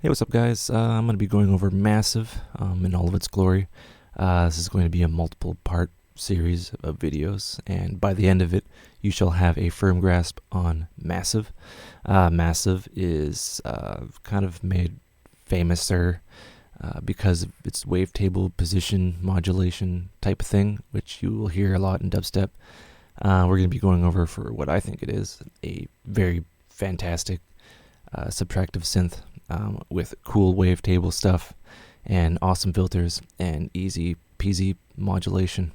Hey, what's up, guys? I'm going to be going over Massive in all of its glory. This is going to be a multiple part series of videos, and by the end of it, you shall have a firm grasp on Massive. Massive is kind of made famouser because of its wavetable position modulation type of thing, which you will hear a lot in dubstep. We're going to be going over for what I think it is a very fantastic subtractive synth with cool wavetable stuff and awesome filters and easy peasy modulation.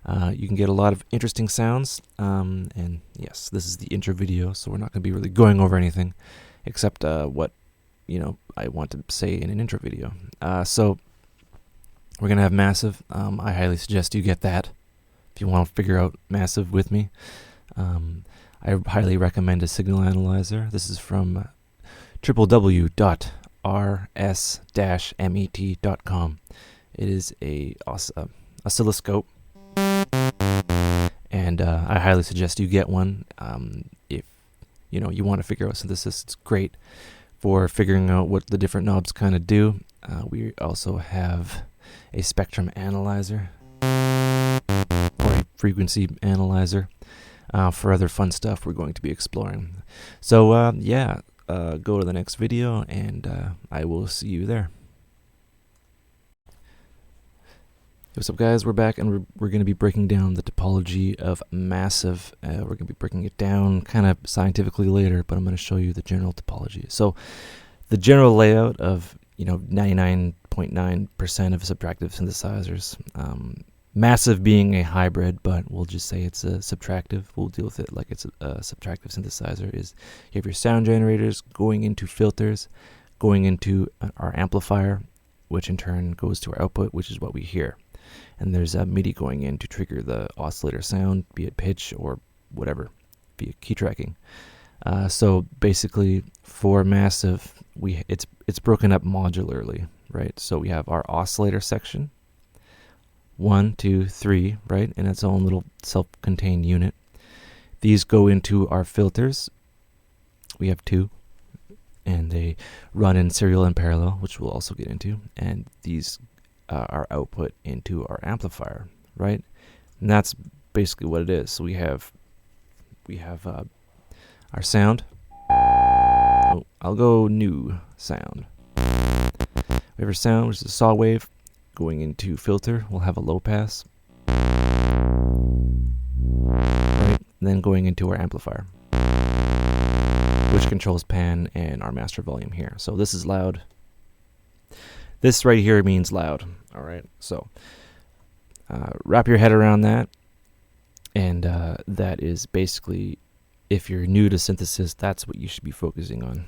You can get a lot of interesting sounds, and yes, this is the intro video, so we're not going to be really going over anything except what I want to say in an intro video. So we're going to have Massive. I highly suggest you get that if you want to figure out Massive with me. I highly recommend a signal analyzer. This is from www.rs-met.com. It is a oscilloscope, and I highly suggest you get one. If you want to figure out synthesis, it's great for figuring out what the different knobs kind of do. We also have a spectrum analyzer or a frequency analyzer for other fun stuff we're going to be exploring. So go to the next video, and I will see you there. What's up, guys? We're back, and we're going to be breaking down the topology of Massive. We're going to be breaking it down kind of scientifically later, but I'm going to show you the general topology. So the general layout of 99.9% of subtractive synthesizers. Massive being a hybrid, but we'll just say it's a subtractive. We'll deal with it like it's a subtractive synthesizer. Is you have your sound generators going into filters, going into our amplifier, which in turn goes to our output, which is what we hear. And there's a MIDI going in to trigger the oscillator sound, be it pitch or whatever, via key tracking. So basically, for Massive, it's broken up modularly, right? So we have our oscillator section. 1, 2, 3, right, in its own little self-contained unit. These go into our filters. We have 2, and they run in serial and parallel, which we'll also get into. And these are output into our amplifier, right? And that's basically what it is. So we have our sound. Oh, I'll go new sound. We have our sound, which is a saw wave. Going into filter, we'll have a low pass, right? And then going into our amplifier, which controls pan and our master volume here. So this is loud. This right here means loud. All right. So wrap your head around that, and that is basically, if you're new to synthesis, that's what you should be focusing on.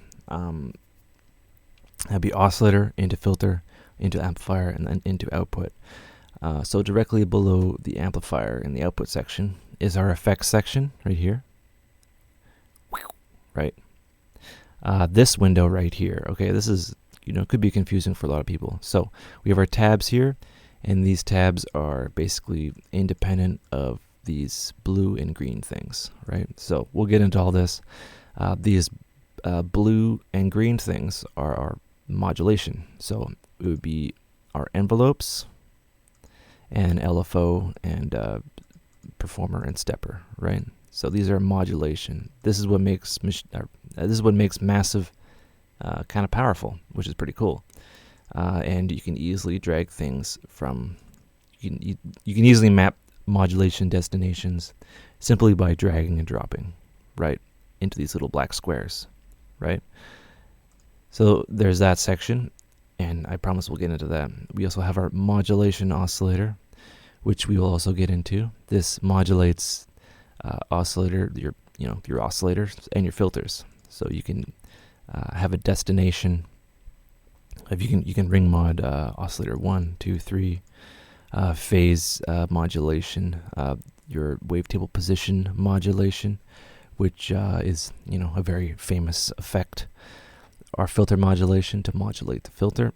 That'd be oscillator into filter, into amplifier, and then into output. So directly below the amplifier in the output section is our effects section right here. Right. This window right here. Okay, this is, could be confusing for a lot of people. So we have our tabs here, and these tabs are basically independent of these blue and green things, right? So we'll get into all this. These blue and green things are our modulation. So it would be our envelopes and LFO and performer and stepper, right? So these are modulation. This is what makes Massive kind of powerful, which is pretty cool. And you can easily drag things from. You can easily map modulation destinations simply by dragging and dropping, right, into these little black squares, right? So there's that section, and I promise we'll get into that. We also have our modulation oscillator, which we will also get into. This modulates oscillator, your oscillators and your filters. So you can have a destination. If you can ring mod oscillator 1, 2, 3, phase modulation, your wavetable position modulation, which is a very famous effect. Our filter modulation to modulate the filter,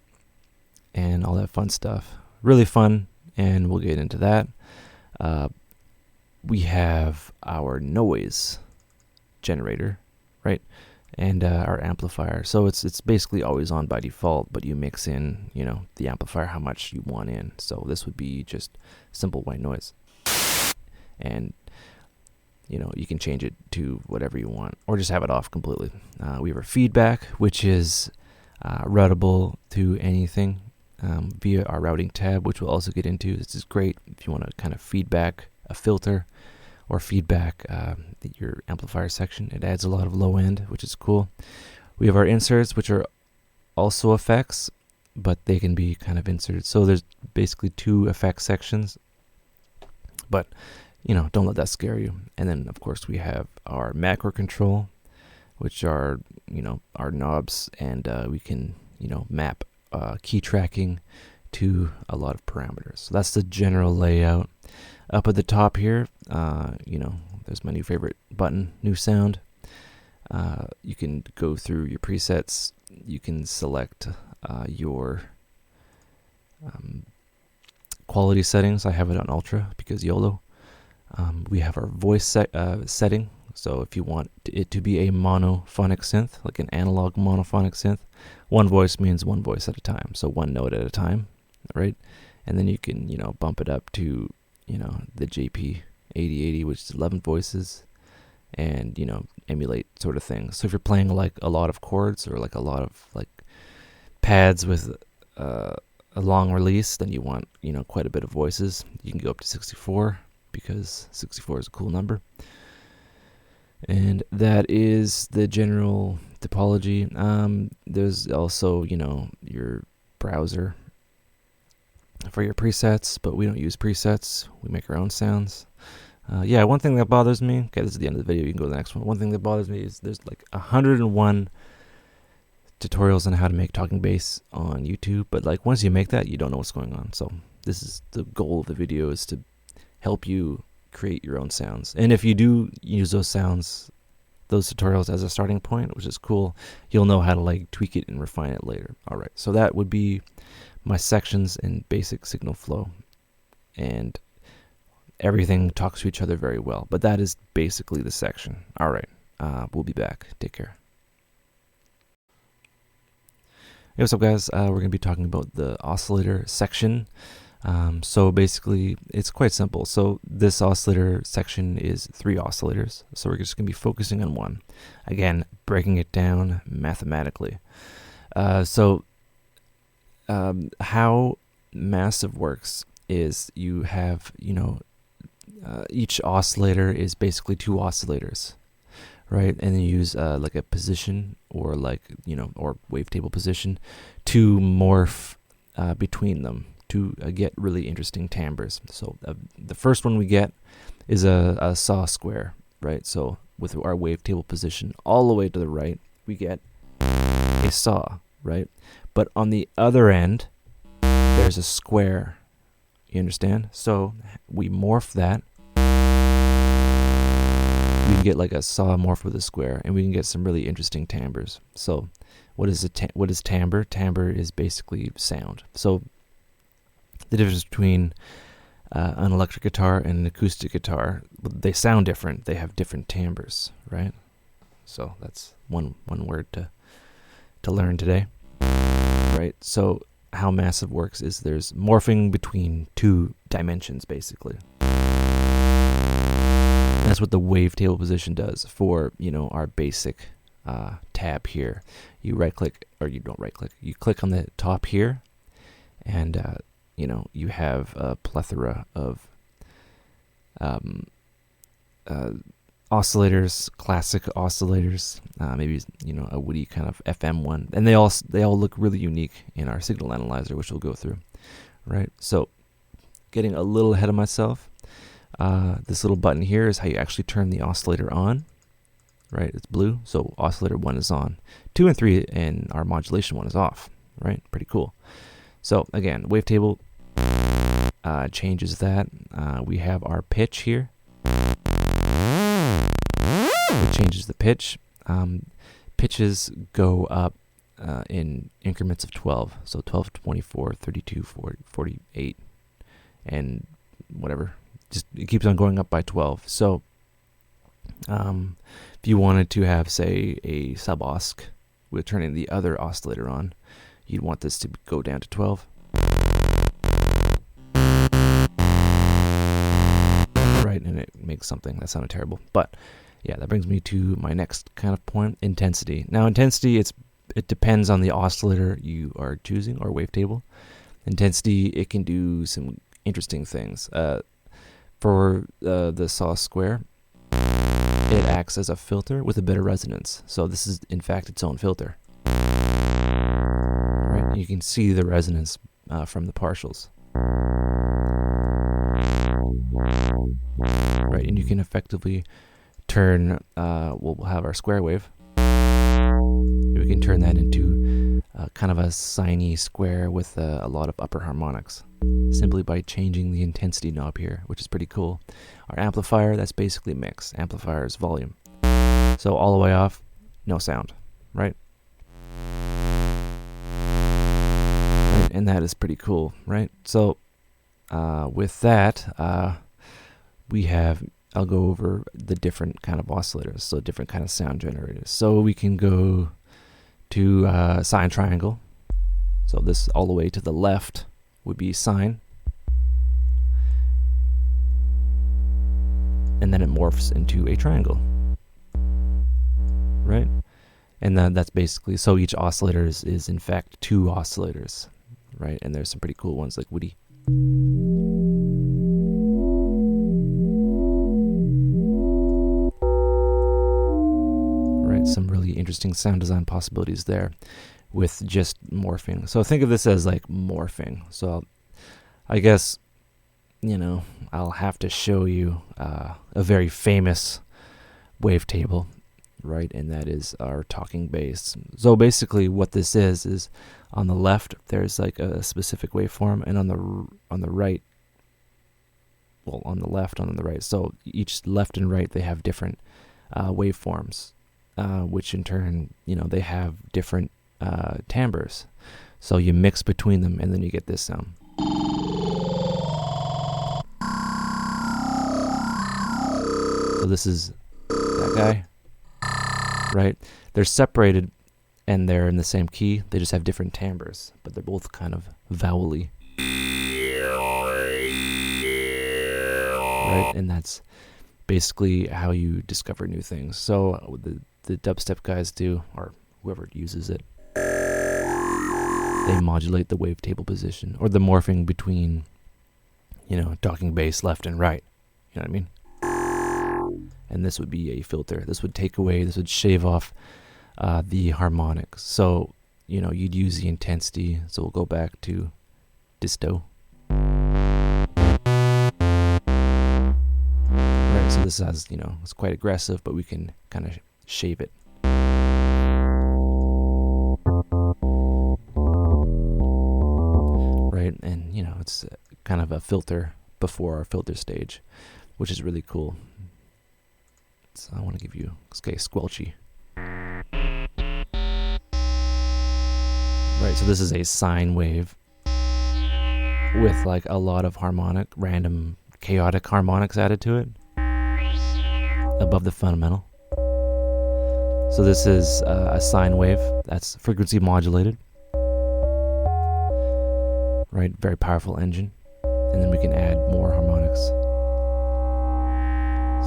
and all that fun stuff. Really fun, and we'll get into that. We have our noise generator, right? and our amplifier. So it's basically always on by default, but you mix in, the amplifier, how much you want in. So this would be just simple white noise. And, you can change it to whatever you want, or just have it off completely. We have our feedback, which is routable to anything via our routing tab, which we'll also get into. This is great if you want to kind of feedback a filter or feedback your amplifier section. It adds a lot of low end, which is cool. We have our inserts, which are also effects, but they can be kind of inserted. So there's basically 2 effect sections, but don't let that scare you. And then of course we have our macro control, which are our knobs, and we can map key tracking to a lot of parameters. So that's the general layout. Up at the top here, there's my new favorite button, new sound. You can go through your presets. You can select your quality settings. I have it on ultra because YOLO. We have our voice setting. So if you want it to be a monophonic synth, like an analog monophonic synth, one voice means one voice at a time. So one note at a time, right? And then you can, bump it up to, the JP 8080, which is 11 voices, and, emulate sort of things. So if you're playing like a lot of chords or like a lot of like pads with a long release, then you want, quite a bit of voices. You can go up to 64 because 64 is a cool number. And that is the general topology. There's also, your browser for your presets, but we don't use presets. We make our own sounds. Yeah, one thing that bothers me, okay, this is the end of the video, you can go to the next one. One thing that bothers me is there's like 101 tutorials on how to make talking bass on YouTube, but like once you make that, you don't know what's going on. So this is the goal of the video, is to help you create your own sounds. And if you do use those sounds, those tutorials as a starting point, which is cool, you'll know how to like tweak it and refine it later. All right, so that would be my sections and basic signal flow, and everything talks to each other very well, but that is basically the section. All right, we'll be back. Take care. Hey, what's up guys? We're going to be talking about the oscillator section. So basically it's quite simple. So this oscillator section is 3 oscillators. So we're just going to be focusing on one. Again, breaking it down mathematically. How massive works is you have, each oscillator is basically 2 oscillators, right? And then you use like a position or like, or wavetable position to morph between them to get really interesting timbres. So the first one we get is a saw square, right? So with our wavetable position all the way to the right, we get a saw, right? But on the other end, there's a square. You understand? So we morph that. We can get like a saw morph with a square, and we can get some really interesting timbres. So what is timbre? Timbre is basically sound. So the difference between an electric guitar and an acoustic guitar, they sound different. They have different timbres, right? So that's one word to learn today, right? So how massive works is there's morphing between 2 dimensions, basically. That's what the wavetable position does for, our basic tab here. You right click, or you don't right click, you click on the top here, and you have a plethora of oscillators, classic oscillators, maybe a Woody kind of FM one, and they all look really unique in our signal analyzer, which we'll go through, right? So getting a little ahead of myself, this little button here is how you actually turn the oscillator on, right? It's blue, so oscillator 1 is on, 2 and 3 and our modulation 1 is off, right? Pretty cool. So again, wavetable changes that. We have our pitch here, which changes the pitch. Pitches go up in increments of 12. So 12, 24, 32, 40, 48, and whatever. Just it keeps on going up by 12. So If you wanted to have, say, a sub-osc with turning the other oscillator on, you'd want this to go down to 12. Right, and it makes something that sounded terrible. But yeah, that brings me to my next kind of point, intensity. Now, intensity, it depends on the oscillator you are choosing or wavetable. Intensity, it can do some interesting things. For the saw square, it acts as a filter with a bit of resonance. So this is, in fact, its own filter. Right? You can see the resonance from the partials. Right, and you can effectively turn, we'll have our square wave. We can turn that into kind of a siny square with a lot of upper harmonics, simply by changing the intensity knob here, which is pretty cool. Our amplifier, that's basically mix. Amplifier is volume. So all the way off, no sound, right? And that is pretty cool, right? So with that, we have, I'll go over the different kind of oscillators, so different kind of sound generators. So we can go to sine triangle. So this all the way to the left would be sine. And then it morphs into a triangle, right? And then that's basically, so each oscillator is in fact 2 oscillators, right? And there's some pretty cool ones like Woody. Right, some really interesting sound design possibilities there with just morphing. So think of this as like morphing. So I guess, you know, I'll have to show you a very famous wavetable, right? And that is our talking bass. So basically what this is on the left there's like a specific waveform, and on the right, well, on the left, on the right, so each left and right, they have different waveforms, which in turn, you know, they have different timbres. So you mix between them and then you get this sound. So this is that guy, right? They're separated and they're in the same key. They just have different timbres, but they're both kind of vowel-y. Right? And that's basically how you discover new things. So the dubstep guys do, or whoever uses it, they modulate the wavetable position, or the morphing between, you know, talking bass left and right. You know what I mean? And this would be a filter. This would take away, this would shave off the harmonics. So, you know, you'd use the intensity. So we'll go back to disto. Right, so this has, you know, it's quite aggressive, but we can kind of shave it. Right, and, you know, it's kind of a filter before our filter stage, which is really cool. So I want to give you, okay, squelchy. Right, so this is a sine wave with like a lot of random chaotic harmonics added to it above the fundamental. So this is a sine wave that's frequency modulated. Right, very powerful engine. And then we can add more harmonics.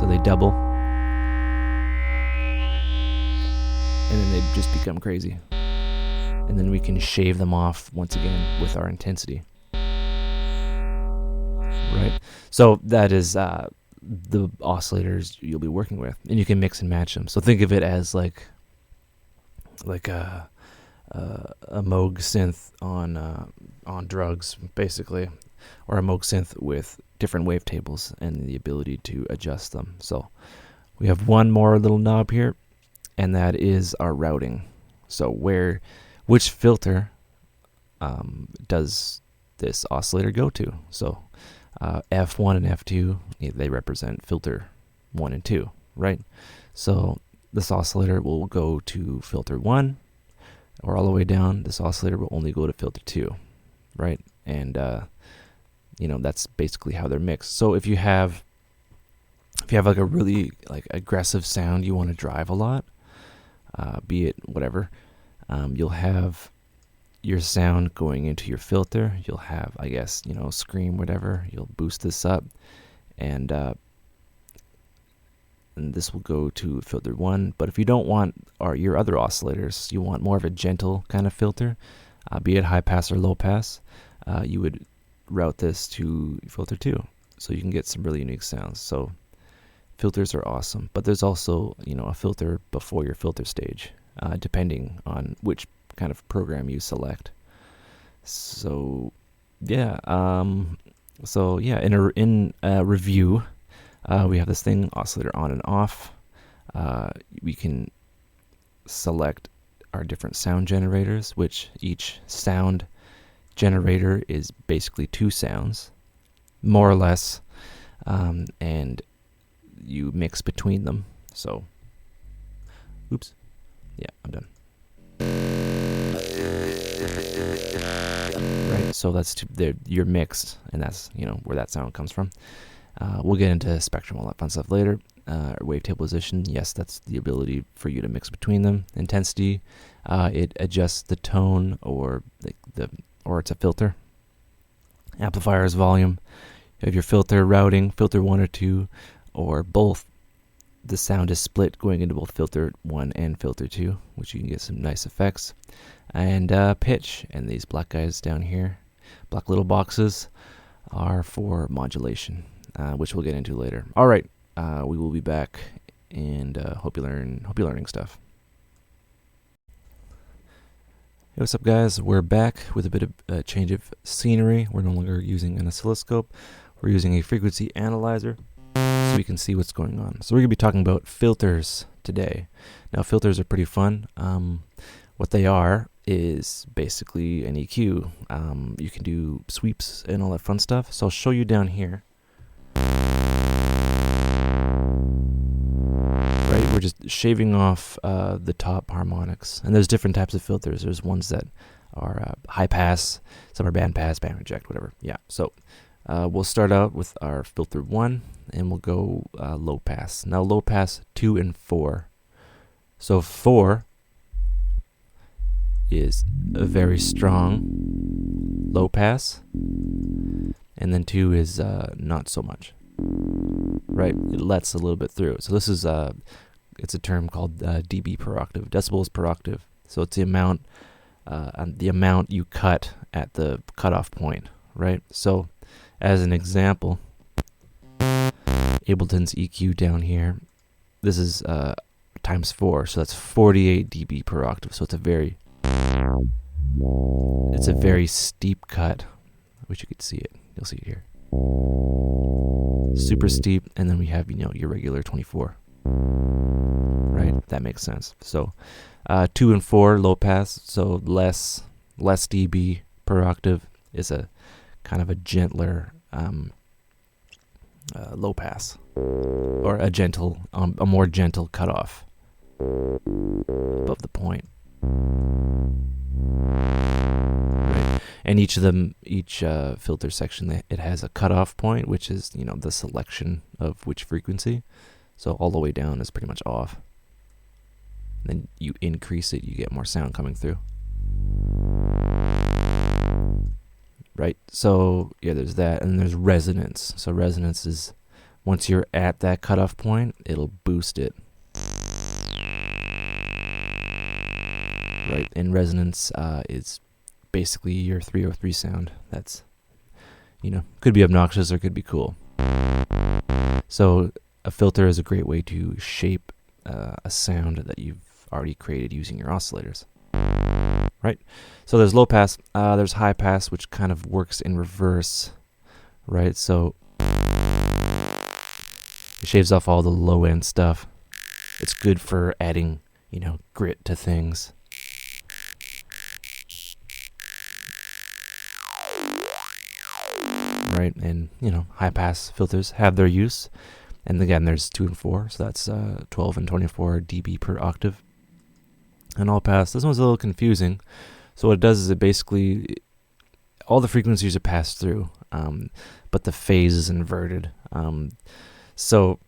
So they double. And then they just become crazy. And then we can shave them off once again with our intensity. Right? So that is the oscillators you'll be working with. And you can mix and match them. So think of it as like a Moog synth on drugs, basically. Or a Moog synth with different wavetables and the ability to adjust them. So we have one more little knob here, and that is our routing. So which filter does this oscillator go to? So F1 and F2, they represent filter 1 and 2, right? So this oscillator will go to filter 1, or all the way down, this oscillator will only go to filter 2, right? And you know, that's basically how they're mixed. So if you have if you have like a really like aggressive sound you want to drive a lot, be it whatever, you'll have your sound going into your filter. You'll have, I guess, scream, whatever. You'll boost this up, and this will go to filter 1. But if you don't want your other oscillators, you want more of a gentle kind of filter, be it high pass or low pass, you would route this to filter 2, so you can get some really unique sounds. So filters are awesome, but there's also a filter before your filter stage, depending on which kind of program you select. So yeah, in a review, we have this thing, oscillator on and off. We can select our different sound generators, which each sound generator is basically 2 sounds, more or less, and you mix between them. So, oops, yeah, I'm done. Right, so you're mixed, and that's where that sound comes from. We'll get into spectrum, all that fun stuff later. Wavetable position, yes, that's the ability for you to mix between them. Intensity, it adjusts the tone, or it's a filter. Amplifiers, volume, you have your filter routing, filter 1 or 2, or both. The sound is split going into both filter 1 and filter 2, which you can get some nice effects. And pitch, and these black guys down here, black little boxes, are for modulation, which we'll get into later. All right, we will be back, and hope you're learning stuff. Hey, what's up, guys? We're back with a bit of a change of scenery. We're no longer using an oscilloscope. We're using a frequency analyzer, so we can see what's going on. So we're going to be talking about filters today. Now, filters are pretty fun. What they are is basically an EQ. You can do sweeps and all that fun stuff. So I'll show you down here. Right, we're just shaving off the top harmonics. And there's different types of filters. There's ones that are high pass, some are band pass, band reject, whatever. Yeah, so we'll start out with our filter 1, and we'll go low pass. Now low pass 2 and 4. So 4 is a very strong low pass, and then 2 is not so much. Right, it lets a little bit through. So this is it's a term called dB per octave, decibels per octave. So it's the amount you cut at the cutoff point. Right. So as an example, Ableton's EQ down here, this is times 4, so that's 48 dB per octave. So it's a very steep cut. I wish you could see it. You'll see it here. Super steep, and then we have your regular 24. Right, that makes sense. So 2 and 4 low pass, so less dB per octave is a kind of a gentler low pass, or a more gentle cutoff above the point. Right. And each filter section, it has a cutoff point, which is the selection of which frequency. So all the way down is pretty much off. Then you increase it, you get more sound coming through. Right. So yeah, there's that, and there's resonance. So resonance is once you're at that cutoff point, it'll boost it. Right, and resonance is basically your 303 sound. That's, could be obnoxious or could be cool. So a filter is a great way to shape a sound that you've already created using your oscillators. Right, so there's low pass, there's high pass, which kind of works in reverse. Right, so it shaves off all the low end stuff. It's good for adding, grit to things. Right, and high pass filters have their use, and again there's 2 and 4, so that's 12 and 24 dB per octave. And all pass, this one's a little confusing. So what it does is it basically, all the frequencies are passed through, but the phase is inverted. So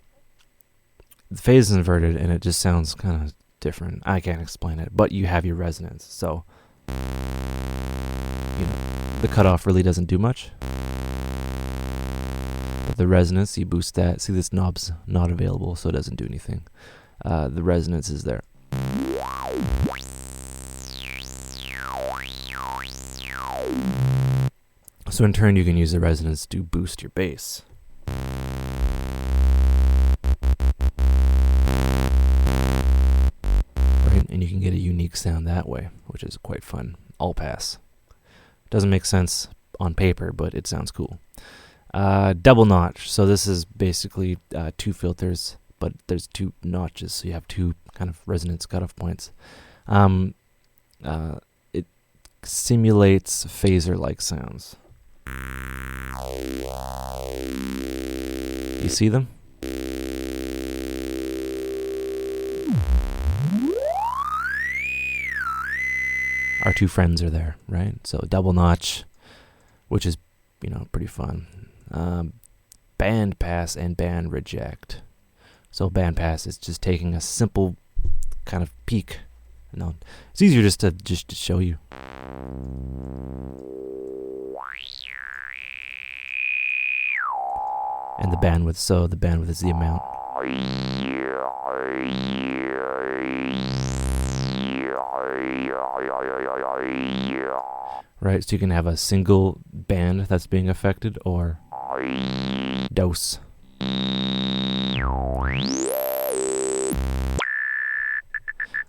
the phase is inverted and it just sounds kind of different. I can't explain it, but you have your resonance. So, you know, the cutoff really doesn't do much. But the resonance, you boost that. See, this knob's not available, so it doesn't do anything. The resonance is there. So in turn, you can use the resonance to boost your bass. Right? And you can get a unique sound that way, which is quite fun. All pass. Doesn't make sense on paper, but it sounds cool. Double notch. So this is basically two filters, but there's two notches, so you have two kind of resonance cutoff points. It simulates phaser-like sounds. You see them? Our two friends are there, right? So double notch, which is, you know, pretty fun. Band pass and band reject. So band pass is just taking a simple kind of peak. No, it's easier just to show you. And the bandwidth, so the bandwidth is the amount. Right, so you can have a single band that's being affected, or dose.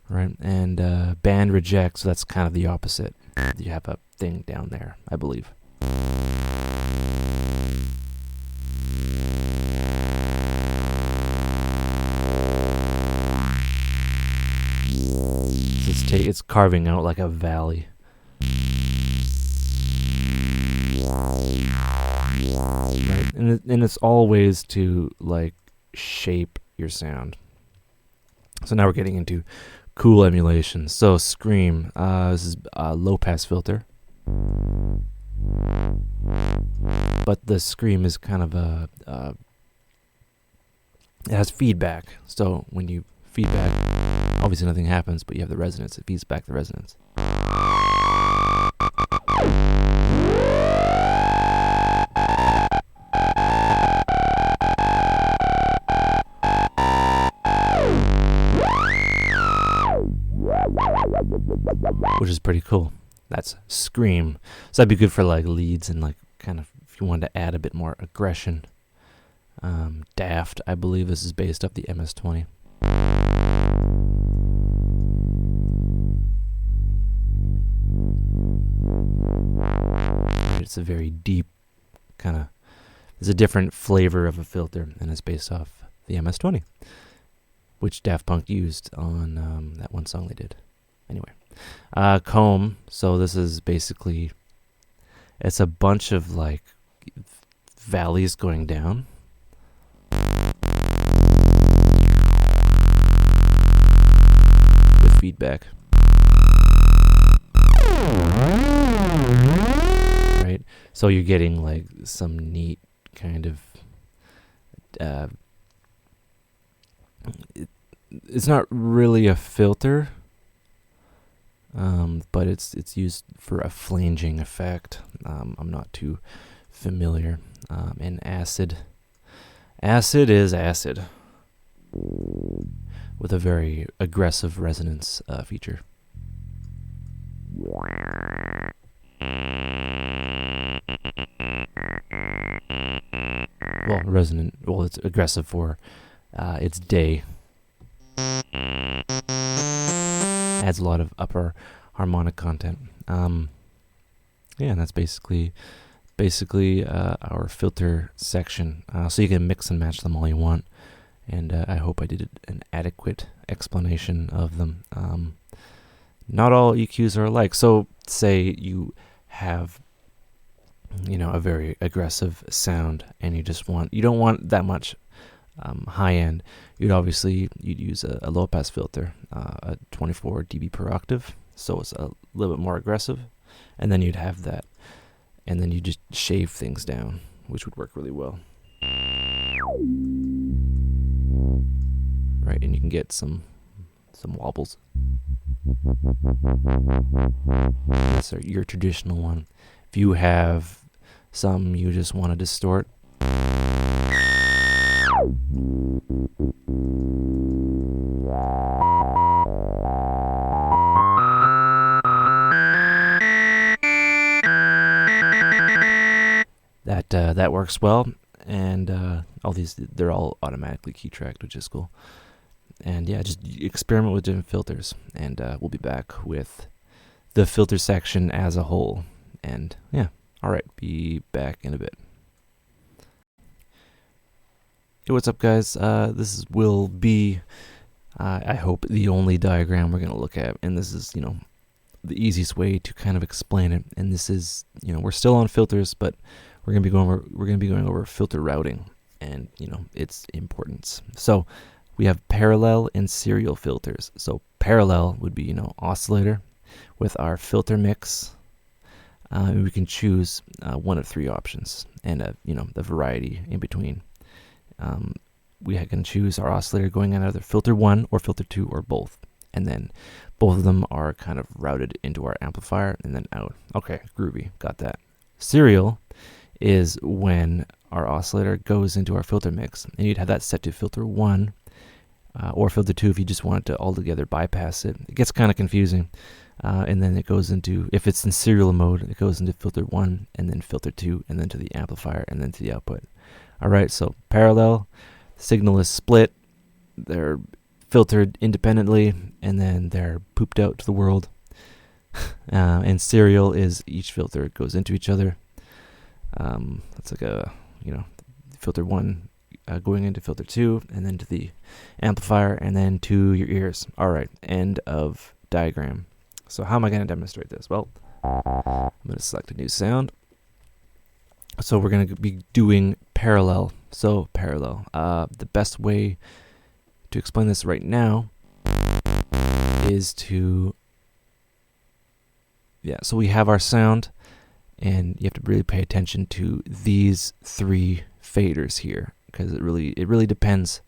Right, and band reject, so that's kind of the opposite. You have a thing down there, I believe. So it's carving out like a valley. Right, and it's all ways to like shape your sound. So now we're getting into cool emulation. So Scream, this is a low pass filter, but the Scream is kind of a it has feedback. So when you feedback, obviously nothing happens, but you have the resonance. It feeds back the resonance. Which is pretty cool. That's Scream. So that'd be good for like leads and like kind of if you wanted to add a bit more aggression. Daft, I believe this is based off the MS-20. It's a very deep kind of, there's a different flavor of a filter, and it's based off the MS-20, which Daft Punk used on that one song they did. Anyway, Comb, so this is basically, it's a bunch of like valleys going down. With feedback. Right? So you're getting like some neat kind of it's not really a filter, but it's used for a flanging effect. I'm not too familiar. And acid is acid with a very aggressive resonance feature. Well, resonant. Well, it's aggressive for its day. Adds a lot of upper harmonic content. Yeah, and that's basically our filter section. So you can mix and match them all you want. And I hope I did an adequate explanation of them. Not all EQs are alike. So say you have, a very aggressive sound, and you don't want that much high end. You'd use a low pass filter, a 24 dB per octave, so it's a little bit more aggressive, and then you'd have that, and then you just shave things down, which would work really well. right? And you can get some wobbles. That's your traditional one. If you have some you just want to distort, that works well. And all these, they're all automatically key tracked, which is cool. And yeah, just experiment with different filters, and we'll be back with the filter section as a whole. And yeah, all right, be back in a bit. Hey, what's up, guys? This will be, I hope, the only diagram we're going to look at, and this is, the easiest way to kind of explain it. And this is, we're still on filters, but we're going to be going over filter routing and, its importance. So we have parallel and serial filters. So parallel would be, oscillator with our filter mix. And we can choose one of three options, and the variety in between. We can choose our oscillator going on either filter 1 or filter 2 or both, and then both of them are kind of routed into our amplifier and then out. Okay, groovy, got that. Serial is when our oscillator goes into our filter mix, and you'd have that set to filter 1 or filter 2 if you just wanted to altogether bypass it. It gets kind of confusing, and then it goes into, if it's in serial mode, it goes into filter 1 and then filter 2 and then to the amplifier and then to the output. Alright, so parallel, signal is split, they're filtered independently, and then they're pooped out to the world. And serial is each filter goes into each other. That's like a, filter 1 going into filter 2, and then to the amplifier, and then to your ears. Alright, end of diagram. So how am I going to demonstrate this? Well, I'm going to select a new sound. So we're going to be doing parallel. So parallel. The best way to explain this right now is to, so we have our sound, and you have to really pay attention to these three faders here, because it really depends.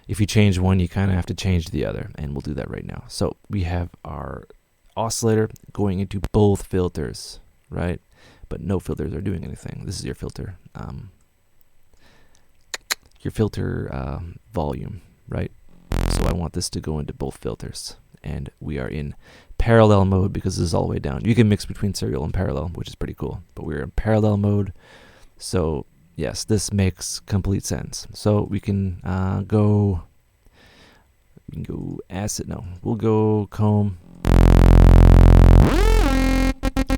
If you change one, you kind of have to change the other, and we'll do that right now. So we have our oscillator going into both filters, right? But no filters are doing anything. This is your filter, volume, right? So I want this to go into both filters, and we are in parallel mode because this is all the way down. You can mix between serial and parallel, which is pretty cool, but we're in parallel mode. So yes, this makes complete sense. So we can go acid. No, we'll go comb.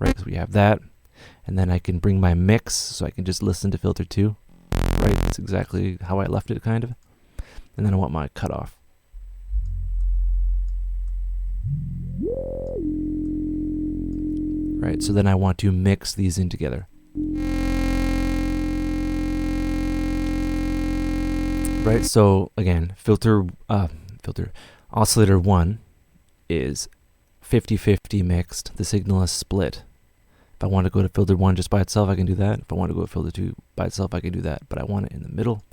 Right, so we have that. And then I can bring my mix, so I can just listen to filter 2. Right, that's exactly how I left it, kind of. And then I want my cutoff. Right, so then I want to mix these in together. Right, so again, oscillator 1 is 50-50 mixed. The signal is split. If I want to go to filter 1 just by itself, I can do that. If I want to go to filter 2 by itself, I can do that. But I want it in the middle.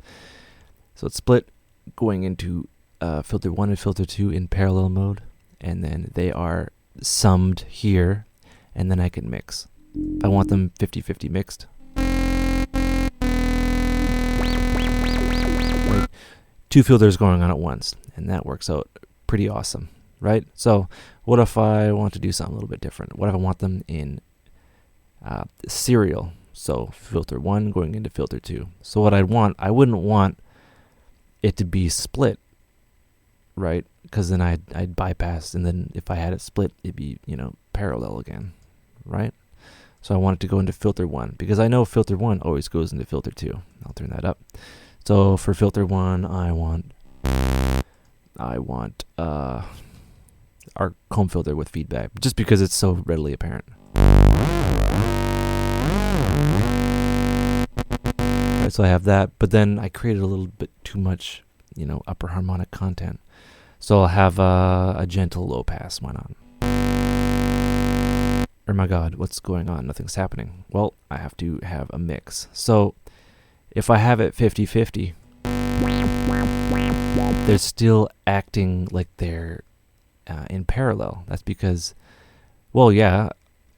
So it's split going into filter 1 and filter 2 in parallel mode. And then they are summed here. And then I can mix. If I want them 50-50 mixed. Right. 2 filters going on at once. And that works out pretty awesome. Right? So what if I want to do something a little bit different? What if I want them in serial? So filter 1 going into filter 2. So what I wouldn't want it to be split, right? Because then I'd bypass, and then if I had it split, it'd be, parallel again, right? So I want it to go into filter 1, because I know filter 1 always goes into filter 2. I'll turn that up. So for filter 1, I want our comb filter with feedback, just because it's so readily apparent. Right, so I have that, but then I created a little bit too much, upper harmonic content. So I'll have a gentle low pass. Why not? Oh my God, what's going on? Nothing's happening. Well, I have to have a mix. So if I have it 50-50, they're still acting like they're in parallel. That's because, well, yeah,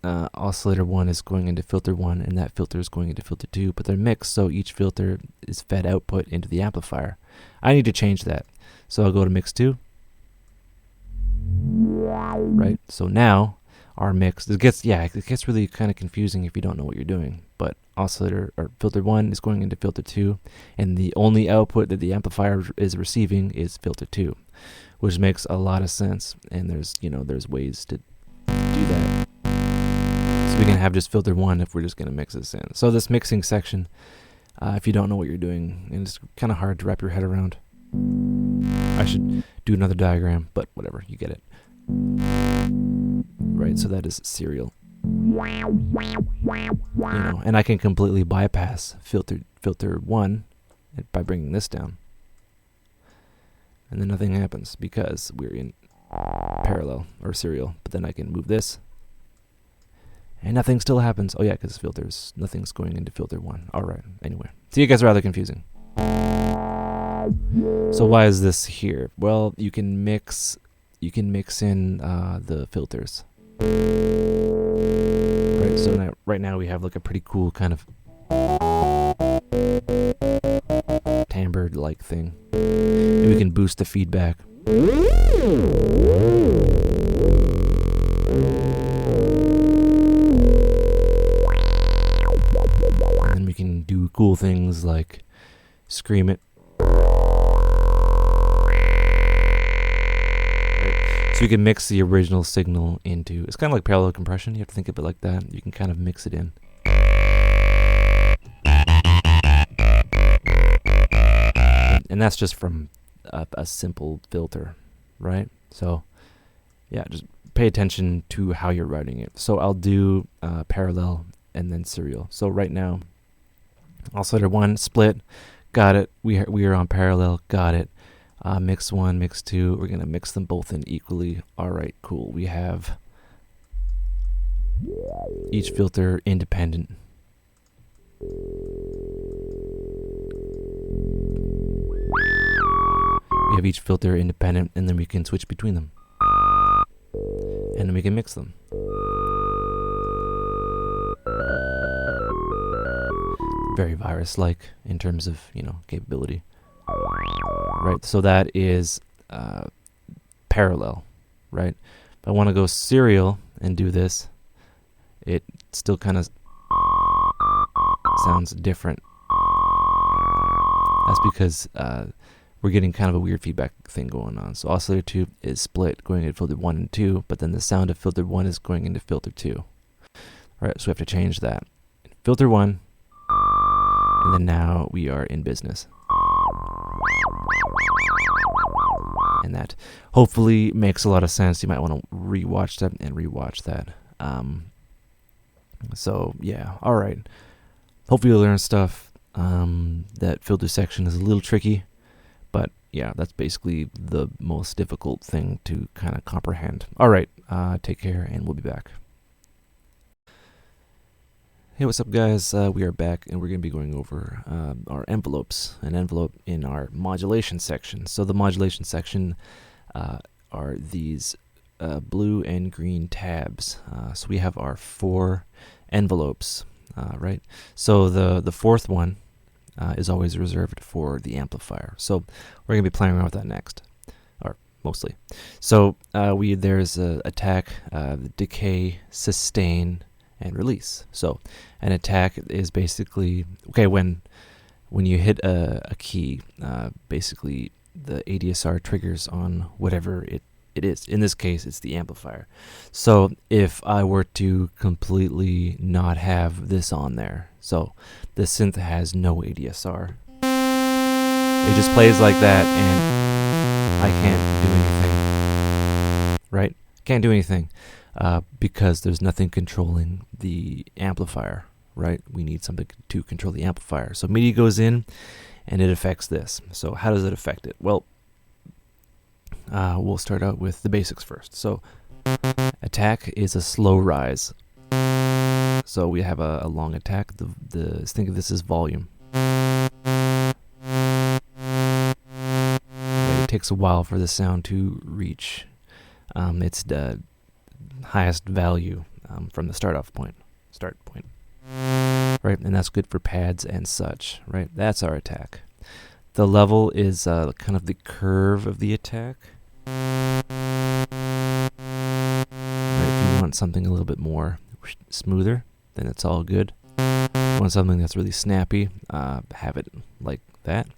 oscillator 1 is going into filter 1, and that filter is going into filter 2, but they're mixed, so each filter is fed output into the amplifier. I need to change that. So I'll go to mix 2. Right, so now our mix, it gets really kind of confusing if you don't know what you're doing, but oscillator or filter 1 is going into filter 2, and the only output that the amplifier is receiving is filter 2, which makes a lot of sense, and there's ways to do that. So we can have just filter 1 if we're just going to mix this in. So this mixing section, if you don't know what you're doing, and it's kind of hard to wrap your head around. I should do another diagram, but whatever, you get it. Right, so that is serial. And I can completely bypass filter 1 by bringing this down. And then nothing happens because we're in parallel or serial. But then I can move this, and nothing still happens. Oh yeah, because nothing's going into filter 1. All right. Anyway, so you guys are rather confusing. So why is this here? Well, you can mix in the filters. Right. So right now we have like a pretty cool kind of timbre-like thing. And we can boost the feedback. And then we can do cool things like scream it. So you can mix the original signal into, it's kind of like parallel compression. You have to think of it like that. You can kind of mix it in. And that's just from a simple filter, right? So yeah, just pay attention to how you're writing it. So I'll do parallel and then serial. So right now, oscillator 1, split, got it. We are on parallel, got it. Mix 1, mix 2, we're going to mix them both in equally. All right, cool. We have each filter independent. We have each filter independent, and then we can switch between them. And then we can mix them. Very virus-like in terms of, capability. Right, so that is parallel, right? If I want to go serial and do this, it still kind of sounds different. That's because we're getting kind of a weird feedback thing going on. So oscillator 2 is split, going into filter 1 and 2, but then the sound of filter 1 is going into filter 2. All right, so we have to change that. Filter 1, and then now we are in business. And that hopefully makes a lot of sense. You might want to rewatch that and rewatch that. So yeah, all right. Hopefully you'll learn stuff. That filter section is a little tricky, but yeah, that's basically the most difficult thing to kind of comprehend. All right, take care, and we'll be back. Hey, what's up, guys? We are back, and we're going to be going over our envelopes, an envelope in our modulation section. So the modulation section are these blue and green tabs. So we have our 4 envelopes, right? So the fourth one is always reserved for the amplifier. So we're going to be playing around with that next, or mostly. So there's attack, decay, sustain, and release. So an attack is basically, okay, when you hit a key, basically the ADSR triggers on whatever it is. In this case, it's the amplifier. So if I were to completely not have this on there, so the synth has no ADSR, it just plays like that, and I can't do anything, right? Can't do anything. Because there's nothing controlling the amplifier, right? We need something to control the amplifier. So MIDI goes in, and it affects this. So how does it affect it? Well, we'll start out with the basics first. So attack is a slow rise. So we have a long attack. Think of this as volume. Right, it takes a while for the sound to reach its highest value from the start point. Right, and that's good for pads and such. Right, that's our attack. The level is kind of the curve of the attack. Right, if you want something a little bit more smoother, then it's all good. If you want something that's really snappy, have it like that.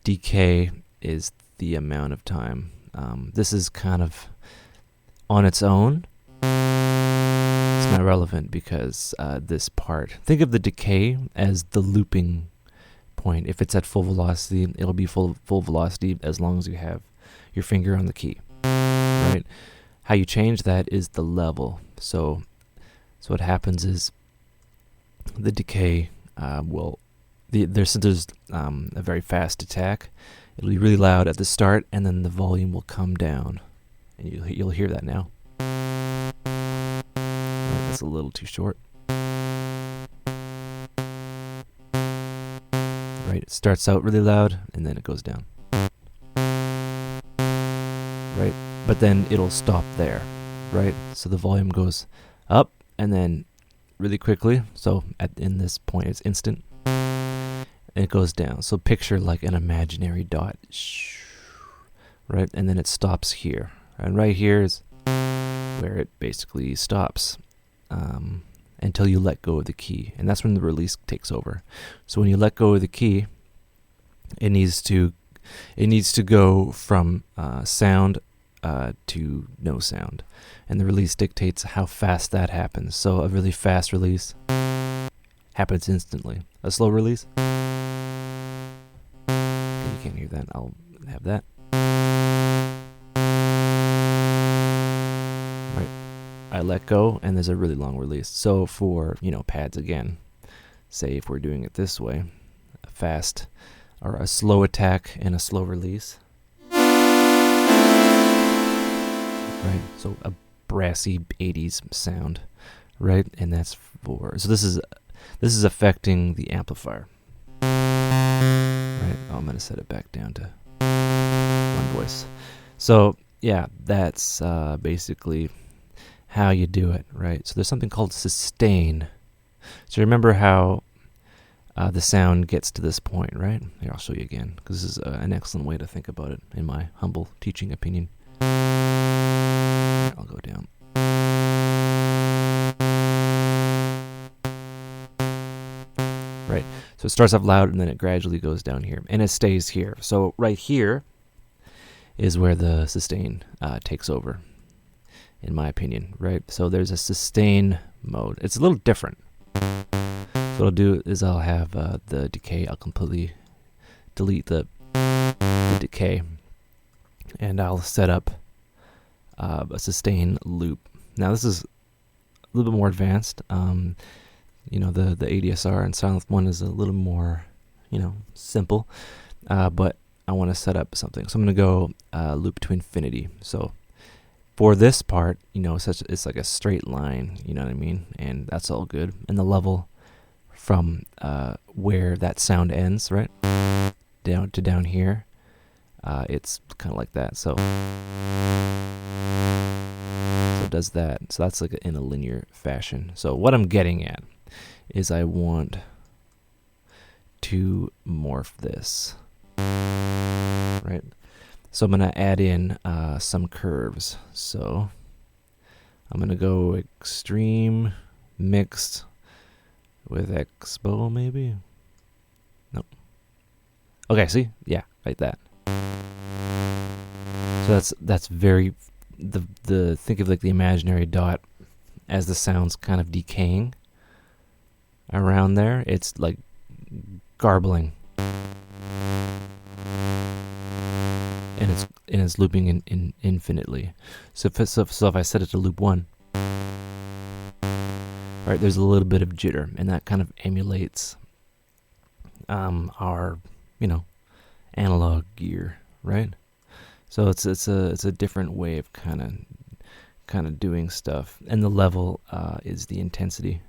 Decay is the amount of time. This is kind of on its own. It's not relevant because this part, think of the decay as the looping point. If it's at full velocity, it'll be full velocity as long as you have your finger on the key. Right? How you change that is the level. So what happens is the decay since there's a very fast attack, it'll be really loud at the start, and then the volume will come down, and you'll hear that now. That's a little too short. Right, it starts out really loud, and then it goes down. Right, but then it'll stop there. Right, so the volume goes up, and then really quickly. So in this point, it's instant. And it goes down. So picture like an imaginary dot, right? And then it stops here. And right here is where it basically stops until you let go of the key. And that's when the release takes over. So when you let go of the key, it needs to go from sound to no sound. And the release dictates how fast that happens. So a really fast release happens instantly. A slow release, you can't hear that. I'll have that. Right. I let go, and there's a really long release. So for, pads again, say if we're doing it this way, a fast or a slow attack and a slow release. Right. So a brassy 80s sound, right? And that's so this is affecting the amplifier. Right. Oh, I'm going to set it back down to one voice. So, yeah, that's basically how you do it, right? So there's something called sustain. So remember how the sound gets to this point, right? Here, I'll show you again, because this is an excellent way to think about it, in my humble teaching opinion. Here, I'll go down. Right. So it starts off loud, and then it gradually goes down here, and it stays here. So right here is where the sustain takes over, in my opinion, right? So there's a sustain mode. It's a little different. So what I'll do is I'll have the decay. I'll completely delete the decay, and I'll set up a sustain loop. Now this is a little bit more advanced. The ADSR and Silent One is a little more, simple, but I want to set up something. So I'm going to go loop to infinity. So for this part, it's like a straight line, you know what I mean? And that's all good. And the level from where that sound ends, right, down to down here, it's kind of like that. So it does that. So that's like in a linear fashion. So what I'm getting at is I want to morph this, right? So I'm going to add in some curves. So I'm going to go extreme mixed with expo, maybe? Nope. Okay, see? Yeah, like that. So that's very, think of like the imaginary dot as the sound's kind of decaying around there. It's like garbling, and it's looping in infinitely. So if I set it to loop 1, right, there's a little bit of jitter, and that kind of emulates our analog gear, right? So it's a different way of kind of doing stuff, and the level is the intensity.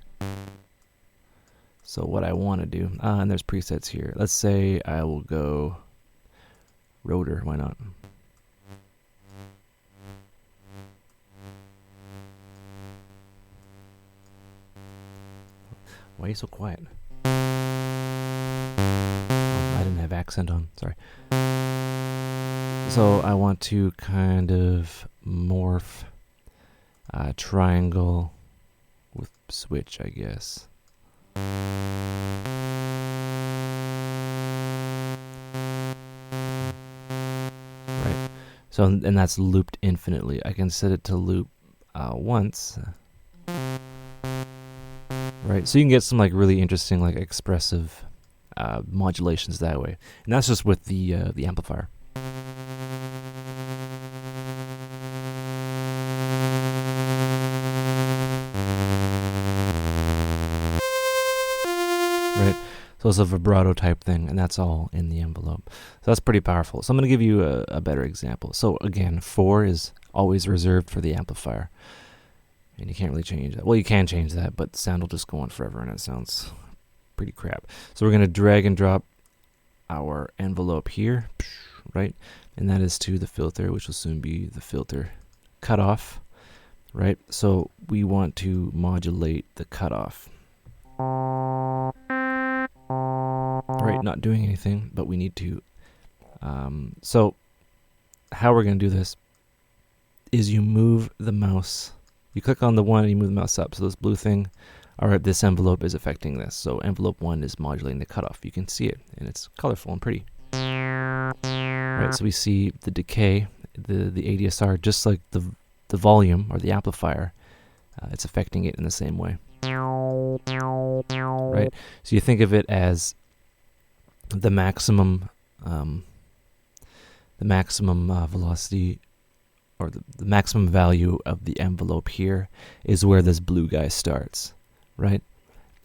So what I want to do, and there's presets here. Let's say I will go rotor, why not? Why are you so quiet? Oh, I didn't have accent on, sorry. So I want to kind of morph triangle with switch, I guess. Right. So, and that's looped infinitely. I can set it to loop once. Right. So you can get some like really interesting, like expressive modulations that way. And that's just with the amplifier. Right. So it's a vibrato type thing, and that's all in the envelope. So that's pretty powerful. So I'm going to give you a better example. So again, 4 is always reserved for the amplifier. And you can't really change that. Well, you can change that, but the sound will just go on forever, and it sounds pretty crap. So we're going to drag and drop our envelope here, right? And that is to the filter, which will soon be the filter cutoff, right? So we want to modulate the cutoff. Right, not doing anything, but we need to. So how we're going to do this is you move the mouse. You click on the one and you move the mouse up. So this blue thing, all right, this envelope is affecting this. So envelope 1 is modulating the cutoff. You can see it, and it's colorful and pretty. Right, so we see the decay, the ADSR, just like the volume or the amplifier. It's affecting it in the same way. Right, so you think of it as the maximum velocity, or the maximum value of the envelope here is where this blue guy starts, right?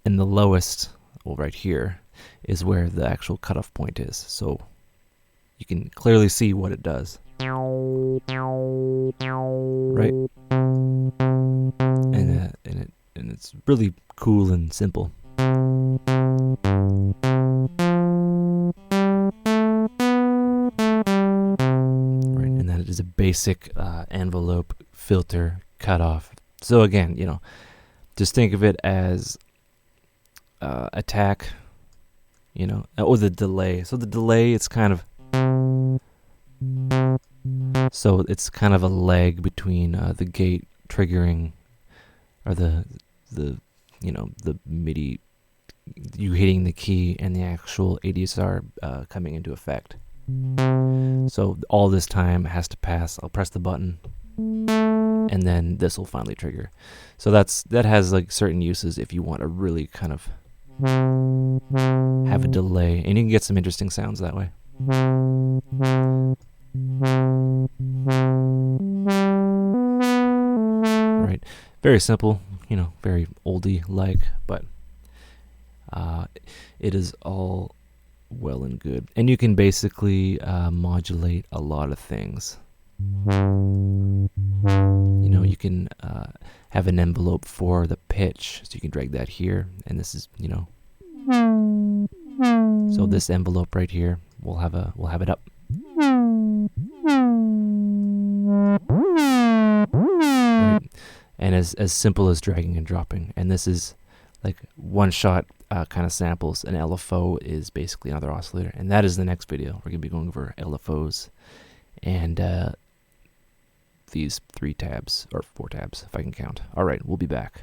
And the lowest, well, right here, is where the actual cutoff point is. So you can clearly see what it does. Right? And it's really cool and simple. It is a basic envelope filter cutoff. So again, you know, just think of it as attack, you know, or the delay. So the delay, it's kind of a lag between the gate triggering, or the MIDI, you hitting the key, and the actual ADSR coming into effect. So all this time has to pass. I'll press the button, and then this will finally trigger. So that has like certain uses if you want to really kind of have a delay, and you can get some interesting sounds that way. Right, very simple, you know, very oldie like, but it is all well and good, and you can basically modulate a lot of things. You know, you can have an envelope for the pitch, so you can drag that here, and this is, you know, so this envelope right here, we'll have it up. Right. And as simple as dragging and dropping, and this is like one shot kind of samples. An LFO is basically another oscillator, and that is the next video. We're going to be going over LFOs and these 3 tabs, or 4 tabs if I can count. All right, we'll be back.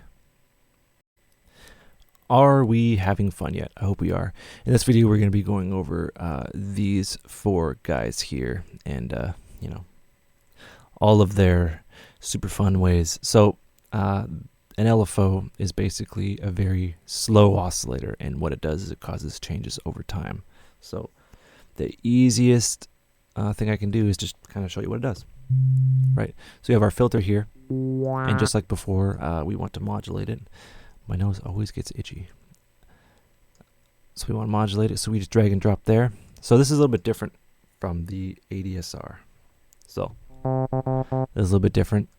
Are we having fun yet? I hope we are. In this video, we're going to be going over these 4 guys here, and you know, all of their super fun ways. So an LFO is basically a very slow oscillator, and what it does is it causes changes over time. So the easiest thing I can do is just kind of show you what it does. Right, so we have our filter here, and just like before, we want to modulate it. My nose always gets itchy. So we want to modulate it, so we just drag and drop there. So this is a little bit different from the ADSR. So it's a little bit different.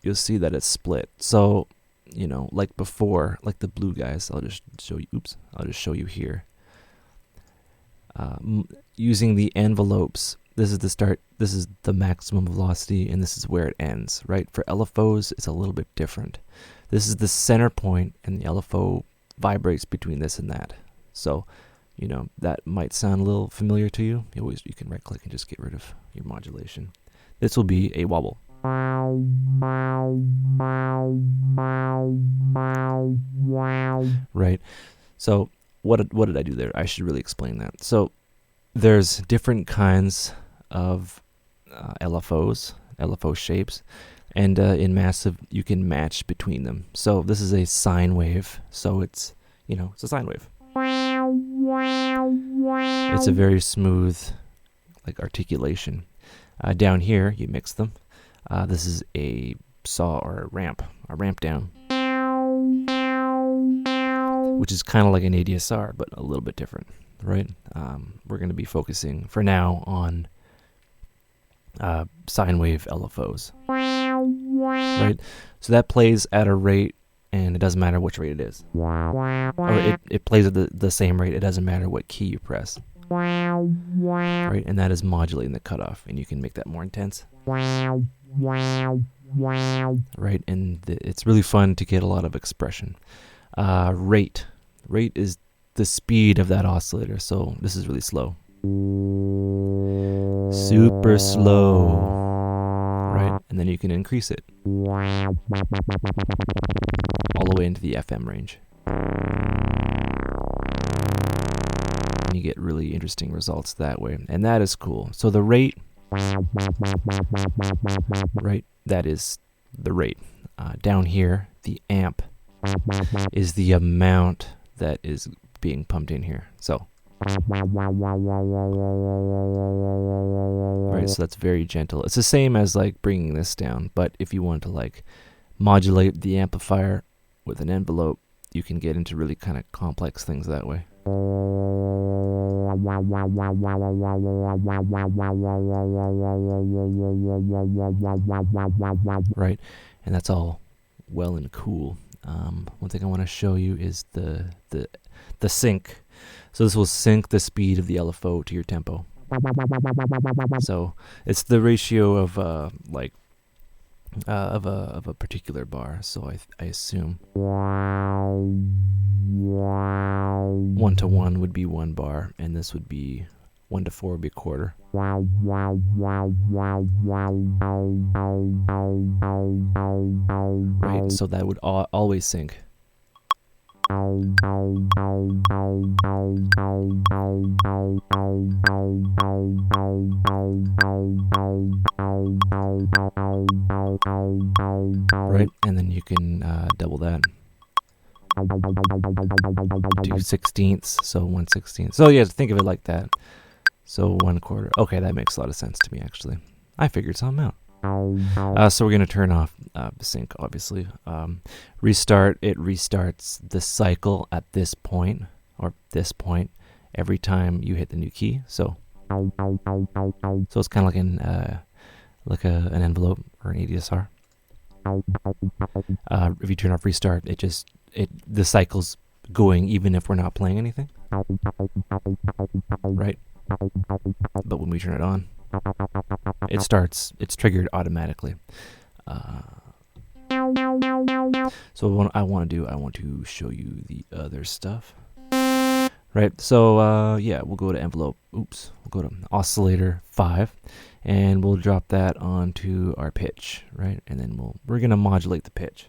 You'll see that it's split. So, you know, like before, like the blue guys, I'll just show you. Oops, I'll just show you here. using the envelopes, this is the start, this is the maximum velocity, and this is where it ends, right? For LFOs, it's a little bit different. This is the center point, and the LFO vibrates between this and that. So, you know, that might sound a little familiar to you. You can right click and just get rid of your modulation. This will be a wobble. Right. So what did I do there? I should really explain that. So there's different kinds of LFOs, LFO shapes, and in Massive you can match between them. So this is a sine wave, so it's, you know, it's a sine wave. It's a very smooth, like, articulation. Down here you mix them. This is a saw or a ramp down, which is kind of like an ADSR, but a little bit different, right? We're going to be focusing for now on sine wave LFOs, right? So that plays at a rate, and it doesn't matter which rate it is. Or it plays at the same rate. It doesn't matter what key you press. Right, and that is modulating the cutoff, and you can make that more intense. Right, and it's really fun to get a lot of expression. Rate is the speed of that oscillator, so this is really slow. Super slow. Right, and then you can increase it all the way into the FM range. And you get really interesting results that way, and that is cool. So the rate, right, that is the rate. Down here, the amp is the amount that is being pumped in here. So, right, so that's very gentle. It's the same as like bringing this down, but if you want to like modulate the amplifier with an envelope, you can get into really kind of complex things that way. Right, and that's all well and cool. One thing I want to show you is the sync. So this will sync the speed of the LFO to your tempo. So it's the ratio of like of a particular bar. So I assume 1 to 1 would be 1 bar, and this would be 1 to 4 would be a quarter. Right, so that would always sync. Right, and then you can double that. Do 16ths, so 1/16. So yeah, think of it like that. So 1 quarter. Okay, that makes a lot of sense to me, actually. I figured something out. So we're going to turn off the sync, obviously. Restart. It restarts the cycle at this point, or this point, every time you hit the new key. So it's kind of like an envelope or an ADSR. If you turn off restart, the cycle's going even if we're not playing anything. Right? But when we turn it on, it's triggered automatically. So what I want to show you the other stuff. Right, so yeah, we'll go to envelope, we'll go to oscillator 5, and we'll drop that onto our pitch, right? And then we're going to modulate the pitch.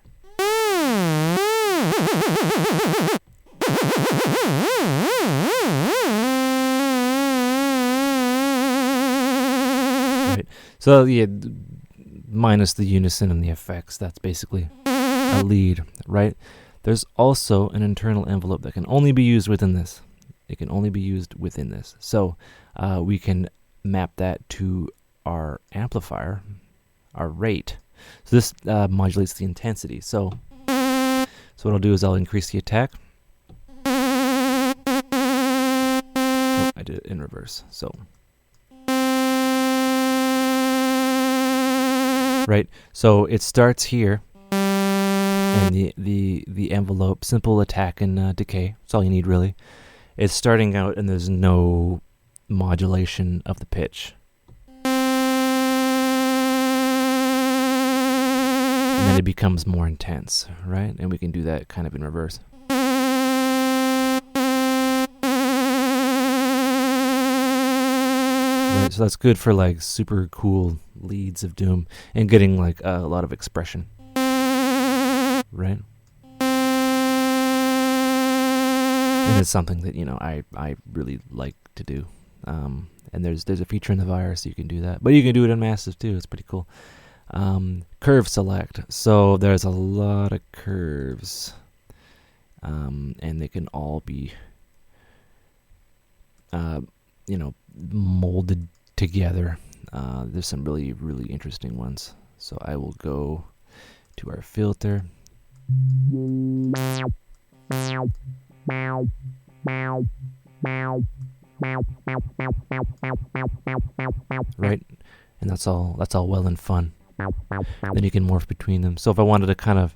Right, so yeah, minus the unison and the effects, that's basically a lead, right? There's also an internal envelope that can only be used within this. It can only be used within this. So we can map that to our amplifier, our rate. So this modulates the intensity. So what I'll do is I'll increase the attack. Oh, I did it in reverse. So right. So it starts here. And the envelope, simple attack and decay. That's all you need, really. It's starting out, and there's no modulation of the pitch. And then it becomes more intense, right? And we can do that kind of in reverse. Right, so that's good for like super cool leads of Doom and getting like a lot of expression, right? And it's something that, you know, I really like to do. And there's a feature in the virus you can do that, but you can do it in Massive too. It's pretty cool. Curve select. So there's a lot of curves, and they can all be, you know, molded together. There's some really, really interesting ones. So I will go to our filter. Right, and that's all well and fun. Then you can morph between them. So if I wanted to kind of,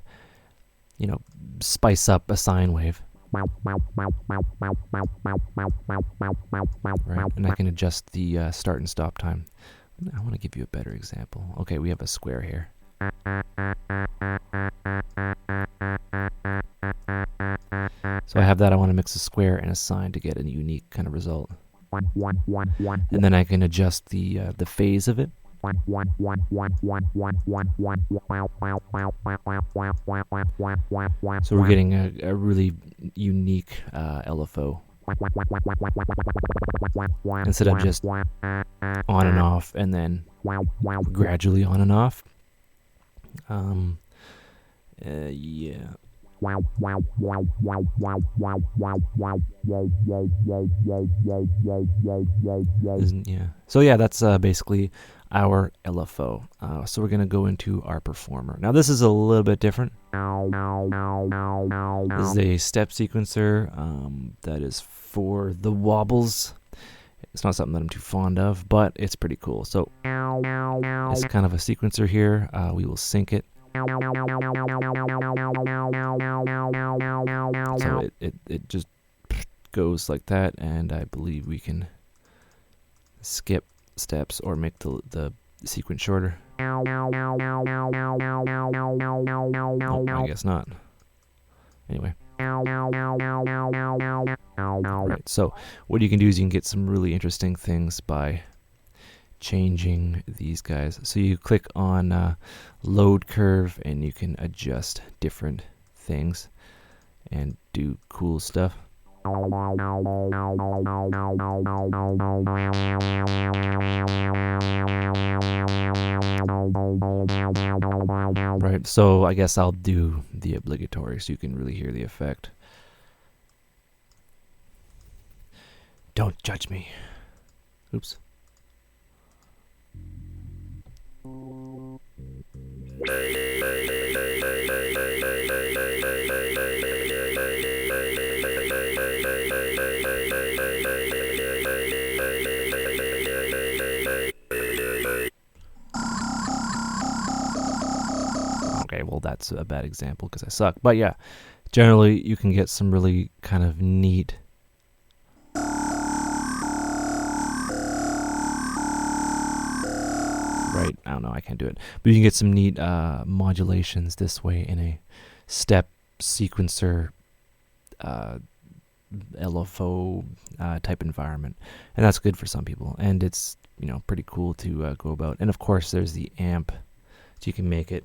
you know, spice up a sine wave, right, and I can adjust the start and stop time. I want to give you a better example. Okay, we have a square here. So I have that. I want to mix a square and a sine to get a unique kind of result. And then I can adjust the phase of it. So we're getting a really unique LFO. Instead of just on and off and then gradually on and off. Yeah. Yeah. So yeah, that's basically our LFO. So we're gonna go into our performer. Now this is a little bit different. This is a step sequencer that is for the wobbles. It's not something that I'm too fond of, but it's pretty cool. So it's kind of a sequencer here. We will sync it. So it just goes like that, and I believe we can skip steps or make the sequence shorter. Oh, I guess not. Anyway. Right, so what you can do is you can get some really interesting things by changing these guys. So you click on load curve and you can adjust different things and do cool stuff. Right, so I guess I'll do the obligatory so you can really hear the effect. Don't judge me. Oops. Okay, well that's a bad example because I suck. But yeah, generally you can get some really kind of neat right, I don't know, I can't do it. But you can get some neat modulations this way in a step sequencer LFO type environment. And that's good for some people. And it's, you know, pretty cool to go about. And of course there's the amp. So you can make it.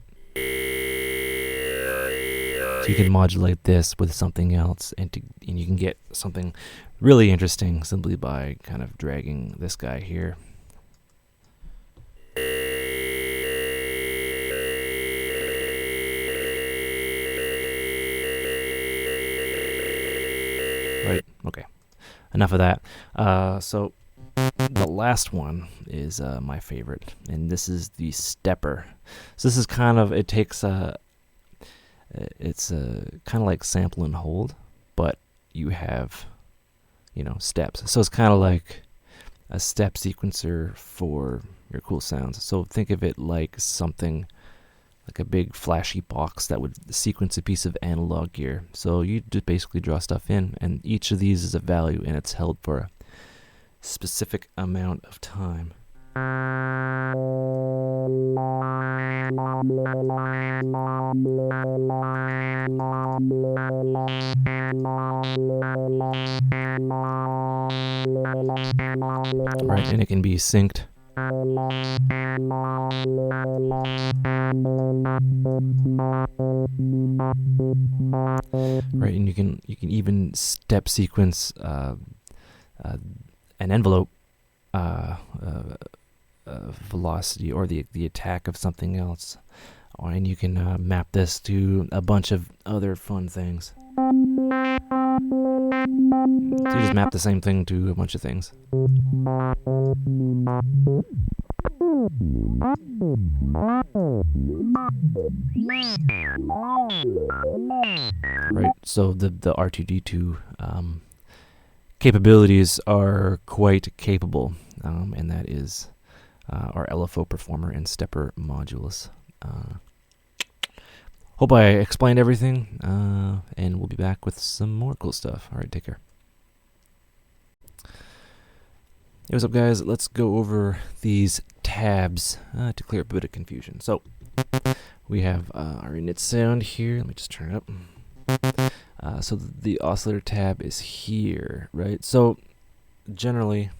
So you can modulate this with something else and you can get something really interesting simply by kind of dragging this guy here. Right, okay. Enough of that. So the last one is my favorite, and this is the stepper. So this is kind of, it takes it's kind of like sample and hold, but you have, you know, steps. So it's kind of like a step sequencer for your cool sounds. So think of it like something like a big flashy box that would sequence a piece of analog gear. So you just basically draw stuff in, and each of these is a value, and it's held for specific amount of time. Right, and it can be synced. Right, and you can even step sequence an envelope velocity or the attack of something else, and you can map this to a bunch of other fun things. So you just map the same thing to a bunch of things. Right, so the R2D2 capabilities are quite capable, and that is our LFO performer and stepper modulus. Hope I explained everything, and we'll be back with some more cool stuff. All right, take care. Hey, what's up, guys? Let's go over these tabs to clear up a bit of confusion. So we have our init sound here. Let me just turn it up. So the oscillator tab is here, right? So generally,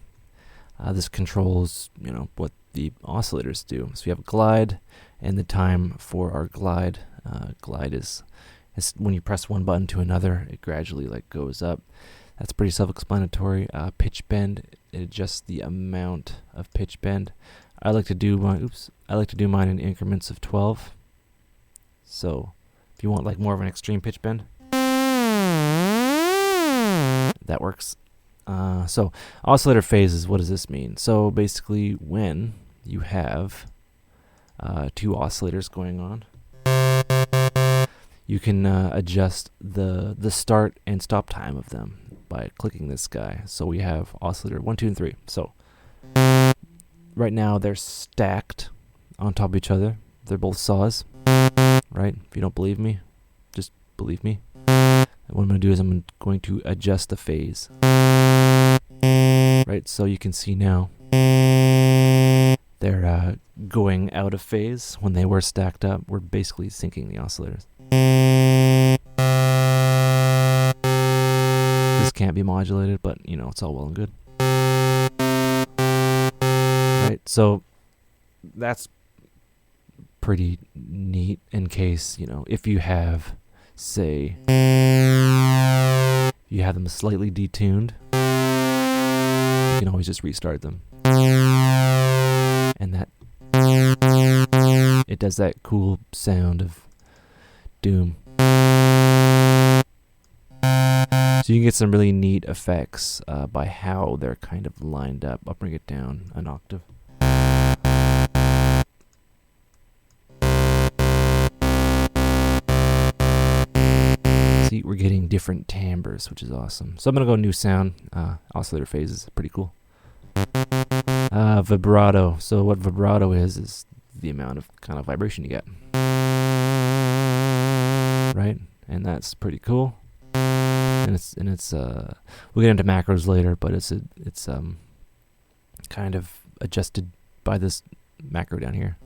this controls, what the oscillators do. So we have glide and the time for our glide. Glide is when you press one button to another, it gradually goes up. That's pretty self-explanatory. Pitch bend, it adjusts the amount of pitch bend. I like to do mine in increments of 12. So if you want more of an extreme pitch bend, that works. So oscillator phases, what does this mean? So basically when you have two oscillators going on, you can adjust the start and stop time of them by clicking this guy. So we have oscillator 1, 2, and 3. So right now they're stacked on top of each other. They're both saws, right? If you don't believe me, just believe me. And what I'm going to do is I'm going to adjust the phase. Right, so you can see now they're going out of phase. When they were stacked up, we're basically syncing the oscillators. This can't be modulated, but it's all well and good. Right, so that's pretty neat in case, if you have, say, you have them slightly detuned, you can always just restart them. And that it does that cool sound of doom. So you can get some really neat effects by how they're kind of lined up. I'll bring it down an octave. See, we're getting different timbres, which is awesome. So I'm going to go new sound. Oscillator phases, pretty cool. Vibrato. So what vibrato is the amount of kind of vibration you get. Right? And that's pretty cool. And it's we'll get into macros later, but it's kind of adjusted by this macro down here.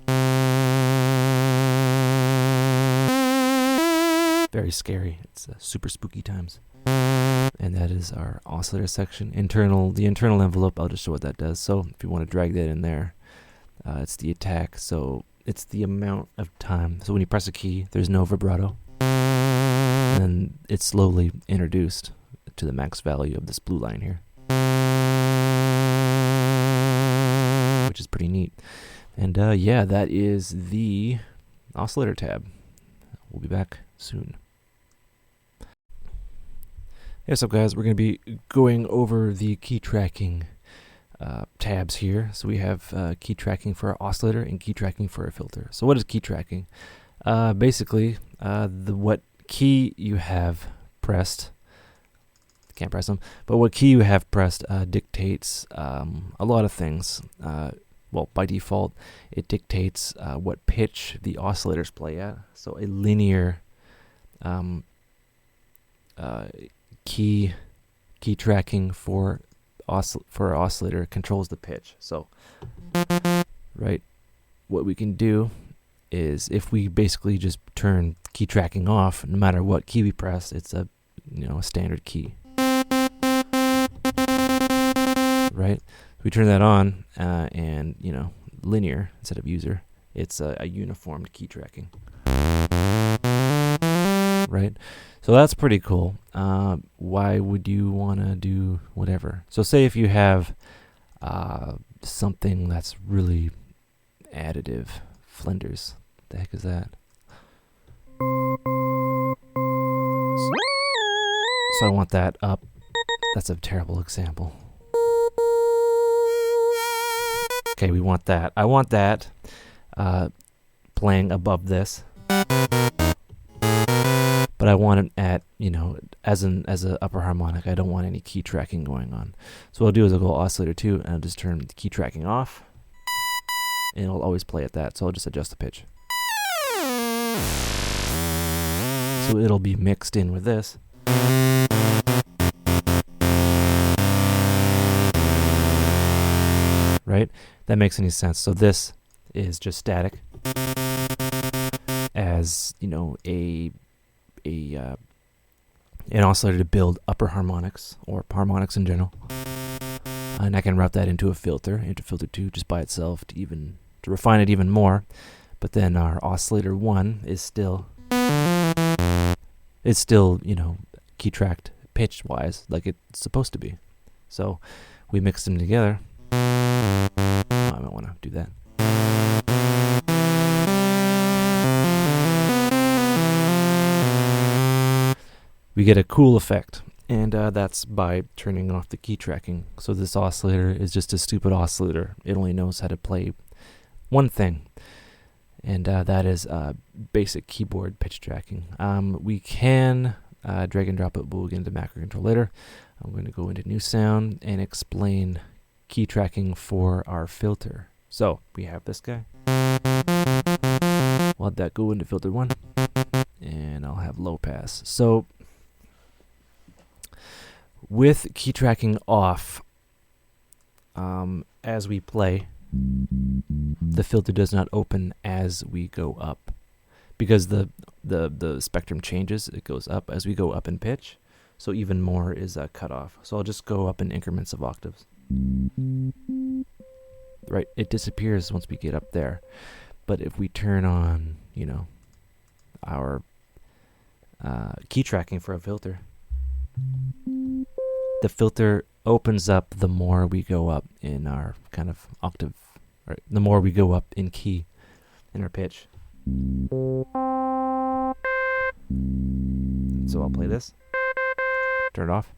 Very scary. It's super spooky times. And that is our oscillator section. The internal envelope, I'll just show what that does. So if you want to drag that in there, it's the attack. So it's the amount of time. So when you press a key, there's no vibrato. And then it's slowly introduced to the max value of this blue line here, which is pretty neat. And yeah, that is the oscillator tab. We'll be back soon. Hey, what's up, guys? We're going to be going over the key tracking tabs here. So we have key tracking for our oscillator and key tracking for our filter. So what is key tracking? Basically, what key you have pressed, can't press them, but what key you have pressed dictates a lot of things. Well, by default, it dictates what pitch the oscillators play at. So a linear key tracking for for our oscillator controls the pitch. So, right, what we can do is if we basically just turn key tracking off, no matter what key we press, it's a a standard key. Right? We turn that on, and linear instead of user. It's a uniformed key tracking. Right? So that's pretty cool. Why would you want to do whatever? So say if you have something that's really additive, Flinders. What the heck is that? So I want that up. That's a terrible example. Okay, we want that. I want that playing above this. But I want it at, as a upper harmonic. I don't want any key tracking going on. So what I'll do is I'll go oscillator 2 and I'll just turn the key tracking off. And it'll always play at that. So I'll just adjust the pitch. So it'll be mixed in with this. Right? That makes any sense. So this is just static as, an oscillator to build upper harmonics or harmonics in general. And I can route that into filter 2 just by itself to refine it even more. But then our oscillator 1 is still key tracked pitch wise like it's supposed to be. So we mix them together. I might want to do that. We get a cool effect, and that's by turning off the key tracking. So this oscillator is just a stupid oscillator. It only knows how to play one thing, and that is basic keyboard pitch tracking. We can drag and drop it, but we'll get into macro control later. I'm going to go into new sound and explain key tracking for our filter. So we have this guy. We'll let that go into filter 1, and I'll have low pass. So with key tracking off, as we play, the filter does not open as we go up, because the spectrum changes. It goes up as we go up in pitch, so even more is cut off. So I'll just go up in increments of octaves. Right, it disappears once we get up there. But if we turn on, our key tracking for a filter, the filter opens up the more we go up in our kind of octave, right? The more we go up in key in our pitch. So I'll play this, turn it off.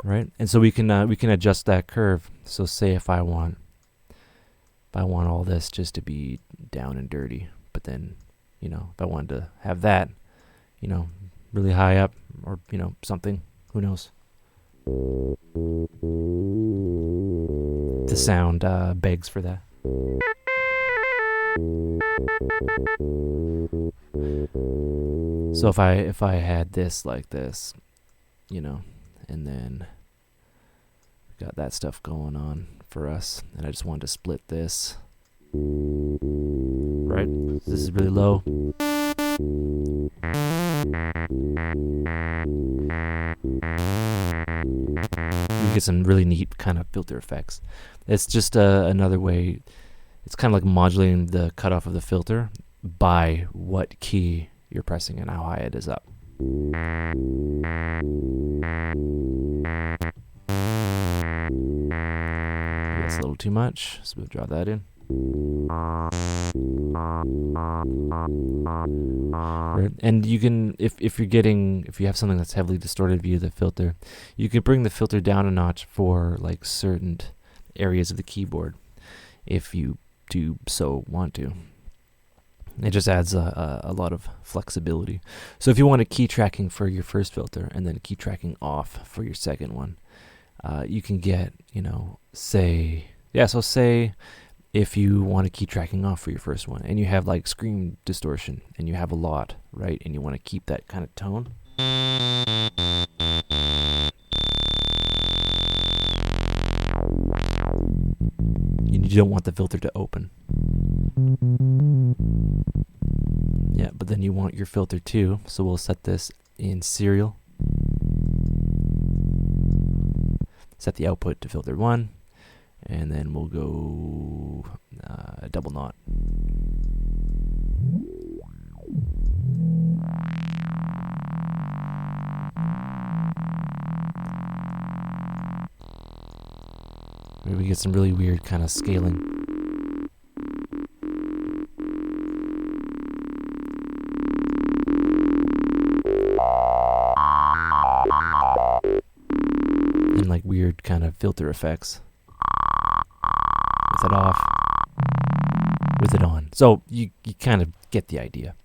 Right, and so we can adjust that curve. So say if I want all this just to be down and dirty, but then if I wanted to have that, really high up, or something, who knows? The sound begs for that. So if I had this like this, and then we got that stuff going on for us, and I just wanted to split this. Right? This is really low. We get some really neat kind of filter effects. It's just another way. It's kind of like modulating the cutoff of the filter by what key you're pressing and how high it is up. That's a little too much, so we'll draw that in. Right. And you can, if you have something that's heavily distorted view of the filter, you can bring the filter down a notch for like certain areas of the keyboard, if you do so want to. It just adds a lot of flexibility. So if you want a key tracking for your first filter and then key tracking off for your second one, you can get, say if you want to keep tracking off for your first one, and you have like scream distortion, and you have a lot, right? And you want to keep that kind of tone. You don't want the filter to open. Yeah, but then you want your filter too, so we'll set this in serial. Set the output to filter 1, and then we'll go double knot. Maybe we get some really weird kind of scaling. And like weird kind of filter effects. With it off, with it on. So you kind of get the idea.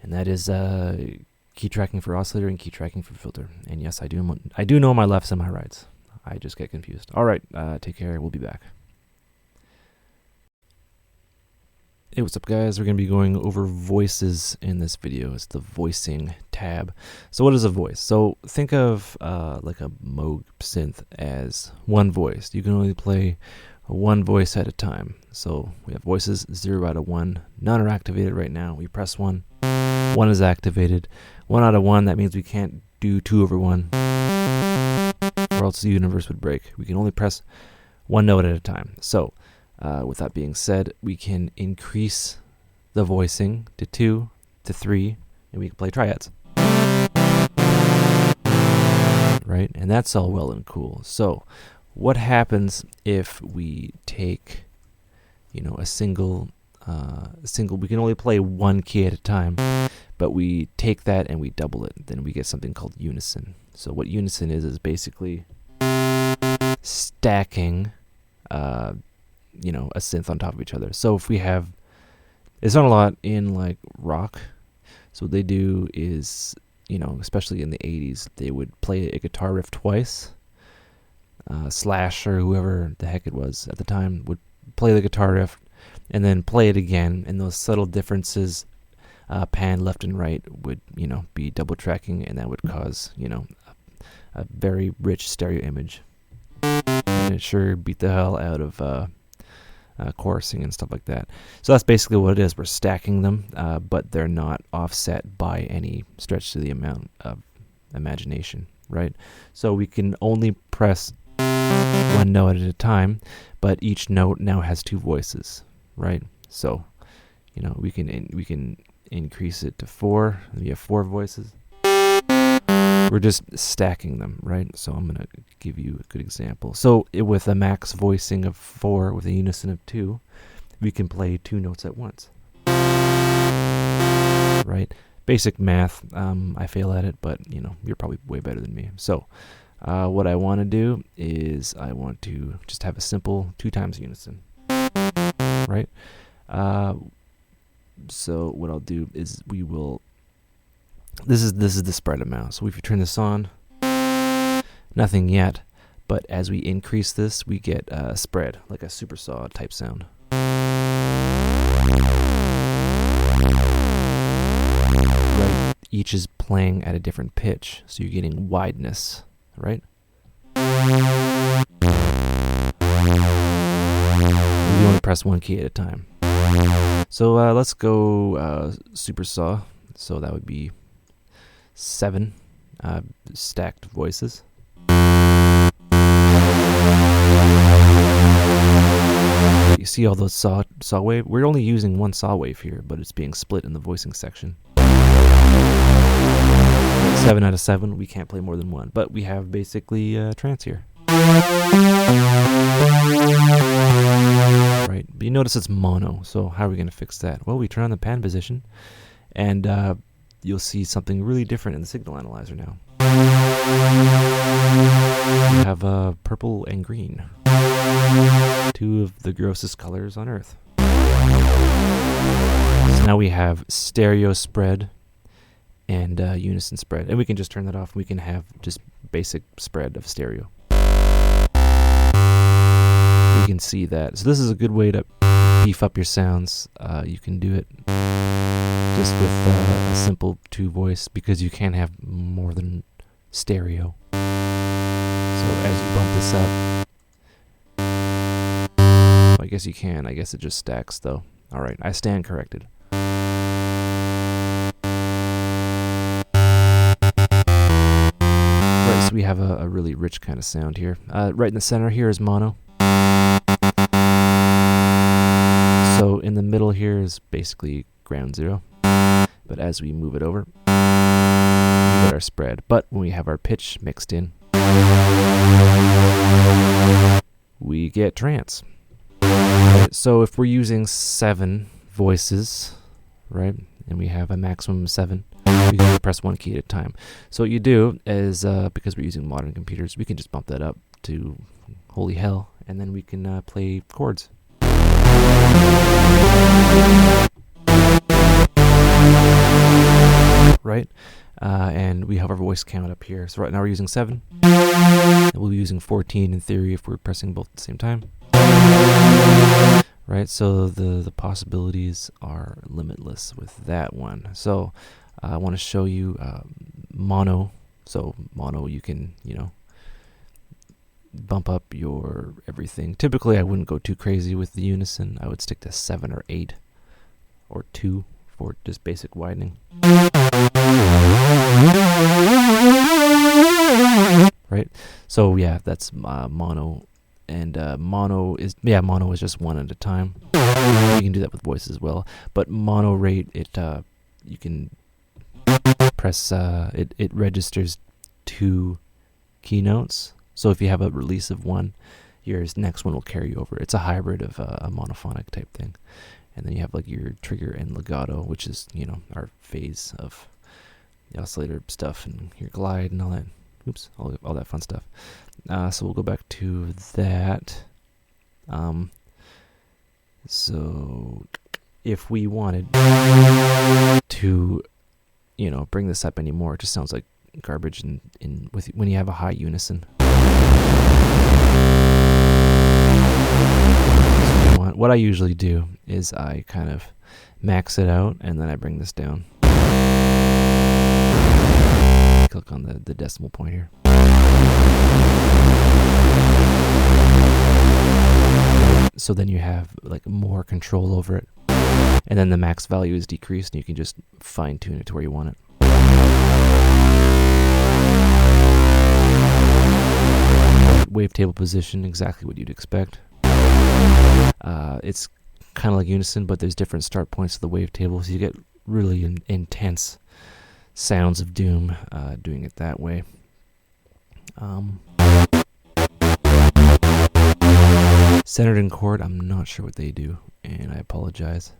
And that is key tracking for oscillator and key tracking for filter. And yes, I do know my lefts and my rights. I just get confused. All right, take care. We'll be back. Hey, what's up, guys? We're going to be going over voices in this video. It's the voicing tab. So what is a voice? So think of like a Moog synth as one voice. You can only play one voice at a time. So we have voices 0 out of 1. None are activated right now. We press 1. 1 is activated. 1 out of 1, that means we can't do 2 over 1. Or else the universe would break. We can only press one note at a time. So with that being said, we can increase the voicing to 2, to 3, and we can play triads. Right? And that's all well and cool. So what happens if we take, you know, a single, we can only play one key at a time, but we take that and we double it. Then we get something called unison. So what unison is basically stacking you know, a synth on top of each other. So if we have, it's not a lot in like rock. So what they do is, you know, especially in the 80s, they would play a guitar riff twice. Slash or whoever the heck it was at the time would play the guitar riff and then play it again. And those subtle differences, pan left and right, would, you know, be double tracking, and that would cause, you know, a very rich stereo image. And it sure beat the hell out of chorusing and stuff like that. So that's basically what it is. We're stacking them, but they're not offset by any stretch to the amount of imagination, right? So we can only press one note at a time, but each note now has 2 voices, right? So, you know, we can increase it to 4. We have 4 voices. We're just stacking them, right? So I'm going to give you a good example. So with a max voicing of 4 with a unison of 2, we can play 2 notes at once. Right? Basic math. I fail at it, but, you know, you're probably way better than me. So what I want to do is I want to just have a simple 2 times unison. Right? So what I'll do is we will... This is the spread amount. So if you turn this on, nothing yet. But as we increase this, we get a spread, like a super saw type sound. Right? Each is playing at a different pitch, so you're getting wideness, right? We only press one key at a time. So let's go super saw. So that would be 7 stacked voices. You see all those saw wave? We're only using one saw wave here, but it's being split in the voicing section. 7 out of 7, we can't play more than 1, but we have basically trance here. Right, but you notice it's mono, so how are we going to fix that? Well, we turn on the pan position, and you'll see something really different in the signal analyzer now. We have purple and green, 2 of the grossest colors on Earth. So now we have stereo spread and unison spread, and we can just turn that off. We can have just basic spread of stereo. We can see that. So this is a good way to beef up your sounds. You can do it just with a simple 2-voice, because you can't have more than stereo. So as you bump this up, I guess you can. I guess it just stacks though. All right, I stand corrected. Right, so we have a really rich kind of sound here. Right in the center here is mono. So in the middle here is basically ground zero. But as we move it over, we get our spread. But when we have our pitch mixed in, we get trance. Right, so if we're using 7 voices, right, and we have a maximum of 7, we can press 1 key at a time. So what you do is, because we're using modern computers, we can just bump that up to holy hell, and then we can play chords. Right, and we have our voice count up here. So right now we're using 7. And we'll be using 14 in theory if we're pressing both at the same time. Right, so the possibilities are limitless with that one. So I want to show you mono. So mono, you can, bump up your everything. Typically, I wouldn't go too crazy with the unison. I would stick to 7 or 8 or 2 for just basic widening. Right, so yeah, that's mono. And mono is just 1 at a time. You can do that with voice as well. But mono rate, you can press it registers 2 keynotes. So if you have a release of 1, your next one will carry over. It's a hybrid of a monophonic type thing. And then you have like your trigger and legato, which is our phase of the oscillator stuff, and your glide and all that. Oops, all that fun stuff. So we'll go back to that. So if we wanted to, bring this up anymore, it just sounds like garbage when you have a high unison. So what I usually do is I kind of max it out, and then I bring this down. Click on the decimal point here. So then you have like more control over it, and then the max value is decreased, and you can just fine tune it to where you want it. Wavetable position, exactly what you'd expect. It's kind of like unison, but there's different start points to the wavetable, so you get really intense sounds of doom doing it that way. Centered and chord, I'm not sure what they do, and I apologize.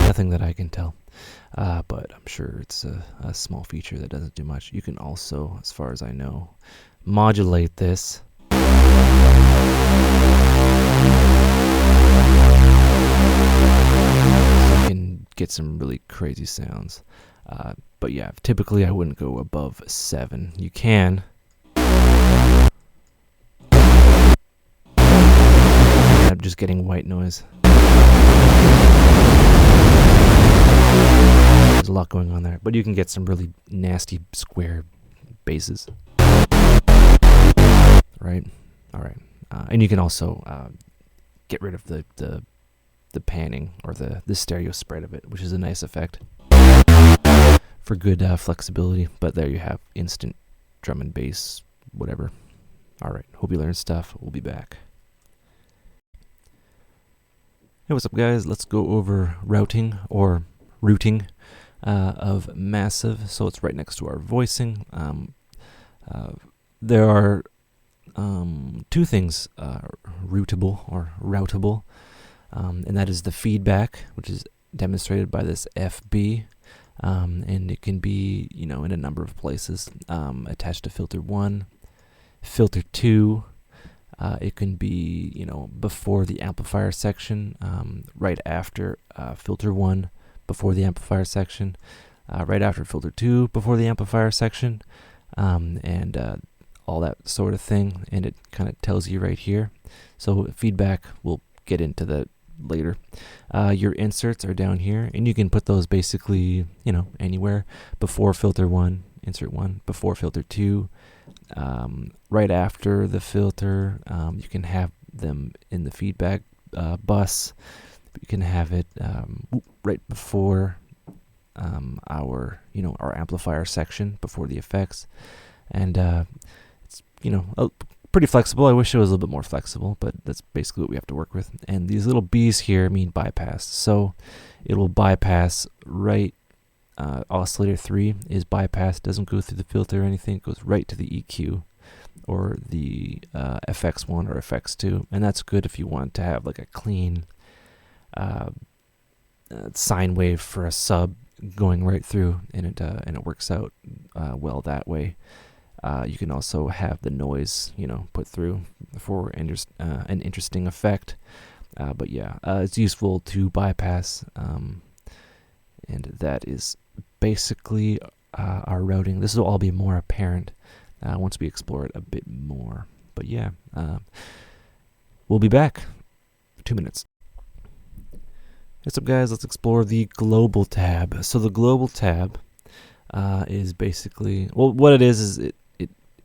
Nothing that I can tell, but I'm sure it's a small feature that doesn't do much. You can also, as far as I know, modulate this. Get some really crazy sounds, but yeah, typically I wouldn't go above 7. You can. I'm just getting white noise. There's a lot going on there, but you can get some really nasty square basses. Right? All right, and you can also get rid of the panning or the stereo spread of it, which is a nice effect for good flexibility. But there you have instant drum and bass, whatever. All right, hope you learned stuff. We'll be back. Hey, what's up, guys? Let's go over routing of massive. So it's right next to our voicing. There are 2 things routable. And that is the feedback, which is demonstrated by this FB, and it can be, in a number of places, attached to filter 1, filter 2. It can be, before the amplifier section, right after filter 1, before the amplifier section, right after filter 2, before the amplifier section, and all that sort of thing, and it kind of tells you right here. So feedback, we'll get into that later. Your inserts are down here, and you can put those basically, anywhere. Before filter 1, insert 1, before filter 2, right after the filter. You can have them in the feedback bus. You can have it right before our amplifier section, before the effects, and it's pretty flexible. I wish it was a little bit more flexible, but that's basically what we have to work with. And these little B's here mean bypass, so it will bypass right. Oscillator 3 is bypass, doesn't go through the filter or anything, it goes right to the EQ or the FX1 or FX2, and that's good if you want to have like a clean sine wave for a sub going right through, and it works out well that way. You can also have the noise, put through for an interesting effect. But yeah, it's useful to bypass, and that is basically our routing. This will all be more apparent once we explore it a bit more. But yeah, we'll be back for 2 minutes. What's up, guys? Let's explore the global tab. So the global tab is basically, well, what it is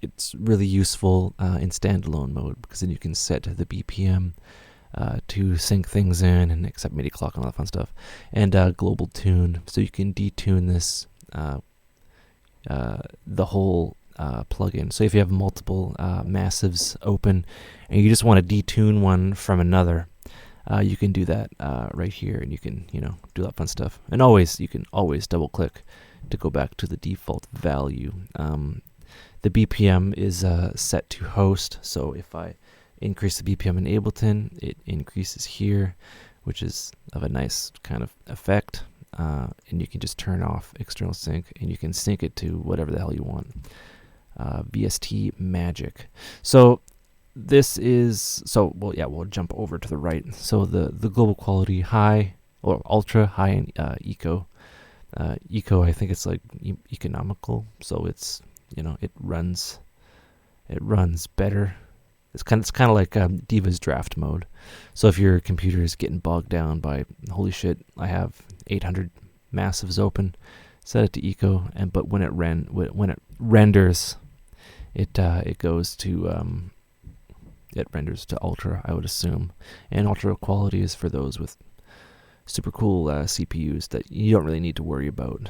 it's really useful in standalone mode, because then you can set the BPM to sync things in and accept MIDI clock and all that fun stuff, and global tune, so you can detune this the whole plugin. So if you have multiple massives open and you just want to detune one from another, you can do that right here, and you can do that fun stuff. And you can always double click to go back to the default value. The BPM is set to host, so if I increase the BPM in Ableton, it increases here, which is of a nice kind of effect. And you can just turn off external sync, and you can sync it to whatever the hell you want. VST Magic. So this is, we'll jump over to the right. So the global quality high or ultra high in eco. Eco, I think it's like economical, so it's it runs better. It's kind of like Diva's draft mode. So if your computer is getting bogged down by, holy shit, I have 800 massives open, set it to eco, but when it renders, it goes to it renders to ultra, I would assume. And ultra quality is for those with super cool CPUs that you don't really need to worry about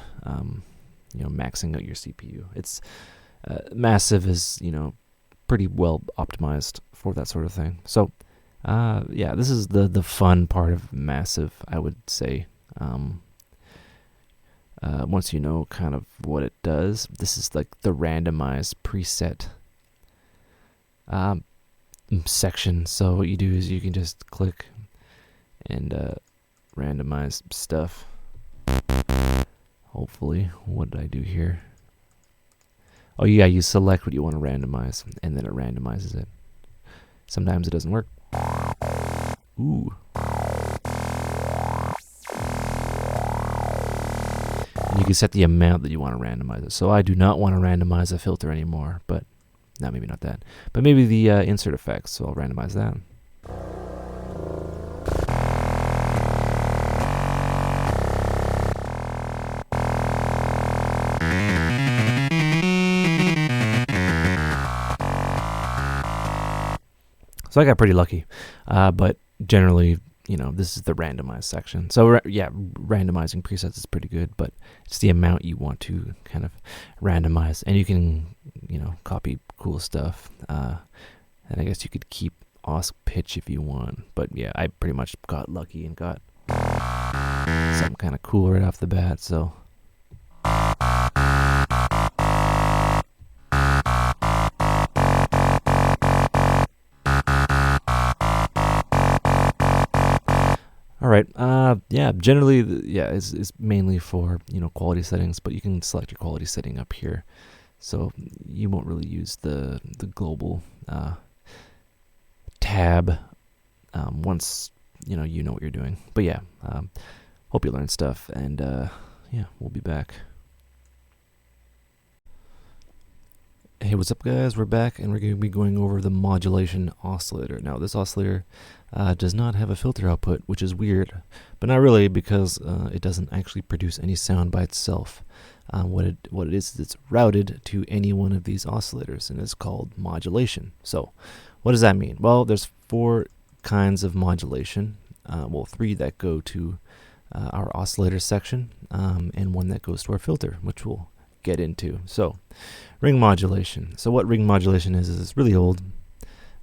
maxing out your CPU. It's massive is pretty well optimized for that sort of thing. So this is the fun part of massive, I would say. Once you know kind of what it does, this is like the randomized preset section. So what you do is you can just click and randomize stuff. Hopefully, what did I do here? Oh yeah, you select what you want to randomize, and then it randomizes it. Sometimes it doesn't work. Ooh. And you can set the amount that you want to randomize it. So I do not want to randomize a filter anymore, but maybe not that. But maybe the insert effects, so I'll randomize that. So I got pretty lucky, but generally, this is the randomized section. So randomizing presets is pretty good, but it's the amount you want to kind of randomize, and you can, copy cool stuff. And I guess you could keep osc pitch if you want, but yeah, I pretty much got lucky and got something kind of cool right off the bat. So. All right. Generally, it's mainly for quality settings, but you can select your quality setting up here, so you won't really use the global tab once you know what you're doing. But yeah, hope you learned stuff, and we'll be back. Hey, what's up guys? We're back and we're going to be going over the modulation oscillator. Now this oscillator does not have a filter output, which is weird, but not really, because it doesn't actually produce any sound by itself. What it is, it's routed to any one of these oscillators, and it's called modulation. So what does that mean? Well, there's 4 kinds of modulation. Well, 3 that go to our oscillator section, and 1 that goes to our filter, which we'll get into. So ring modulation. So what ring modulation is it's really old.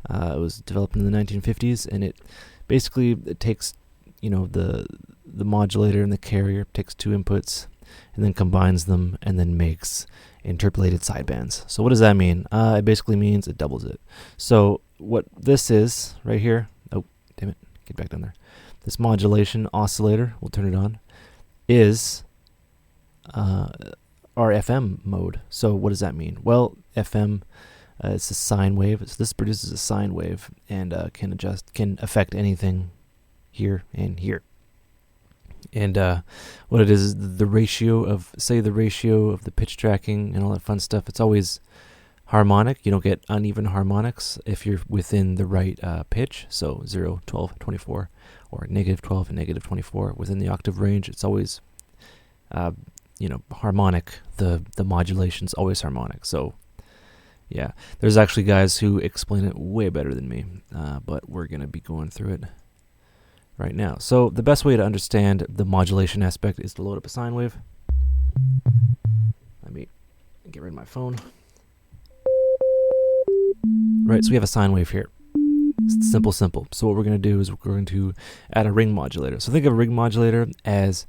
It was developed in the 1950s, and it basically takes, you know, the modulator and the carrier, takes 2 inputs and then combines them and then makes interpolated sidebands. So what does that mean? It basically means it doubles it. So what this is right here, oh damn it, get back down there. This modulation oscillator, we'll turn it on, is our FM mode. So what does that mean? Well, FM, it's a sine wave. So this produces a sine wave and can affect anything here and here. And what it is the ratio of, say, the ratio of the pitch tracking and all that fun stuff. It's always harmonic. You don't get uneven harmonics if you're within the right pitch. So 0, 12, 24, or negative 12 and negative 24 within the octave range. It's always you know, harmonic. The modulation's always harmonic. So yeah, there's actually guys who explain it way better than me, but we're gonna be going through it right now. So the best way to understand the modulation aspect is to load up a sine wave. Let me get rid of my phone. Right, so we have a sine wave here. It's simple. So what we're going to do is we're going to add a ring modulator. So think of a ring modulator as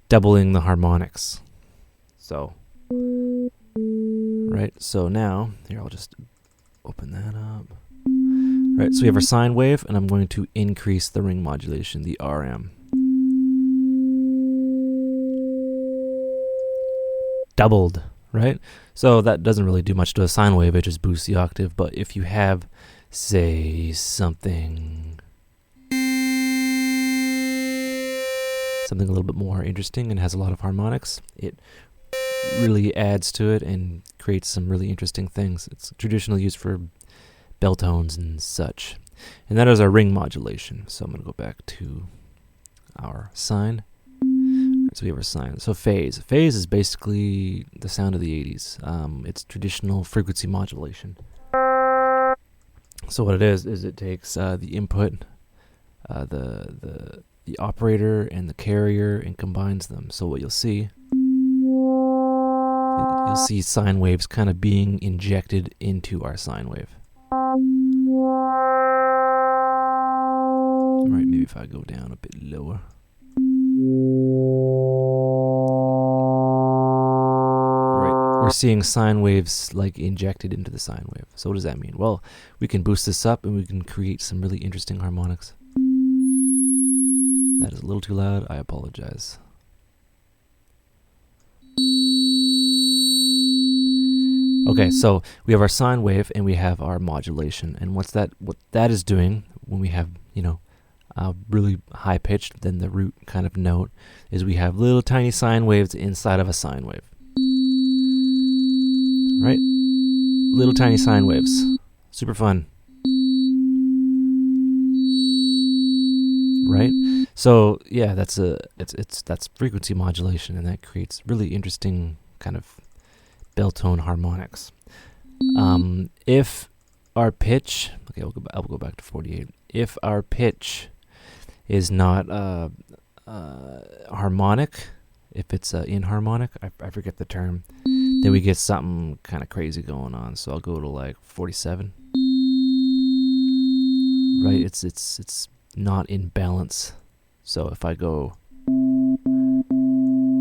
doubling the harmonics. So, right, so now, here, I'll just open that up. Right, so we have our sine wave, and I'm going to increase the ring modulation, the RM. Doubled, right? So that doesn't really do much to a sine wave, it just boosts the octave. But if you have, say, something a little bit more interesting and has a lot of harmonics, it really adds to it and creates some really interesting things. It's traditionally used for bell tones and such. And that is our ring modulation. So I'm going to go back to our sine. So we have our sine. So phase. Phase is basically the sound of the 80s. It's traditional frequency modulation. So what it is it takes the input, the operator and the carrier, and combines them. So what you'll see sine waves kind of being injected into our sine wave. Alright, maybe if I go down a bit lower. Right, we're seeing sine waves like injected into the sine wave. So what does that mean? Well, we can boost this up and we can create some really interesting harmonics. That is a little too loud, I apologize. Okay, so we have our sine wave and we have our modulation, and what that is doing when we have, you know, really high pitched, then the root kind of note, is we have little tiny sine waves inside of a sine wave. Right? Little tiny sine waves. Super fun. Right? So yeah, that's frequency modulation, and that creates really interesting kind of bell tone harmonics. If our pitch, okay, I'll go back to 48. If our pitch is not harmonic, if it's inharmonic, I forget the term, then we get something kind of crazy going on. So I'll go to like 47. Right? It's not in balance. So if I go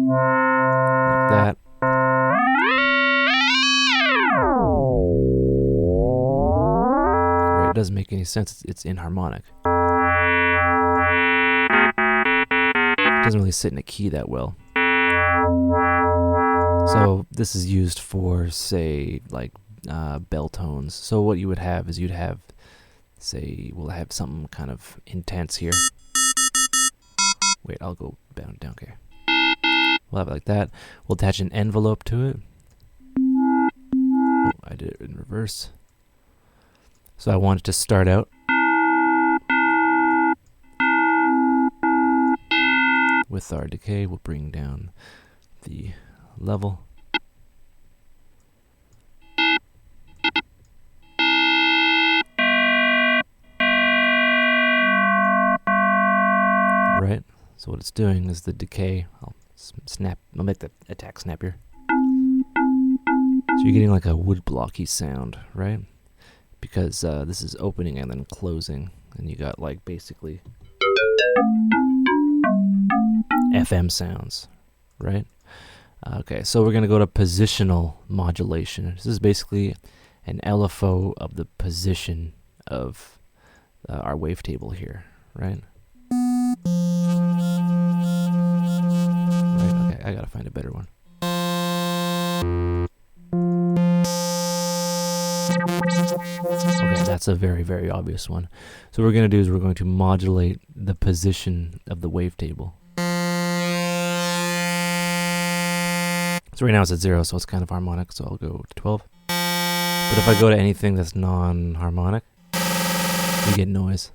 like that, right, it doesn't make any sense. It's inharmonic. It doesn't really sit in a key that well. So this is used for, say, like bell tones. So what you would have is you'd have, say, we'll have something kind of intense here. Wait, I'll go down, okay. We'll have it like that. We'll attach an envelope to it. Oh, I did it in reverse. So I want it to start out with our decay. We'll bring down the level. Right. So what it's doing is the decay. I'll make the attack snappier. So you're getting like a wood blocky sound, right? Because this is opening and then closing, and you got like basically FM sounds, right? Okay, so we're gonna go to positional modulation. This is basically an LFO of the position of our wavetable here, right? Right. Okay, I gotta find a better one. Okay, that's a very, very obvious one. So what we're going to do is we're going to modulate the position of the wavetable. So right now it's at 0, so it's kind of harmonic, so I'll go to 12. But if I go to anything that's non-harmonic, we get noise.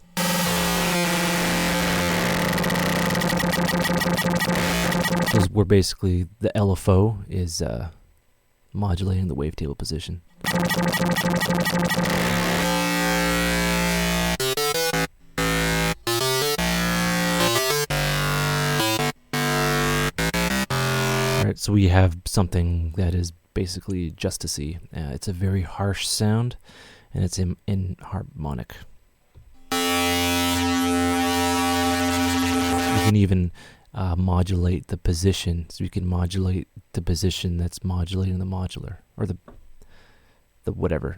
Because we're basically, the LFO is modulating the wavetable position. Alright, so we have something that is basically justicey. It's a very harsh sound, and it's in harmonic. You can even modulate the position, so you can modulate the position that's modulating the modular, or the whatever,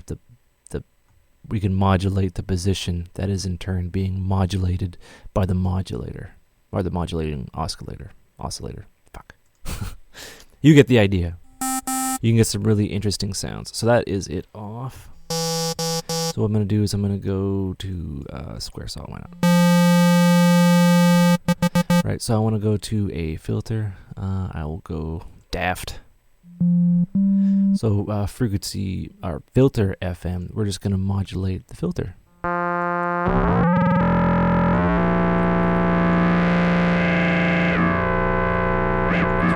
we can modulate the position that is in turn being modulated by the modulator, or the modulating oscillator. Fuck. You get the idea. You can get some really interesting sounds. So that is it off. So what I'm going to do is I'm going to go to square saw. Why not? Right, so I want to go to a filter. I will go daft. So frequency, or filter FM, we're just going to modulate the filter. So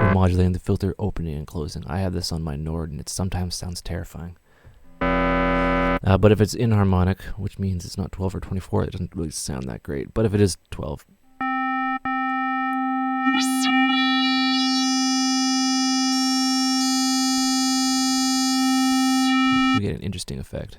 we're modulating the filter opening and closing. I have this on my Nord, and it sometimes sounds terrifying. But if it's inharmonic, which means it's not 12 or 24, it doesn't really sound that great. But if it is 12, we get an interesting effect.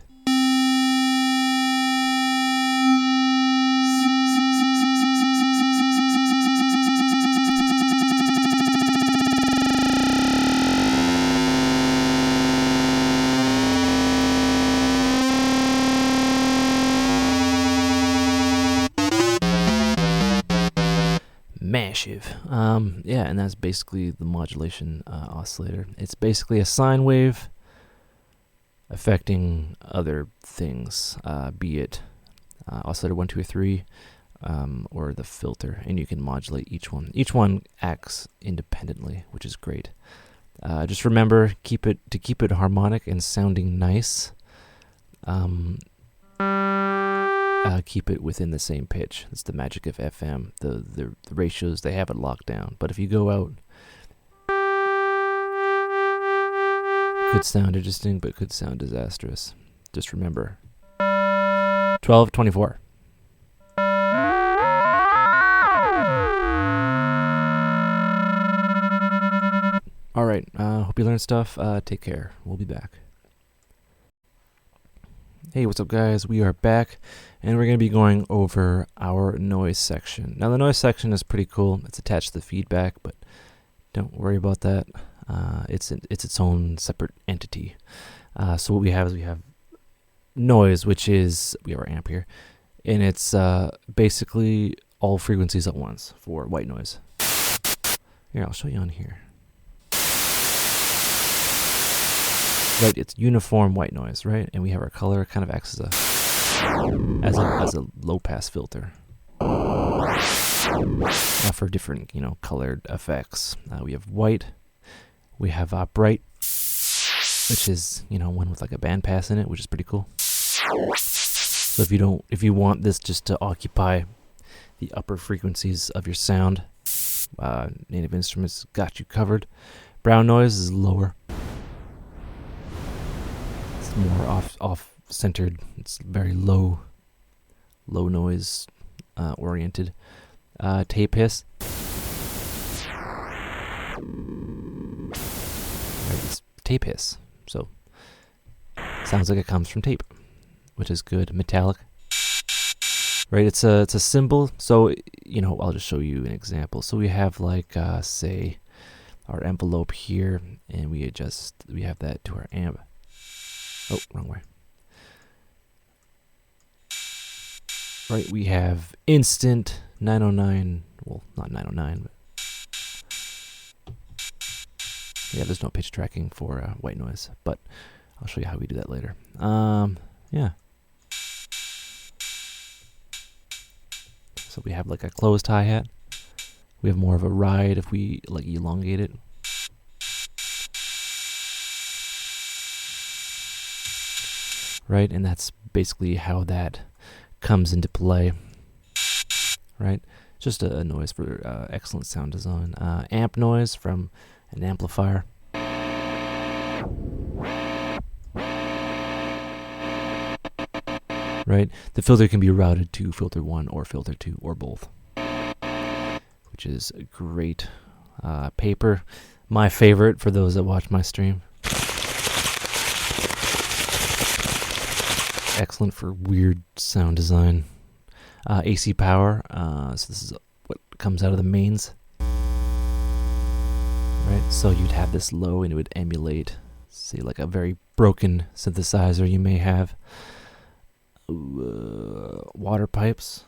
Massive. Yeah, and that's basically the modulation oscillator. It's basically a sine wave affecting other things, be it oscillator 1, 2, or 3, or the filter, and you can modulate each one. Each one acts independently, which is great. Just remember, keep it harmonic and sounding nice. Keep it within the same pitch. It's the magic of FM. The ratios, they have it locked down. But if you go out, could sound interesting, but could sound disastrous. Just remember, 12, 24. All right. Hope you learned stuff. Take care. We'll be back. Hey, what's up, guys? We are back, and we're going to be going over our noise section. Now, the noise section is pretty cool. It's attached to the feedback, but don't worry about that. It's its own separate entity. So what we have is noise, which is, we have our amp here, and it's basically all frequencies at once for white noise. Here, I'll show you on here. Right, it's uniform white noise, right? And we have our color, kind of acts as a low pass filter for different, colored effects. We have white, we have bright, which is, you know, one with like a bandpass in it, which is pretty cool. So if you want this just to occupy the upper frequencies of your sound, Native Instruments got you covered. Brown noise is lower. It's more off-centered. It's very low noise oriented. Tape hiss. Right, it's tape hiss. So sounds like it comes from tape, which is good. Metallic. Right, it's a symbol. So, you know, I'll just show you an example. So we have like say our envelope here, and we have that to our amp. Oh, wrong way. Right, we have instant 909. Well, not 909, but yeah, there's no pitch tracking for white noise, but I'll show you how we do that later. Yeah. So we have like a closed hi-hat. We have more of a ride if we like elongate it. Right, and that's basically how that comes into play. Right, just a noise for excellent sound design. Amp noise from an amplifier. Right, the filter can be routed to filter 1 or filter 2 or both, which is great. Paper, my favorite for those that watch my stream. Excellent for weird sound design. AC power, so this is what comes out of the mains. Right, so you'd have this low and it would emulate, say, like a very broken synthesizer you may have. Water pipes.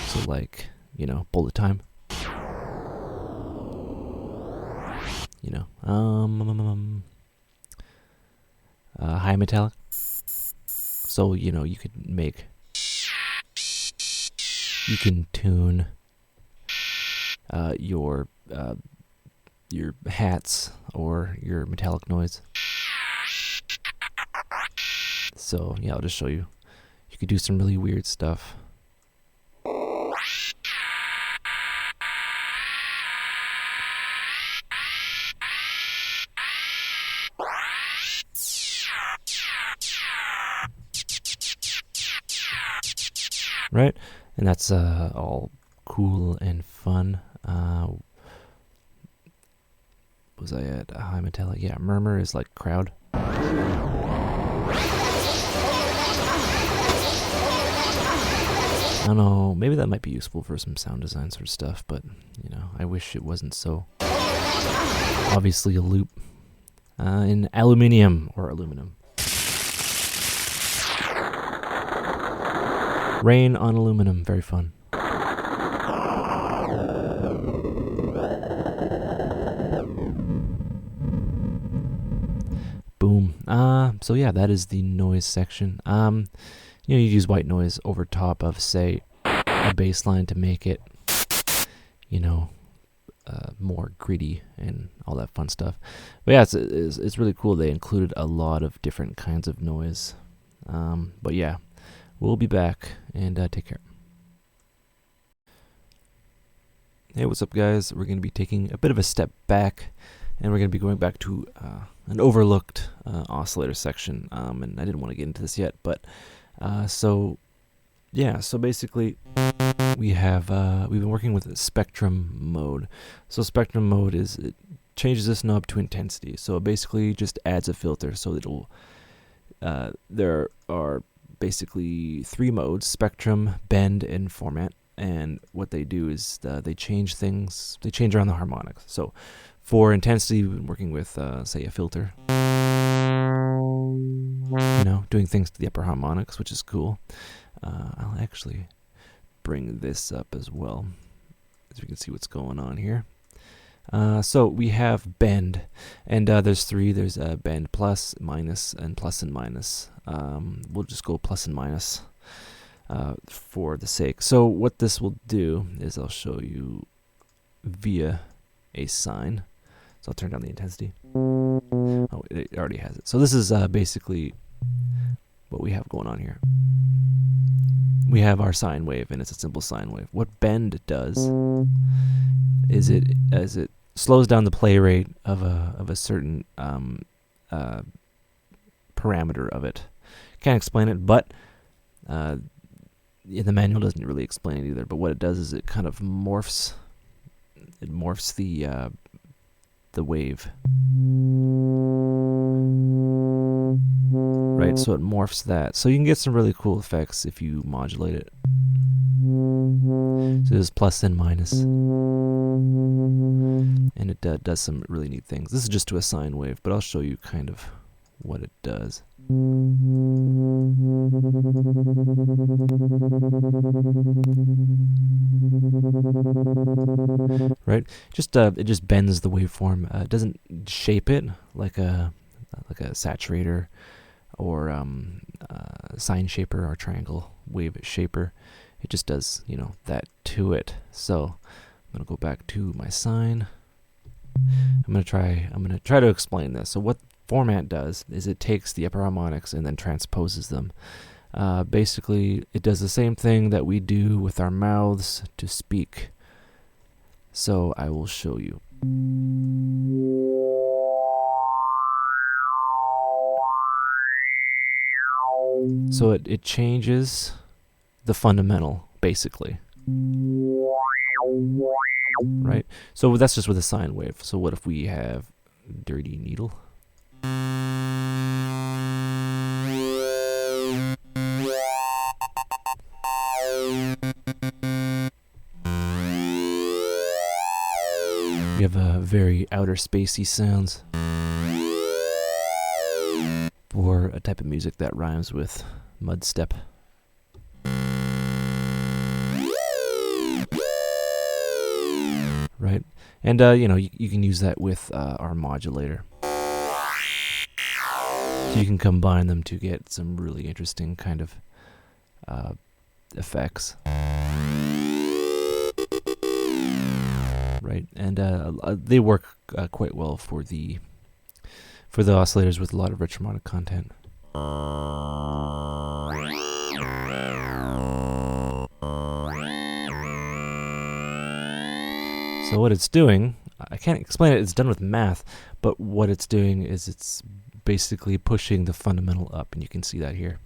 So like, you know, bullet time. You know, high metallic. So, you know, you can tune your hats or your metallic noise. So yeah, I'll just show you. You could do some really weird stuff. Right, and that's all cool and fun. Was I at high metallic? Yeah, murmur is like crowd. I don't know, maybe that might be useful for some sound design sort of stuff, but, you know, I wish it wasn't so. Obviously a loop in aluminium or aluminum. Rain on aluminum, very fun. Boom. So yeah, that is the noise section. You know, you use white noise over top of, say, a bass line to make it, you know, more gritty and all that fun stuff. But yeah, it's really cool. They included a lot of different kinds of noise. But yeah, we'll be back, and take care. Hey, what's up, guys? We're going to be taking a bit of a step back, and we're going to be going back to an overlooked oscillator section. And I didn't want to get into this yet, but so basically we've been working with spectrum mode. So spectrum mode it changes this knob to intensity. So it basically just adds a filter. So it'll there are basically 3 modes: spectrum, bend, and format. And what they do is they change things. They change around the harmonics. So for intensity, we've been working with say a filter. You know, doing things to the upper harmonics, which is cool. I'll actually bring this up as well, as we can see what's going on here. So we have bend, and there's 3. There's bend plus, minus, and plus and minus. We'll just go plus and minus for the sake. So what this will do is I'll show you via a sine. So I'll turn down the intensity. Oh, it already has it. So this is basically what we have going on here. We have our sine wave, and it's a simple sine wave. What bend does is it slows down the play rate of a certain parameter of it. Can't explain it, but the manual doesn't really explain it either. But what it does is it kind of morphs. It morphs the wave. Right, so it morphs that. So you can get some really cool effects if you modulate it. So there's plus and minus. And it does some really neat things. This is just to a sine wave, but I'll show you kind of what it does. Right, it just bends the waveform. It doesn't shape it like a saturator or sine shaper or triangle wave shaper. It just does, that to it. So I'm gonna go back to my sine. I'm gonna try to explain this. So what format does is it takes the upper harmonics and then transposes them. Basically, it does the same thing that we do with our mouths to speak. So I will show you. So it changes the fundamental, basically. Right? So that's just with a sine wave. So what if we have dirty needle? We have a very outer spacey sounds for a type of music that rhymes with mud step. Right, and you can use that with our modulator. So you can combine them to get some really interesting kind of effects. Right, and they work quite well for the oscillators with a lot of rich harmonic content. So what it's doing, I can't explain it, it's done with math, but what it's doing is it's basically pushing the fundamental up, and you can see that here.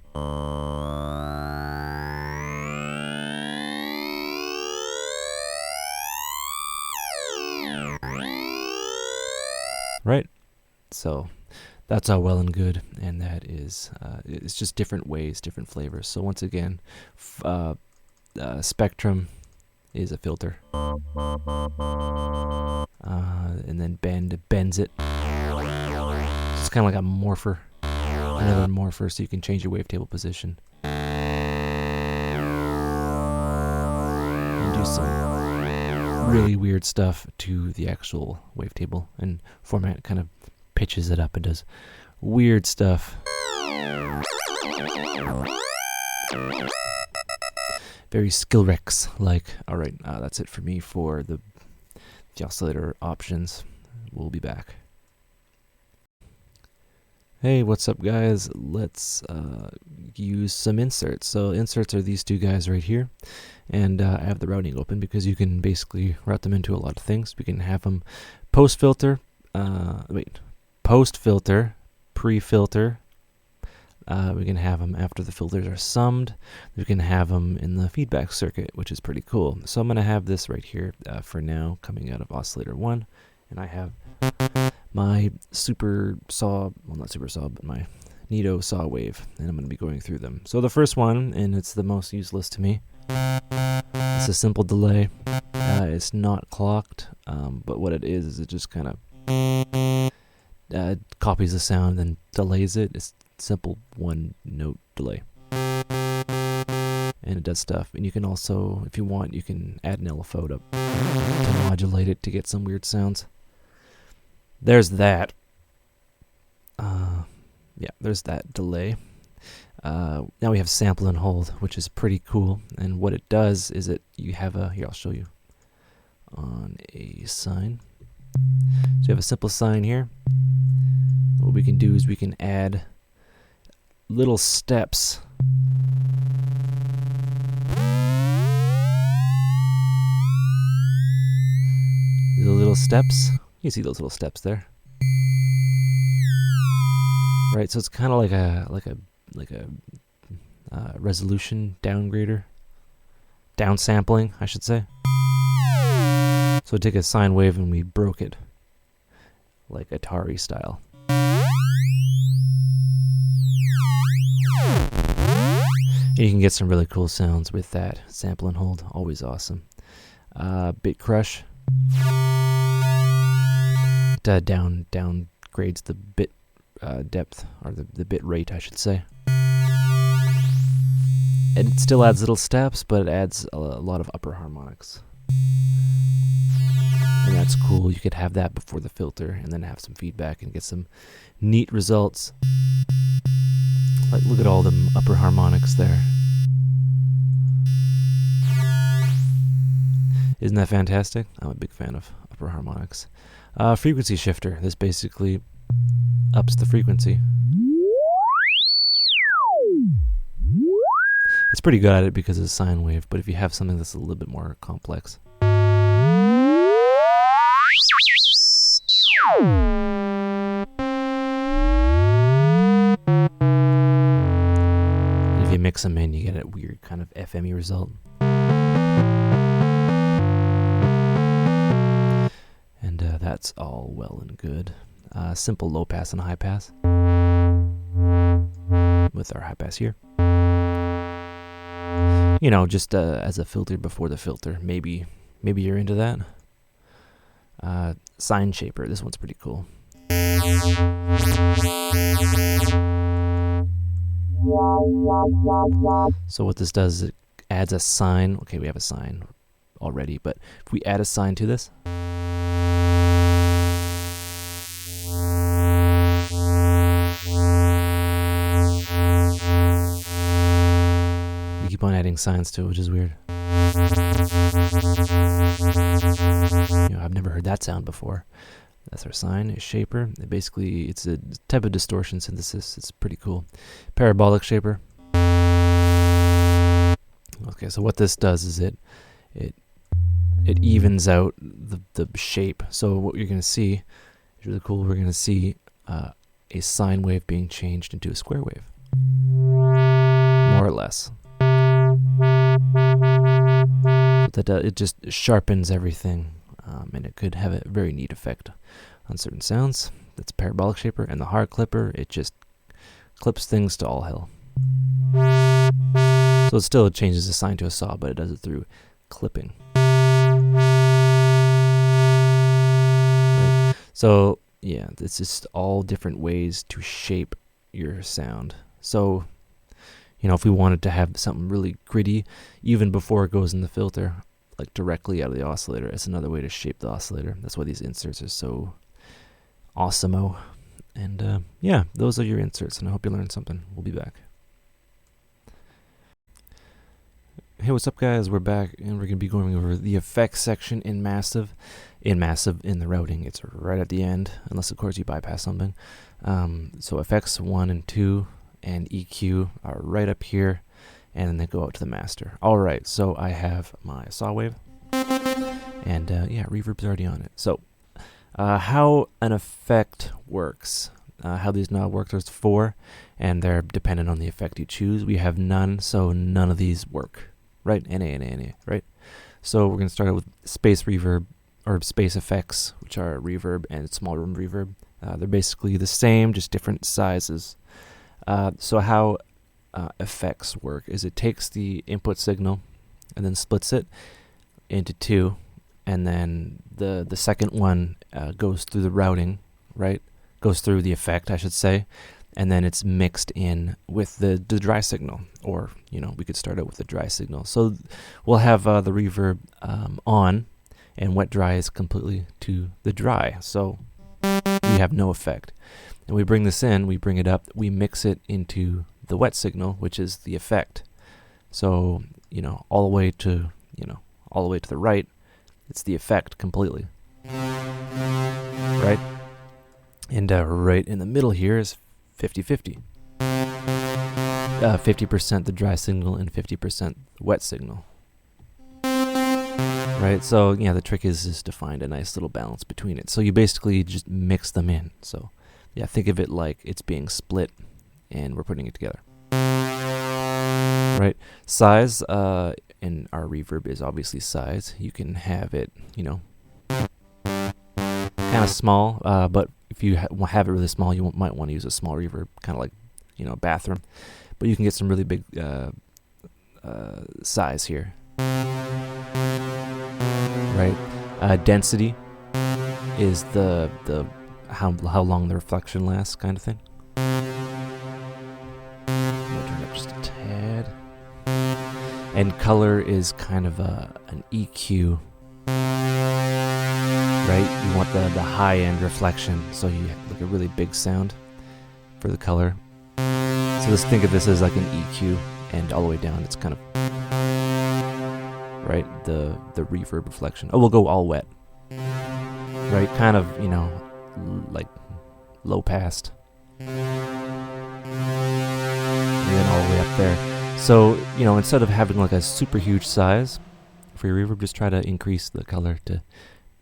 Right? So that's all well and good, and that is, it's just different ways, different flavors. So once again, spectrum is a filter. And then bends it. It's kind of like a morpher. Another morpher, so you can change your wavetable position. And do some really weird stuff to the actual wavetable. And format kind of pitches it up and does weird stuff. Very Skillrex like. Alright, that's it for me for the oscillator options. We'll be back. Hey, what's up guys? Let's use some inserts. So inserts are these two guys right here. And I have the routing open because you can basically route them into a lot of things. We can have them post-filter, post-filter, pre-filter. We can have them after the filters are summed. We can have them in the feedback circuit, which is pretty cool. So I'm going to have this right here for now, coming out of oscillator 1. And I have my super saw, well not super saw, but my Nito saw wave. And I'm going to be going through them. So the first one, and it's the most useless to me, it's a simple delay. It's not clocked, but what it is it just kind of copies the sound and delays it. It's simple one note delay, and it does stuff. And you can also, if you want, you can add an LFO to modulate it to get some weird sounds. There's that. Yeah, there's that delay. Now we have sample and hold, which is pretty cool. And what it does is you have a, here I'll show you on a sine. So you have a simple sine here. What we can do is we can add little steps. These are little steps. You see those little steps there, right? So it's kind of like a resolution downgrader, downsampling, I should say. So we take a sine wave and we broke it, like Atari style. And you can get some really cool sounds with that sample and hold. Always awesome. Bit crush. Downgrades the bit depth, or the bit rate, I should say. And it still adds little steps, but it adds a lot of upper harmonics. And that's cool. You could have that before the filter and then have some feedback and get some neat results. Like, look at all them upper harmonics there. Isn't that fantastic? I'm a big fan of upper harmonics. Frequency shifter. This basically ups the frequency. It's pretty good at it because it's a sine wave, but if you have something that's a little bit more complex. If you mix them in, you get a weird kind of FME result. And that's all well and good. Simple low pass and high pass. With our high pass here. You know, just as a filter before the filter. Maybe you're into that. Sine shaper. This one's pretty cool. So what this does is it adds a sine. Okay, we have a sine already, but if we add a sine to this, we keep on adding sines to it, which is weird. You know, I've never heard that sound before. That's our sine, shaper. Basically, it's a type of distortion synthesis. It's pretty cool. Parabolic shaper. Okay, so what this does is it evens out the shape. So what you're going to see is really cool. We're going to see a sine wave being changed into a square wave, more or less. It just sharpens everything, and it could have a very neat effect on certain sounds. That's parabolic shaper, and the hard clipper, it just clips things to all hell. So it still changes the sine to a saw, but it does it through clipping. Right. So yeah, it's just all different ways to shape your sound. So, you know, if we wanted to have something really gritty, even before it goes in the filter, like directly out of the oscillator, it's another way to shape the oscillator. That's why these inserts are so awesome-o. And yeah, those are your inserts, and I hope you learned something. We'll be back. Hey, what's up, guys? We're back, and we're going to be going over the effects section in Massive. In the routing, it's right at the end, unless, of course, you bypass something. So effects 1 and 2 and EQ are right up here, and then they go out to the master. All right, so I have my saw wave, and yeah, reverb's already on it. So how an effect works, how these knobs work, there's 4, and they're dependent on the effect you choose. We have none, so none of these work, right? NA, right? So we're going to start out with space reverb, or space effects, which are reverb and small room reverb. They're basically the same, just different sizes. So how effects work is it takes the input signal and then splits it into 2, and then the second one goes through the routing, right? Goes through the effect, I should say, and then it's mixed in with the dry signal, or, you know, we could start out with the dry signal. So we'll have the reverb on, and wet dry is completely to the dry, so we have no effect. And we bring this in, we bring it up, we mix it into the wet signal, which is the effect. So, you know, all the way to the right, it's the effect completely. right? And right in the middle here is 50-50. 50% the dry signal and 50% wet signal. Right, so yeah, the trick is just to find a nice little balance between it. So you basically just mix them in. So yeah, think of it like it's being split and we're putting it together. Right, size, and our reverb is obviously size. You can have it, you know, kind of small, but if you have it really small, you might want to use a small reverb, kind of like, you know, bathroom. But you can get some really big size here. Right, density is the how long the reflection lasts, kind of thing. I'll turn it up just a tad. And color is kind of an EQ. Right, you want the high end reflection, so you have like a really big sound for the color. So let's think of this as like an EQ, and all the way down it's kind of, right, the reverb reflection. Oh, we'll go all wet. Right, kind of, you know, like low passed. And then all the way up there. So, you know, instead of having like a super huge size for your reverb, just try to increase the color to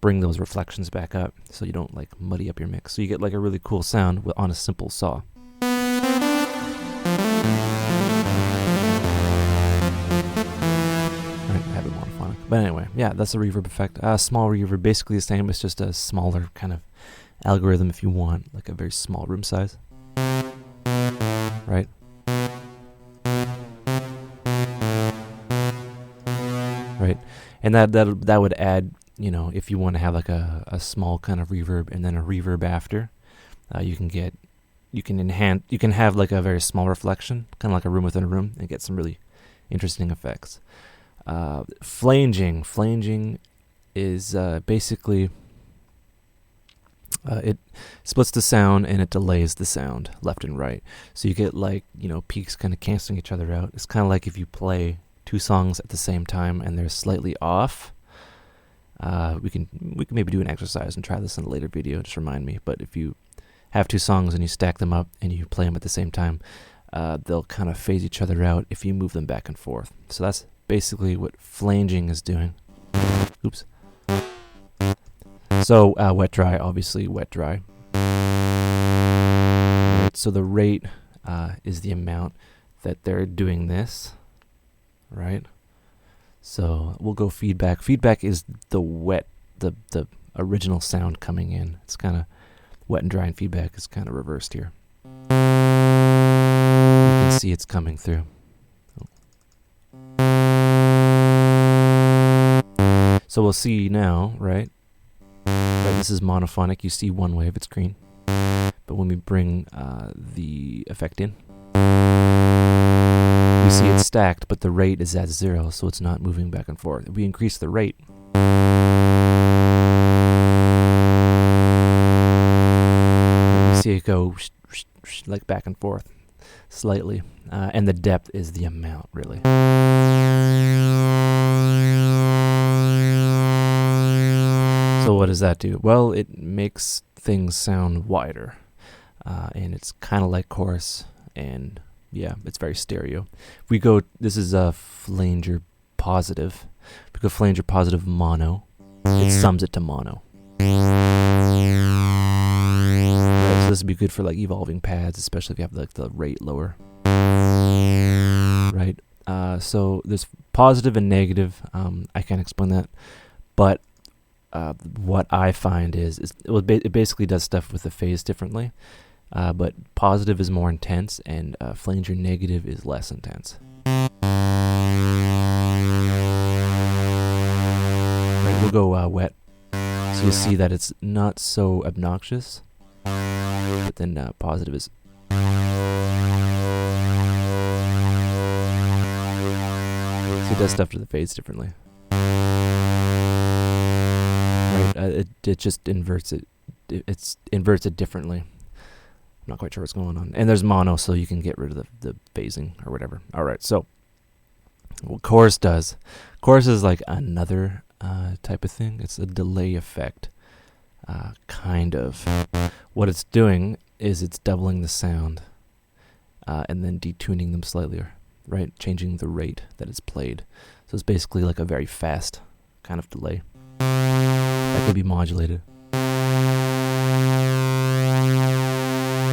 bring those reflections back up so you don't like muddy up your mix. So you get like a really cool sound on a simple saw. But anyway, yeah, that's the reverb effect. Small reverb, basically the same. It's just a smaller kind of algorithm if you want, like a very small room size. Right? Right. And that would add, you know, if you want to have like a small kind of reverb and then a reverb after, you can have like a very small reflection, kind of like a room within a room, and get some really interesting effects. Flanging is basically it splits the sound and it delays the sound left and right. So you get like, you know, peaks kind of canceling each other out. It's kind of like if you play two songs at the same time and they're slightly off. We can maybe do an exercise and try this in a later video. Just remind me. But if you have two songs and you stack them up and you play them at the same time, they'll kind of phase each other out if you move them back and forth. So that's basically what flanging is doing. Oops. So wet dry, obviously wet dry. Right, so the rate is the amount that they're doing this, right? So we'll go feedback. Feedback is the wet, the original sound coming in. It's kind of wet and dry, and feedback is kind of reversed here. You can see it's coming through. So we'll see now, right? Right, this is monophonic. You see one wave, it's green. But when we bring the effect in, we see it's stacked, but the rate is at 0, so it's not moving back and forth. If we increase the rate, we see it go like back and forth slightly, and the depth is the amount, really. So what does that do? Well, it makes things sound wider, and it's kind of like chorus, and yeah, it's very stereo. If we go, this is a flanger positive. If we go flanger positive mono, it sums it to mono. Right, so this would be good for like evolving pads, especially if you have like the rate lower. Right. So there's positive and negative. I can't explain that, but what I find is it basically does stuff with the phase differently. But positive is more intense, and flanger negative is less intense. Right, we'll go wet. So you'll see that it's not so obnoxious, but then positive is. So it does stuff to the phase differently. Right, it just inverts it. It inverts it differently. Not quite sure what's going on. And there's mono, so you can get rid of the phasing or whatever. All right, so what chorus does. Chorus is like another type of thing. It's a delay effect. kind of. What it's doing is it's doubling the sound and then detuning them slightly, right? Changing the rate that it's played. So it's basically like a very fast kind of delay that could be modulated.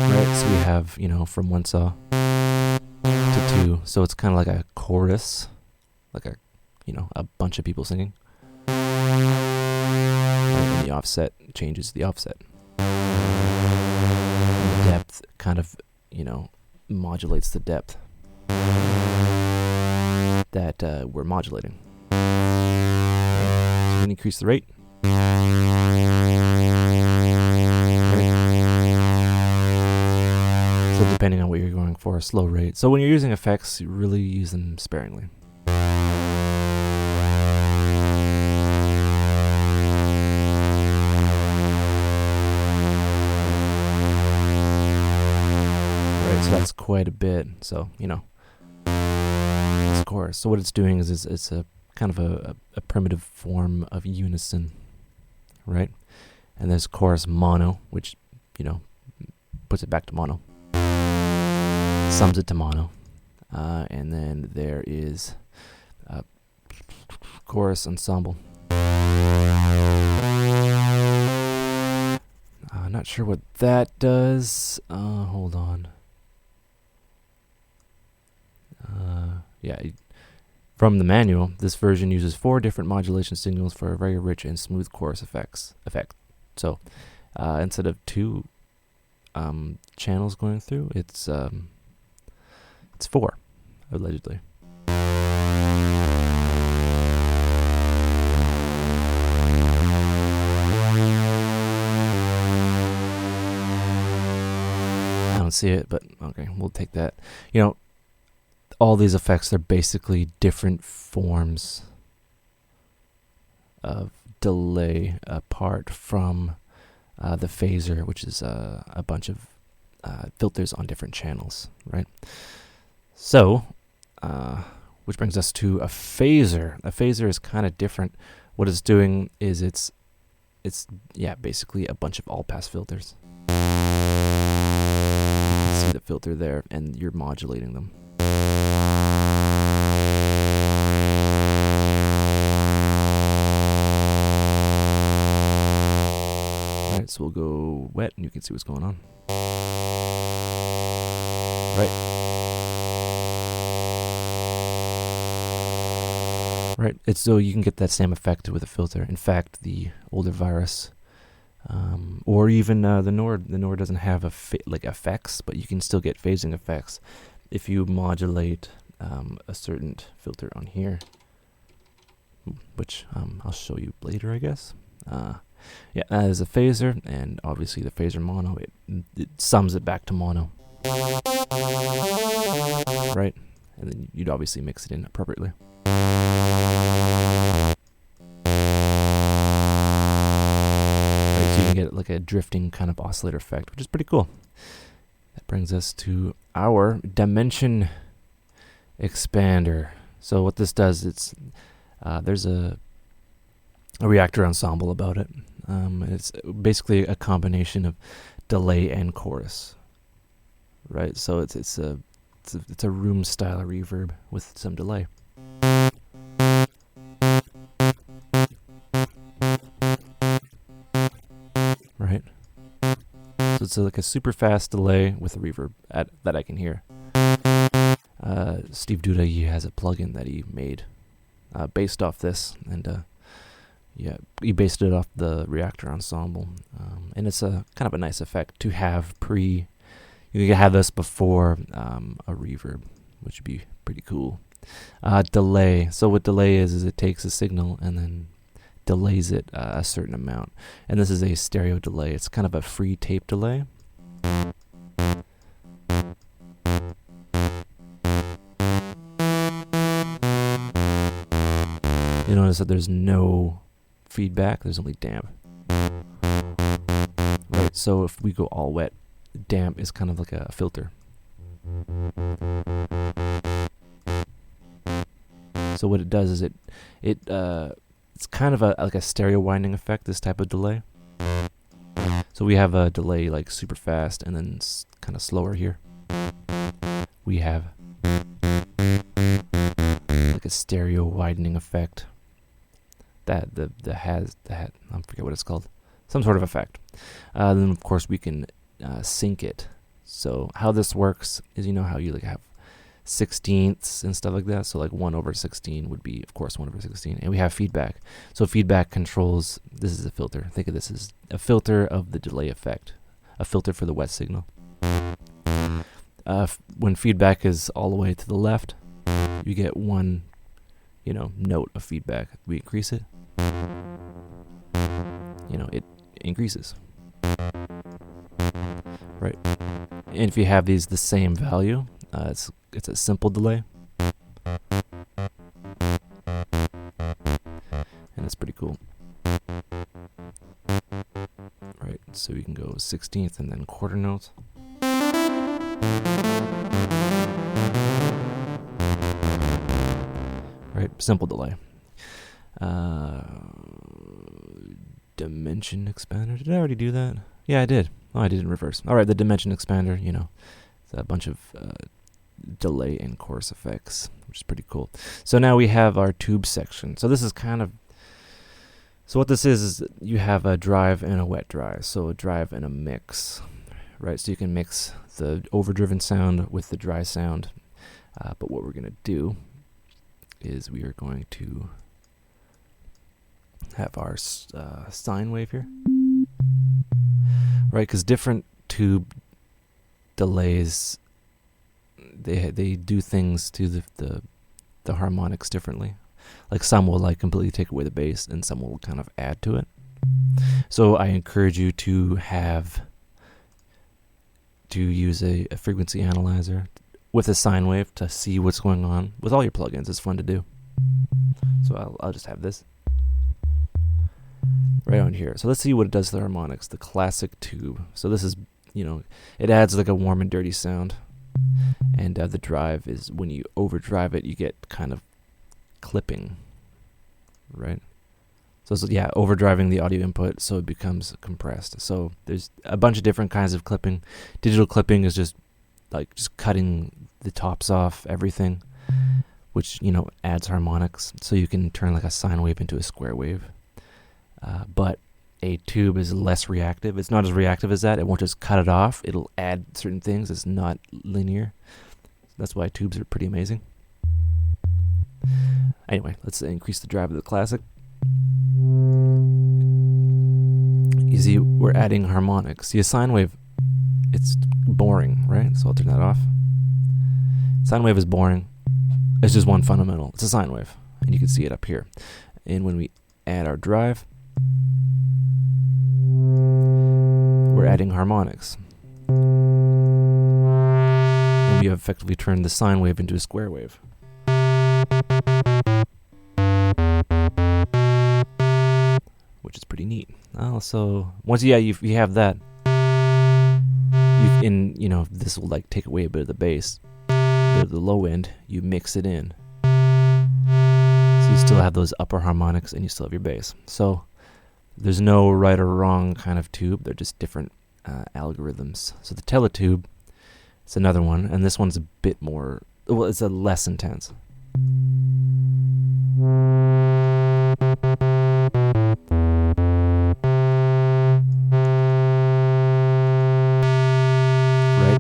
Right, so we have, from 1 saw to 2. So it's kind of like a chorus, like a bunch of people singing. And the offset changes the offset. And the depth kind of, modulates the depth that we're modulating. So we can increase the rate. So depending on what you're going for, a slow rate. So when you're using effects, you really use them sparingly. Right, so that's quite a bit. So, it's chorus. So what it's doing is it's a kind of a primitive form of unison, right? And there's chorus mono, which, puts it back to mono. Sums it to mono. And then there is chorus ensemble. Not sure what that does. Hold on. Yeah, from the manual, this version uses 4 different modulation signals for a very rich and smooth chorus effect. So instead of 2 channels going through, it's 4, allegedly. I don't see it, but okay, we'll take that. All these effects are basically different forms of delay apart from the phaser, which is a bunch of filters on different channels, right? So, which brings us to a phaser. A phaser is kind of different. What it's doing is it's basically a bunch of all-pass filters. You can see the filter there, and you're modulating them. Alright, so we'll go wet and you can see what's going on. Right, it's so you can get that same effect with a filter. In fact, the older virus, or even the Nord doesn't have effects, but you can still get phasing effects if you modulate a certain filter on here, which I'll show you later, I guess. Yeah, as a phaser, and obviously the phaser mono, it sums it back to mono, right? And then you'd obviously mix it in appropriately. Right, so you can get like a drifting kind of oscillator effect, which is pretty cool. That brings us to our dimension expander. So what this does, there's a reactor ensemble about it. It's basically a combination of delay and chorus, right? So it's a room style reverb with some delay. Right? So it's like a super fast delay with a reverb that I can hear. Steve Duda, he has a plugin that he made based off this, and he based it off the reactor ensemble, and it's a kind of a nice effect to have you can have this before a reverb, which would be pretty cool. Delay. So what delay is it takes a signal and then delays it a certain amount, and this is a stereo delay. It's kind of a free tape delay. You notice that there's no feedback, there's only damp. Right, so if we go all wet, damp is kind of like a filter. So what it does is it's kind of like a stereo winding effect, this type of delay. So we have a delay like super fast and then kind of slower here. We have like a stereo widening effect that has I forget what it's called, some sort of effect. Then of course we can sync it. So how this works is, you know how you like have 16ths and stuff like that. So like 1/16 would be, of course, 1/16, and we have feedback. So feedback controls. This is a filter. Think of this as a filter of the delay effect, a filter for the wet signal. When feedback is all the way to the left, you get one, note of feedback. We increase it, it increases, right? And if you have these the same value, it's a simple delay, and it's pretty cool, right? So we can go 16th and then quarter notes. Right, simple delay. Dimension expander. Did I already do that? Yeah, I did. Oh, I did in reverse. All right, the dimension expander. It's a bunch of delay and chorus effects, which is pretty cool. So now we have our tube section. So this is so what this is you have a drive and a wet drive. So a drive and a mix, right? So you can mix the overdriven sound with the dry sound. But what we're going to do is we are going to have our sine wave here, right? Because different tube delays, they do things to the harmonics differently. Like some will like completely take away the bass, and some will kind of add to it. So I encourage you to use a frequency analyzer with a sine wave to see what's going on with all your plugins. It's fun to do. So I'll just have this right on here. So let's see what it does to the harmonics, the classic tube. So this is, it adds like a warm and dirty sound. And the drive is, when you overdrive it, you get kind of clipping, right? So yeah, overdriving the audio input so it becomes compressed. So there's a bunch of different kinds of clipping. Digital clipping is just cutting the tops off everything, which adds harmonics. So you can turn like a sine wave into a square wave. But a tube is less reactive. It's not as reactive as that. It won't just cut it off. It'll add certain things. It's not linear. That's why tubes are pretty amazing. Anyway, let's increase the drive of the classic. You see, we're adding harmonics. See, a sine wave, it's boring, right? So I'll turn that off. Sine wave is boring. It's just one fundamental. It's a sine wave, and you can see it up here. And when we add our drive, we're adding harmonics. And we have effectively turned the sine wave into a square wave. Which is pretty neat. So once you have that, this will like take away a bit of the bass, a bit of the low end. You mix it in, so you still have those upper harmonics and you still have your bass. So there's no right or wrong kind of tube. They're just different algorithms. So the teletube, it's another one, and this one's a bit more. Well, it's a less intense.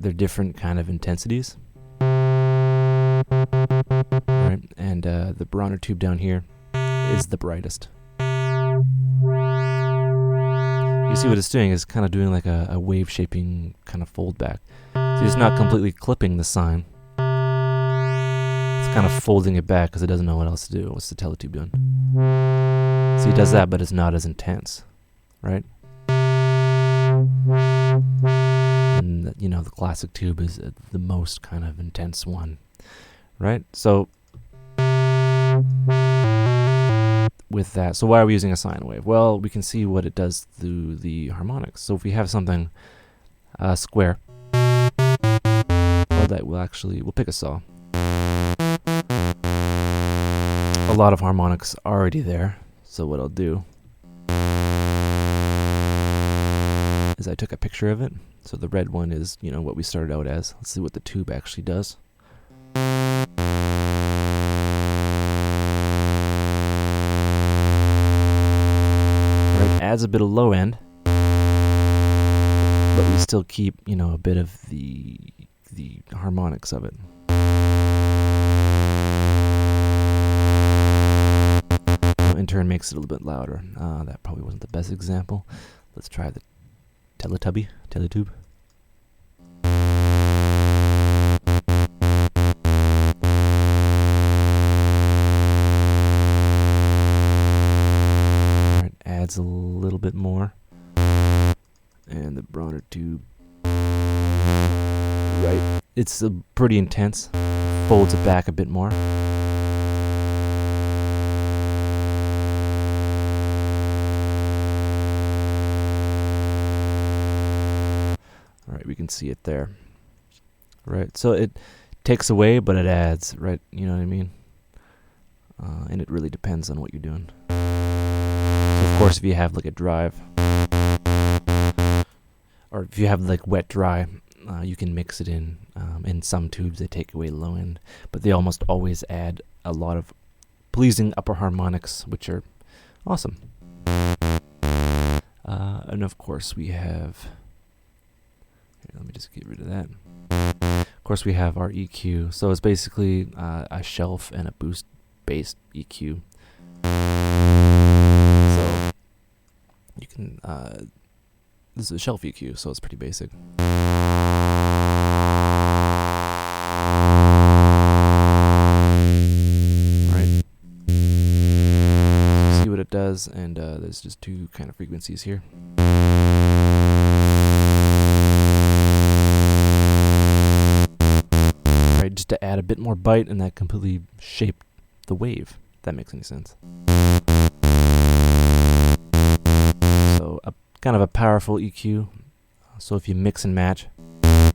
They're different kind of intensities, right? And the Bronner tube down here is the brightest. You see what it's doing is kind of doing like a wave shaping kind of fold back. So it's not completely clipping the sine. It's kind of folding it back because it doesn't know what else to do. What's the teletube doing? So it does that, but it's not as intense, right? And the classic tube is the most kind of intense one, right? So with that, so why are we using a sine wave? Well, we can see what it does through the harmonics. So if we have something square, well, that we'll pick a saw. A lot of harmonics already there. So what I'll do is is I took a picture of it. So the red one is, you know, what we started out as. Let's see what the tube actually does. Right, adds a bit of low end, but we still keep, you know, a bit of the harmonics of it. In turn makes it a little bit louder. That probably wasn't the best example. Let's try the Teletubby. Alright, adds a little bit more. And the Bronner tube. Right, it's pretty intense. Folds it back a bit more. We can see it there, right? So it takes away, but it adds, right? You know what I mean? And it really depends on what you're doing. So of course, if you have like a drive, or if you have like wet dry, you can mix it in. In some tubes, they take away low end, but they almost always add a lot of pleasing upper harmonics, which are awesome. And of course, we have. Let me just get rid of that. Of course, we have our EQ. So it's basically a shelf and a boost-based EQ. So you can. This is a shelf EQ, so it's pretty basic. Right. So see what it does, and there's just two kind of frequencies here. Just to add a bit more bite, and that completely shaped the wave, if that makes any sense. So kind of a powerful EQ. So if you mix and match, so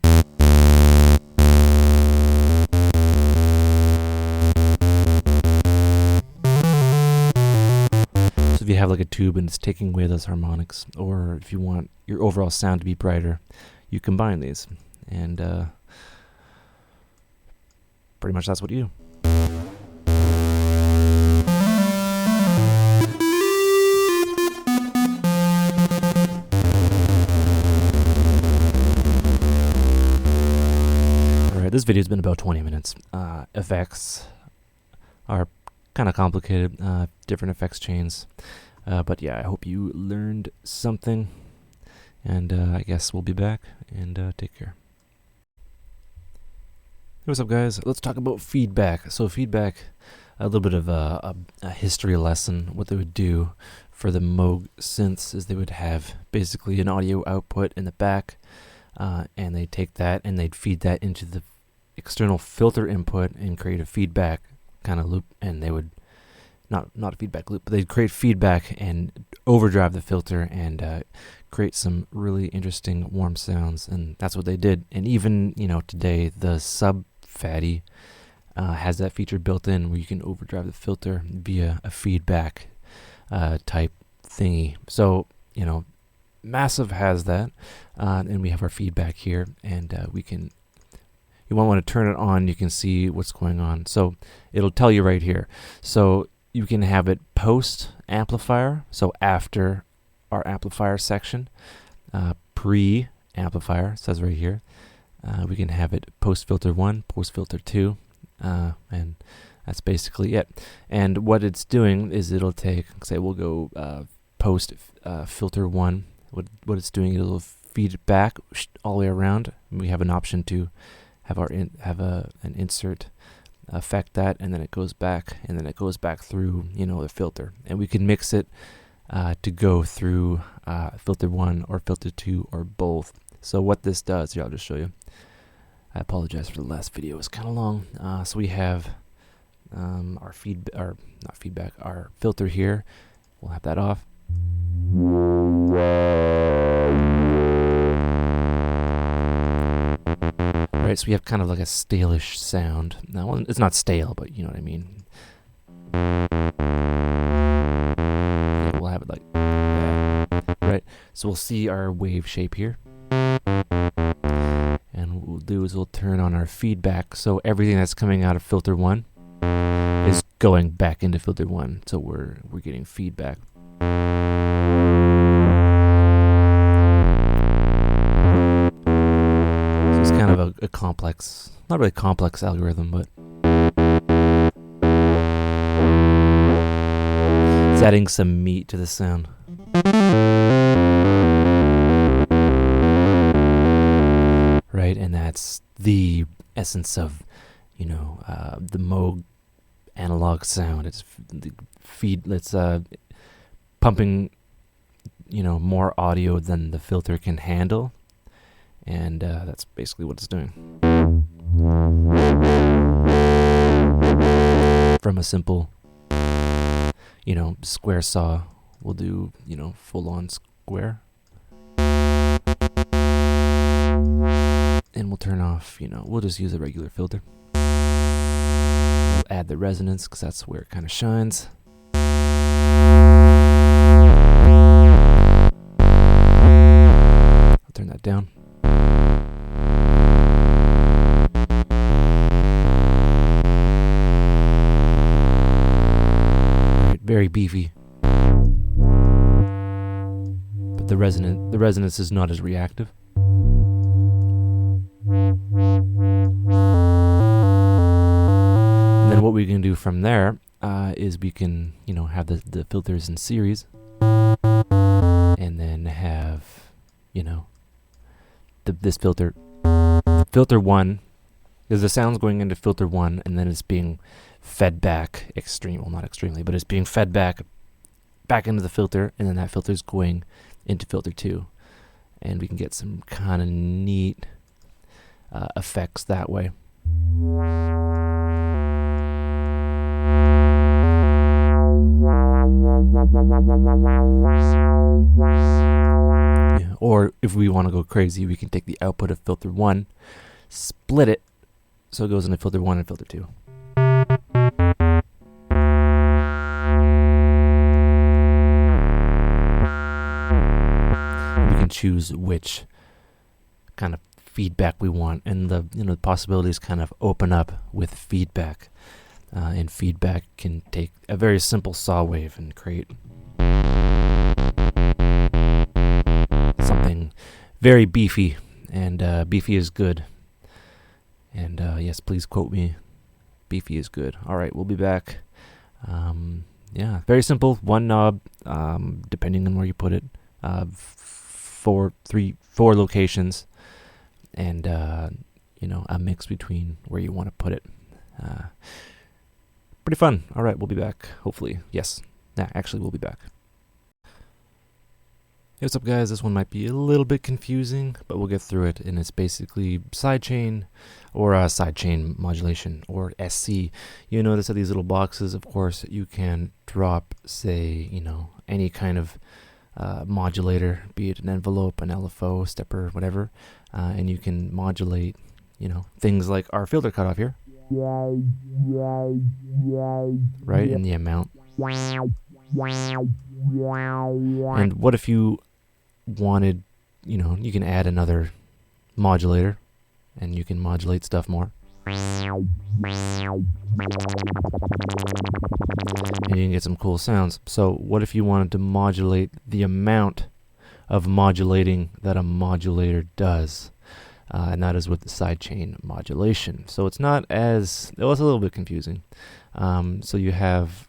if you have like a tube and it's taking away those harmonics, or if you want your overall sound to be brighter, you combine these, and pretty much that's what you do. Alright, this video's been about 20 minutes. Effects are kind of complicated, different effects chains. But yeah, I hope you learned something. And I guess we'll be back, and take care. Hey, what's up, guys? Let's talk about feedback. So feedback, a little bit of a history lesson. What they would do for the Moog synths is they would have basically an audio output in the back, and they'd take that and they'd feed that into the external filter input and create a feedback kind of loop. And they would, not a feedback loop, but they'd create feedback and overdrive the filter and create some really interesting warm sounds. And that's what they did. And even, you know, today the Sub-Fatty has that feature built in where you can overdrive the filter via a feedback type thingy. So, you know, Massive has that, and we have our feedback here, and we can, you might want to turn it on, you can see what's going on. So it'll tell you right here. So you can have it post amplifier, so after our amplifier section, pre amplifier, says right here. We can have it post filter 1, post filter 2, and that's basically it. And what it's doing is it'll take, say we'll go post filter 1. What it's doing, it'll feed it back all the way around. And we have an option to have an insert affect that, and then it goes back, and then it goes back through, you know, the filter. And we can mix it to go through filter 1 or filter 2 or both. So what this does, here I'll just show you. I apologize for the last video, it was kind of long. So we have our our filter here. We'll have that off. Right, so we have kind of like a stale-ish sound. Now, well, it's not stale, but you know what I mean. Yeah, we'll have it like that, right? So we'll see our wave shape here. And what we'll do is we'll turn on our feedback. So everything that's coming out of filter 1 is going back into filter 1. So we're getting feedback. So it's kind of a complex, not really complex algorithm, but it's adding some meat to the sound. Right, and that's the essence of, you know, the Moog analog sound. It's the feed. It's pumping, you know, more audio than the filter can handle, and that's basically what it's doing. From a simple, you know, square saw, we'll do, you know, full-on square. And we'll turn off, you know, we'll just use a regular filter. We'll add the resonance because that's where it kind of shines. I'll turn that down. Right, very beefy. But the resonance is not as reactive. And then what we can do from there is we can, you know, have the filters in series, and then have, you know, this filter 1, because the sound's going into filter 1, and then it's being fed back not extremely, but it's being fed back into the filter, and then that filter's going into filter 2, and we can get some kind of neat effects that way. Yeah, or if we want to go crazy, we can take the output of filter 1, split it so it goes into filter 1 and filter 2. We can choose which kind of feedback we want, and the possibilities kind of open up with feedback, and feedback can take a very simple saw wave and create something very beefy, and beefy is good, and yes, please quote me, beefy is good. Alright, we'll be back. Yeah, very simple, one knob, depending on where you put it, 4 locations, and you know, a mix between where you want to put it. Pretty fun. All right, we'll be back. Hopefully, yes. Actually, we'll be back. Hey, what's up, guys? This one might be a little bit confusing, but we'll get through it. And it's basically sidechain or sidechain modulation, or SC. You notice that these little boxes, of course, you can drop, say, you know, any kind of modulator, be it an envelope, an LFO, stepper, whatever, and you can modulate, you know, things like our filter cutoff here, right, in the amount. And what if you wanted, you know, you can add another modulator, and you can modulate stuff more. And you can get some cool sounds. So what if you wanted to modulate the amount of modulating that a modulator does? And that is with the sidechain modulation. So it's not as, it was a little bit confusing. So you have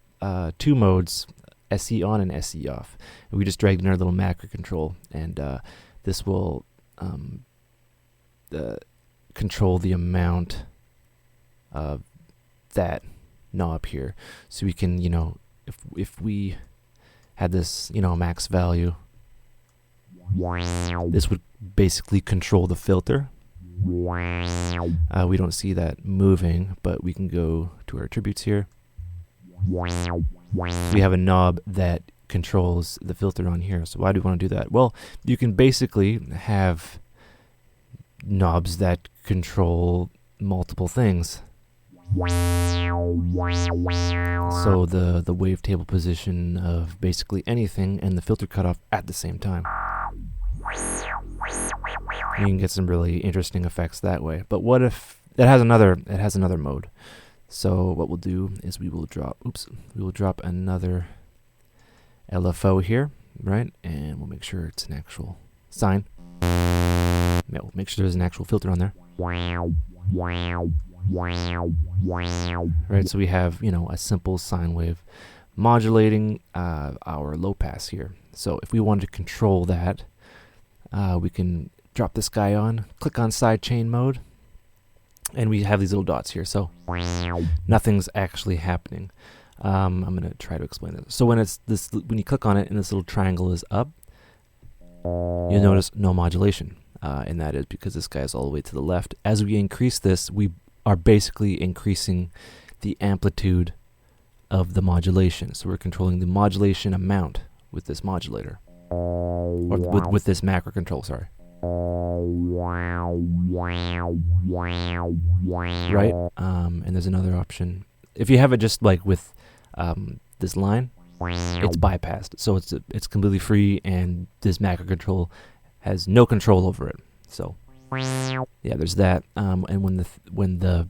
2 modes, SE on and SE off. And we just dragged in our little macro control, and this will control the amount of that knob here. So we can, you know, if we had this, you know, max value, this would basically control the filter. We don't see that moving, but we can go to our attributes here. We have a knob that controls the filter on here. So why do we want to do that? Well, you can basically have knobs that control multiple things. So the wavetable position of basically anything and the filter cutoff at the same time. You can get some really interesting effects that way. But what if it has another mode? So what we'll do is we will drop another LFO here, right? And we'll make sure it's an actual sine. Yeah, we'll make sure there's an actual filter on there. Right, so we have, a simple sine wave modulating our low pass here. So if we wanted to control that, we can drop this guy on, click on sidechain mode, and we have these little dots here. So nothing's actually happening. I'm going to try to explain this. So when you click on it and this little triangle is up, you'll notice no modulation. And that is because this guy is all the way to the left. As we increase this, we are basically increasing the amplitude of the modulation. So we're controlling the modulation amount with this modulator. Or with this macro control, sorry. Right? And there's another option. If you have it just like with this line, it's bypassed. So it's completely free, and this macro control has no control over it. So yeah, there's that. And when the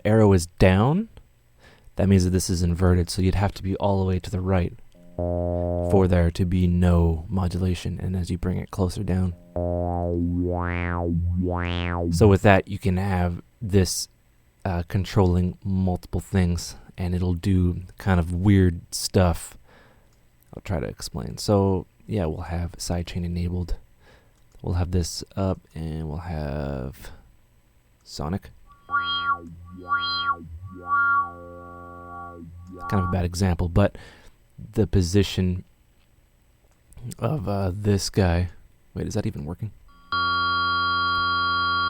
arrow is down, that means that this is inverted. So you'd have to be all the way to the right for there to be no modulation. And as you bring it closer down, so with that you can have this controlling multiple things, and it'll do kind of weird stuff. I'll try to explain. So yeah, we'll have sidechain enabled. We'll have this up, and we'll have sonic. It's kind of a bad example, but the position of this guy. Wait, is that even working?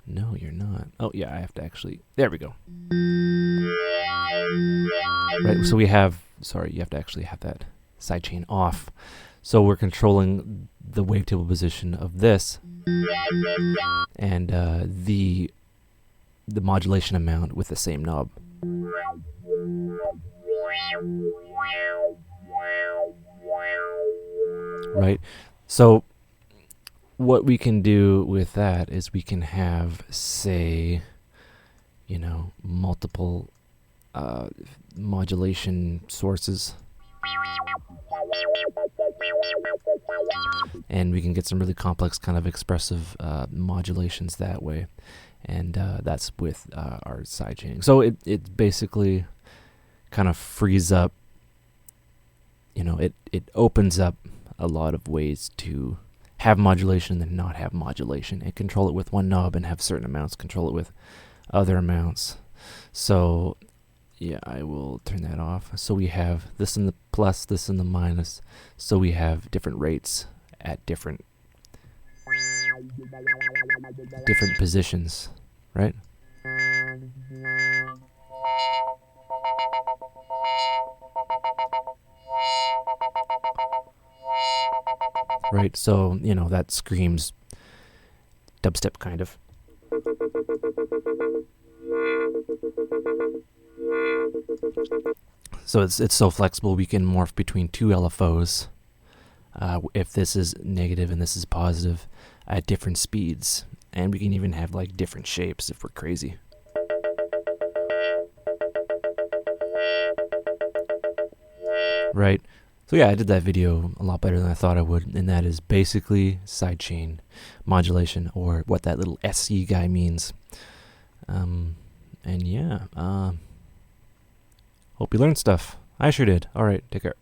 No, you're not. Oh yeah, I have to actually. There we go. Right, so we have. Sorry, you have to actually have that sidechain off. So we're controlling the wavetable position of this, and the modulation amount with the same knob. Right. So what we can do with that is we can have, say, multiple modulation sources. And we can get some really complex kind of expressive modulations that way. And that's with our sidechaining. So it basically kind of frees up, it opens up a lot of ways to have modulation and not have modulation, and control it with one knob and have certain amounts, control it with other amounts. So yeah, I will turn that off. So we have this in the plus, this in the minus. So we have different rates at different positions, right? Right, so, that screams dubstep kind of. So it's so flexible, we can morph between two LFOs if this is negative and this is positive at different speeds. And we can even have like different shapes if we're crazy. Right. So yeah, I did that video a lot better than I thought I would, and that is basically sidechain modulation, or what that little SC guy means. And yeah, hope you learned stuff. I sure did. All right, take care.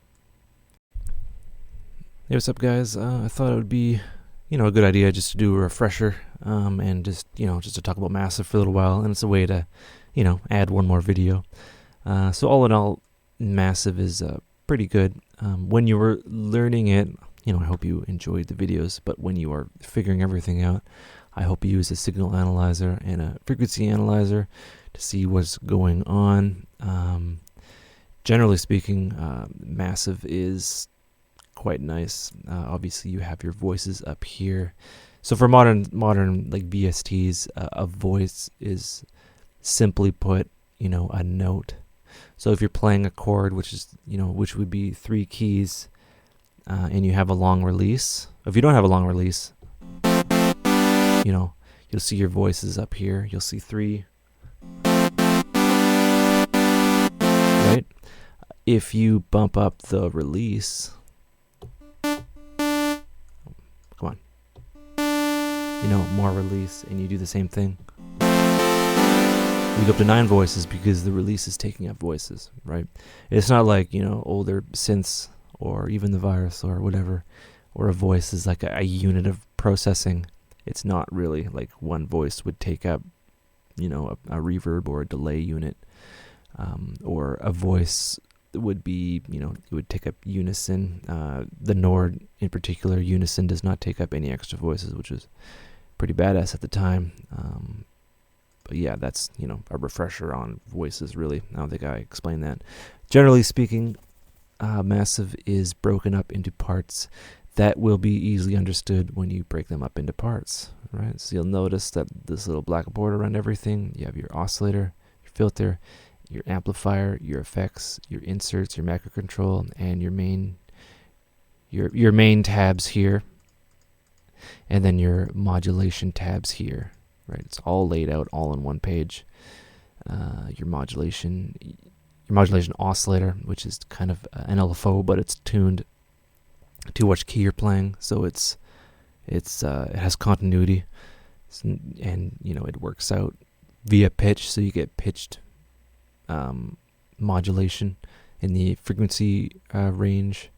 Hey, what's up, guys? I thought it would be, a good idea just to do a refresher, and just to talk about Massive for a little while, and it's a way to, add one more video. So all in all, Massive is pretty good. When you were learning it, I hope you enjoyed the videos, but when you are figuring everything out, I hope you use a signal analyzer and a frequency analyzer to see what's going on. Generally speaking, Massive is quite nice. Obviously, you have your voices up here. So for modern like VSTs, a voice is simply put, a note. So if you're playing a chord, which is, which would be 3 keys, and you have a long release. If you don't have a long release, you know, you'll see your voices up here. You'll see 3. Right? If you bump up the release, come on, you know, more release, and you do the same thing, you go up to 9 voices because the release is taking up voices, right? It's not like, you know, older synths or even the virus or whatever, or a voice is like a unit of processing. It's not really like one voice would take up, you know, a reverb or a delay unit, or a voice would be, you know, it would take up unison. The Nord in particular, unison does not take up any extra voices, which is pretty badass at the time. But yeah, that's, you know, a refresher on voices, really. I don't think I explained that. Generally speaking, Massive is broken up into parts that will be easily understood when you break them up into parts, right? So you'll notice that this little black border around everything, you have your oscillator, your filter, your amplifier, your effects, your inserts, your macro control, and your main tabs here, and then your modulation tabs here, right? It's all laid out all in one page. Your modulation oscillator, which is kind of an LFO, but it's tuned to which key you're playing, so it has continuity, and you know, it works out via pitch, so you get pitched modulation in the frequency range,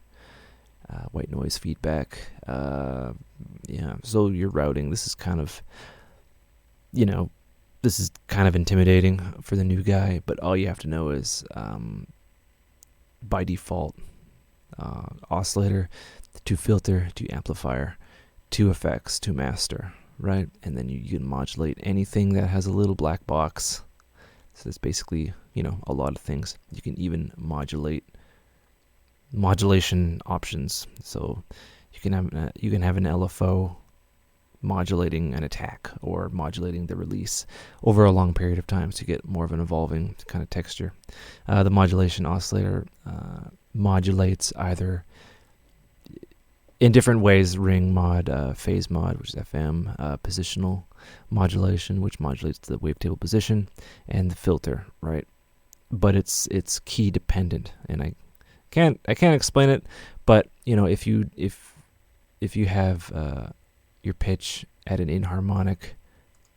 white noise feedback. Yeah, so your routing, this is kind of, you know, this is kind of intimidating for the new guy, but all you have to know is by default, oscillator, to filter, to amplifier, to effects, to master, right? And then you can modulate anything that has a little black box. So it's basically, you know, a lot of things. You can even modulate modulation options. So you can have an LFO modulating an attack or modulating the release over a long period of time, so you get more of an evolving kind of texture. The modulation oscillator modulates either in different ways: ring mod, phase mod, which is FM, positional modulation, which modulates the wavetable position, and the filter, right? But it's key dependent, and I can't explain it. But you know, if you have your pitch at an inharmonic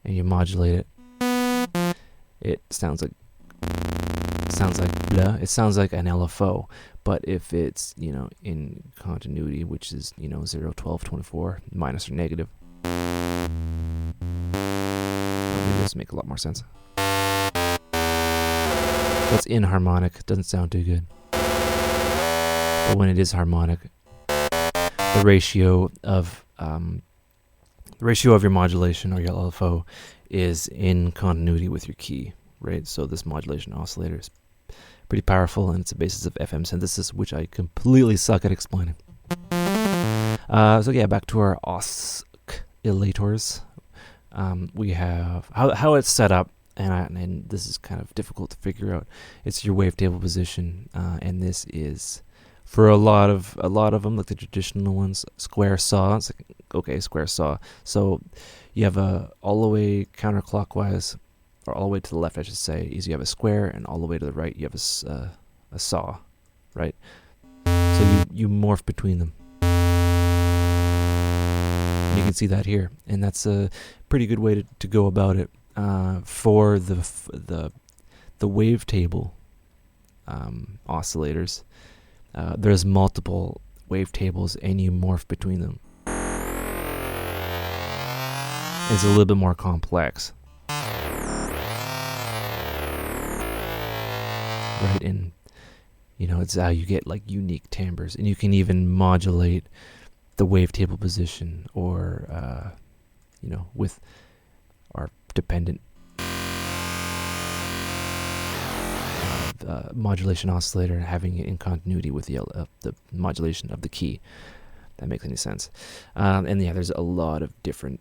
and you modulate it, it sounds like blah. It sounds like an LFO. But if it's, you know, in continuity, which is, you know, 0, 12, 24, minus or negative, maybe this make a lot more sense. That's inharmonic. It doesn't sound too good. But when it is harmonic, the ratio of your modulation or your LFO is in continuity with your key, right? So this modulation oscillator is pretty powerful, and it's a basis of FM synthesis, which I completely suck at explaining. So yeah, back to our oscillators. We have how it's set up, and this is kind of difficult to figure out. It's your wavetable position, and this is for a lot of them, like the traditional ones, square saw. It's like, okay, square saw. So you have a all the way counterclockwise, or all the way to the left, I should say, is you have a square, and all the way to the right, you have a saw, right? So you morph between them. And you can see that here, and that's a pretty good way to go about it. For the wavetable oscillators, there's multiple wavetables, and you morph between them. It's a little bit more complex. Right, and you know, it's how you get like unique timbres, and you can even modulate the wavetable position, or you know, with our dependent modulation oscillator, having it in continuity with the modulation of the key. If that makes any sense. And yeah, there's a lot of different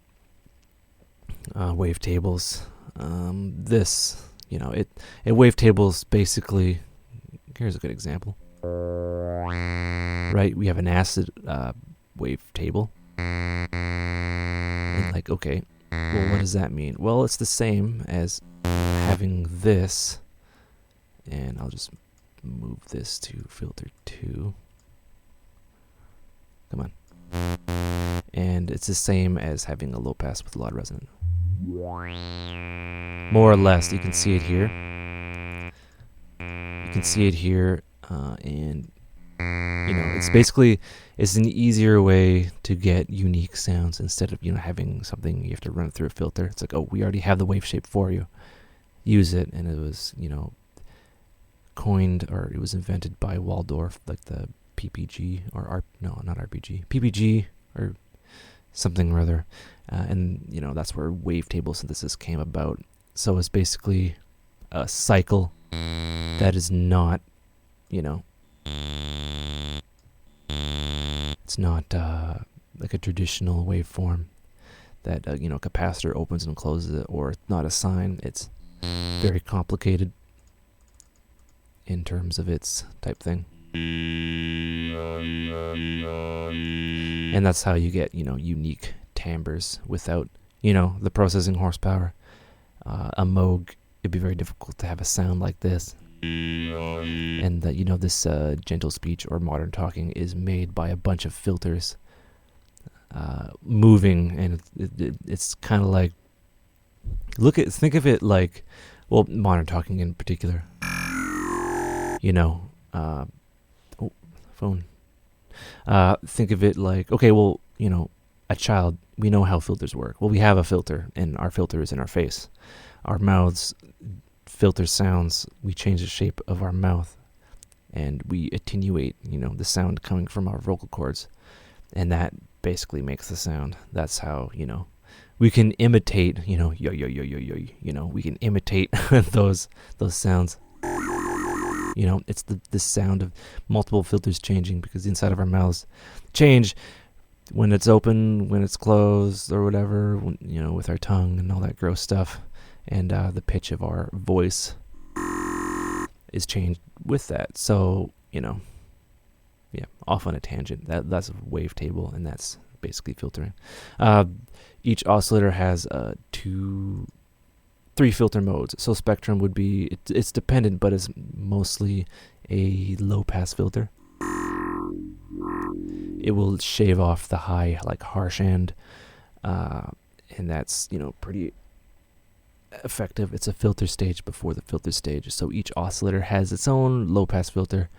wavetables. This, you know, it wavetables basically. Here's a good example. Right, we have an acid wavetable, and like, okay, Well, what does that mean? Well, it's the same as having this, and I'll just move this to filter 2. Come on. And it's the same as having a low pass with a lot of resonance. More or less, you can see it here. You can see it here, and you know, it's basically, it's an easier way to get unique sounds instead of, you know, having something you have to run through a filter. It's like, oh, we already have the wave shape for you. Use it. And it was, you know, coined, or it was invented by Waldorf, like the PPG, or no, not RPG, PPG, or something or other. And, you know, that's where wavetable synthesis came about. So it's basically a cycle that is not, you know, it's not like a traditional waveform that, you know, capacitor opens and closes it, or it's not a sine. It's very complicated in terms of its type thing. And that's how you get, you know, unique timbres without, you know, the processing horsepower. A Moog, it'd be very difficult to have a sound like this. And that, you know, this gentle speech or modern talking is made by a bunch of filters moving, and it's kind of like, think of it like, well, modern talking in particular, you know, phone. Think of it like, okay, well, you know, a child, we know how filters work. Well, we have a filter, and our filter is in our face. Our mouths filter sounds. We change the shape of our mouth, and we attenuate, you know, the sound coming from our vocal cords, and that basically makes the sound. That's how, you know, we can imitate, you know, yo yo yo yo yo, you know, we can imitate those sounds. You know, it's the sound of multiple filters changing, because the inside of our mouths change when it's open, when it's closed, or whatever, when, you know, with our tongue and all that gross stuff. And the pitch of our voice is changed with that. So, you know, yeah, off on a tangent. That's a wavetable, and that's basically filtering. Each oscillator has 3 filter modes. So spectrum would be, it's dependent, but it's mostly a low pass filter. It will shave off the high, like harsh end, and that's, you know, pretty effective. It's a filter stage before the filter stage. So each oscillator has its own low pass filter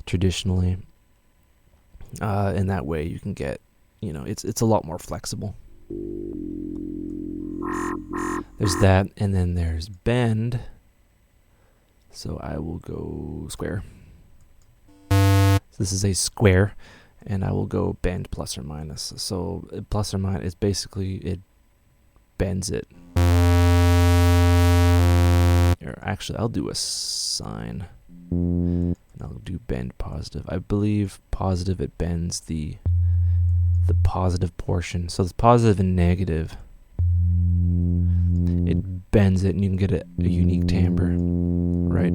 traditionally, and that way you can get, you know, it's a lot more flexible. There's that, and then there's bend. So I will go square. So this is a square, and I will go bend plus or minus. So plus or minus is basically, it bends it. Or actually, I'll do a sine, and I'll do bend positive. I believe positive, it bends the positive portion. So it's positive and negative. It bends it, and you can get a unique timbre, right?